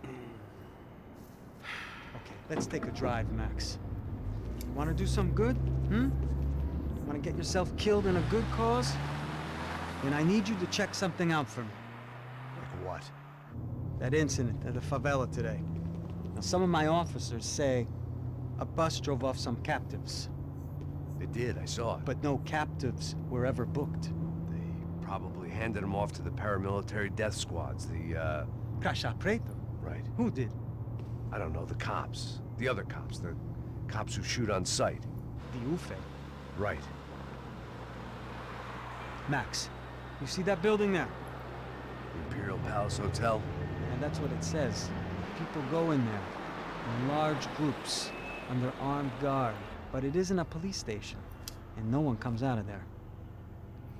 Okay, let's take a drive, Max. Want to do some good? Want to get yourself killed in a good cause? Then I need you to check something out for me. Like what? That incident at the favela today. Now, some of my officers say a bus drove off some captives. They did, I saw it. But no captives were ever booked. They probably handed them off to the paramilitary death squads, the, Caixa Preta? Right. Who did? I don't know, the cops. The other cops, the cops who shoot on sight. The UFE. Right. Max, you see that building there? Imperial Palace Hotel? And that's what it says. People go in there, in large groups, under armed guard. But it isn't a police station, and no one comes out of there.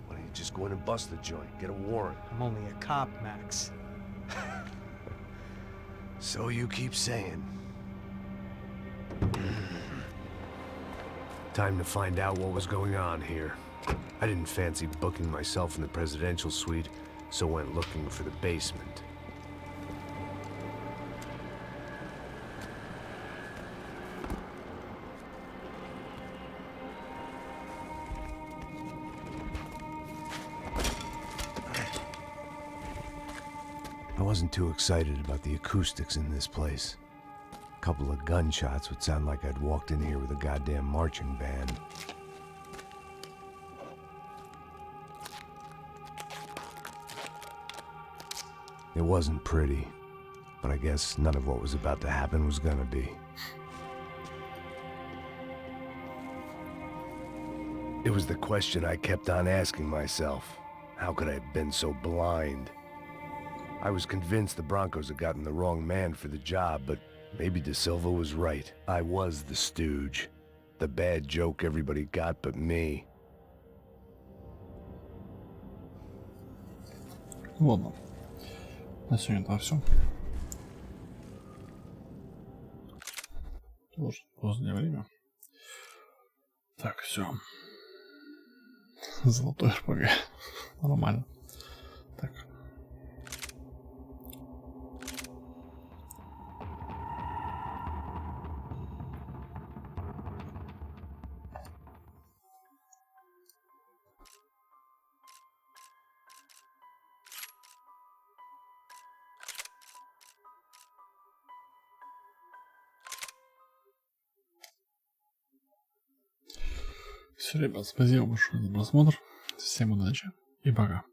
Why don't you just go in and bust the joint, get a warrant? I'm only a cop, Max. So you keep saying. Time to find out what was going on here. I didn't fancy booking myself in the presidential suite, so went looking for the basement. I wasn't too excited about the acoustics in this place. A couple of gunshots would sound like I'd walked in here with a goddamn marching band. It wasn't pretty, but I guess none of what was about to happen was gonna be. It was the question I kept on asking myself. How could I have been so blind? I was convinced the Broncos had gotten the wrong man for the job, but maybe De Silva was right. I was the stooge. The bad joke everybody got but me. Ладно. На сегодня это все. Тоже позднее время. Так, все. Золотой РПГ. Нормально. Так. Все, ребят, спасибо большое за просмотр. Всем удачи и пока.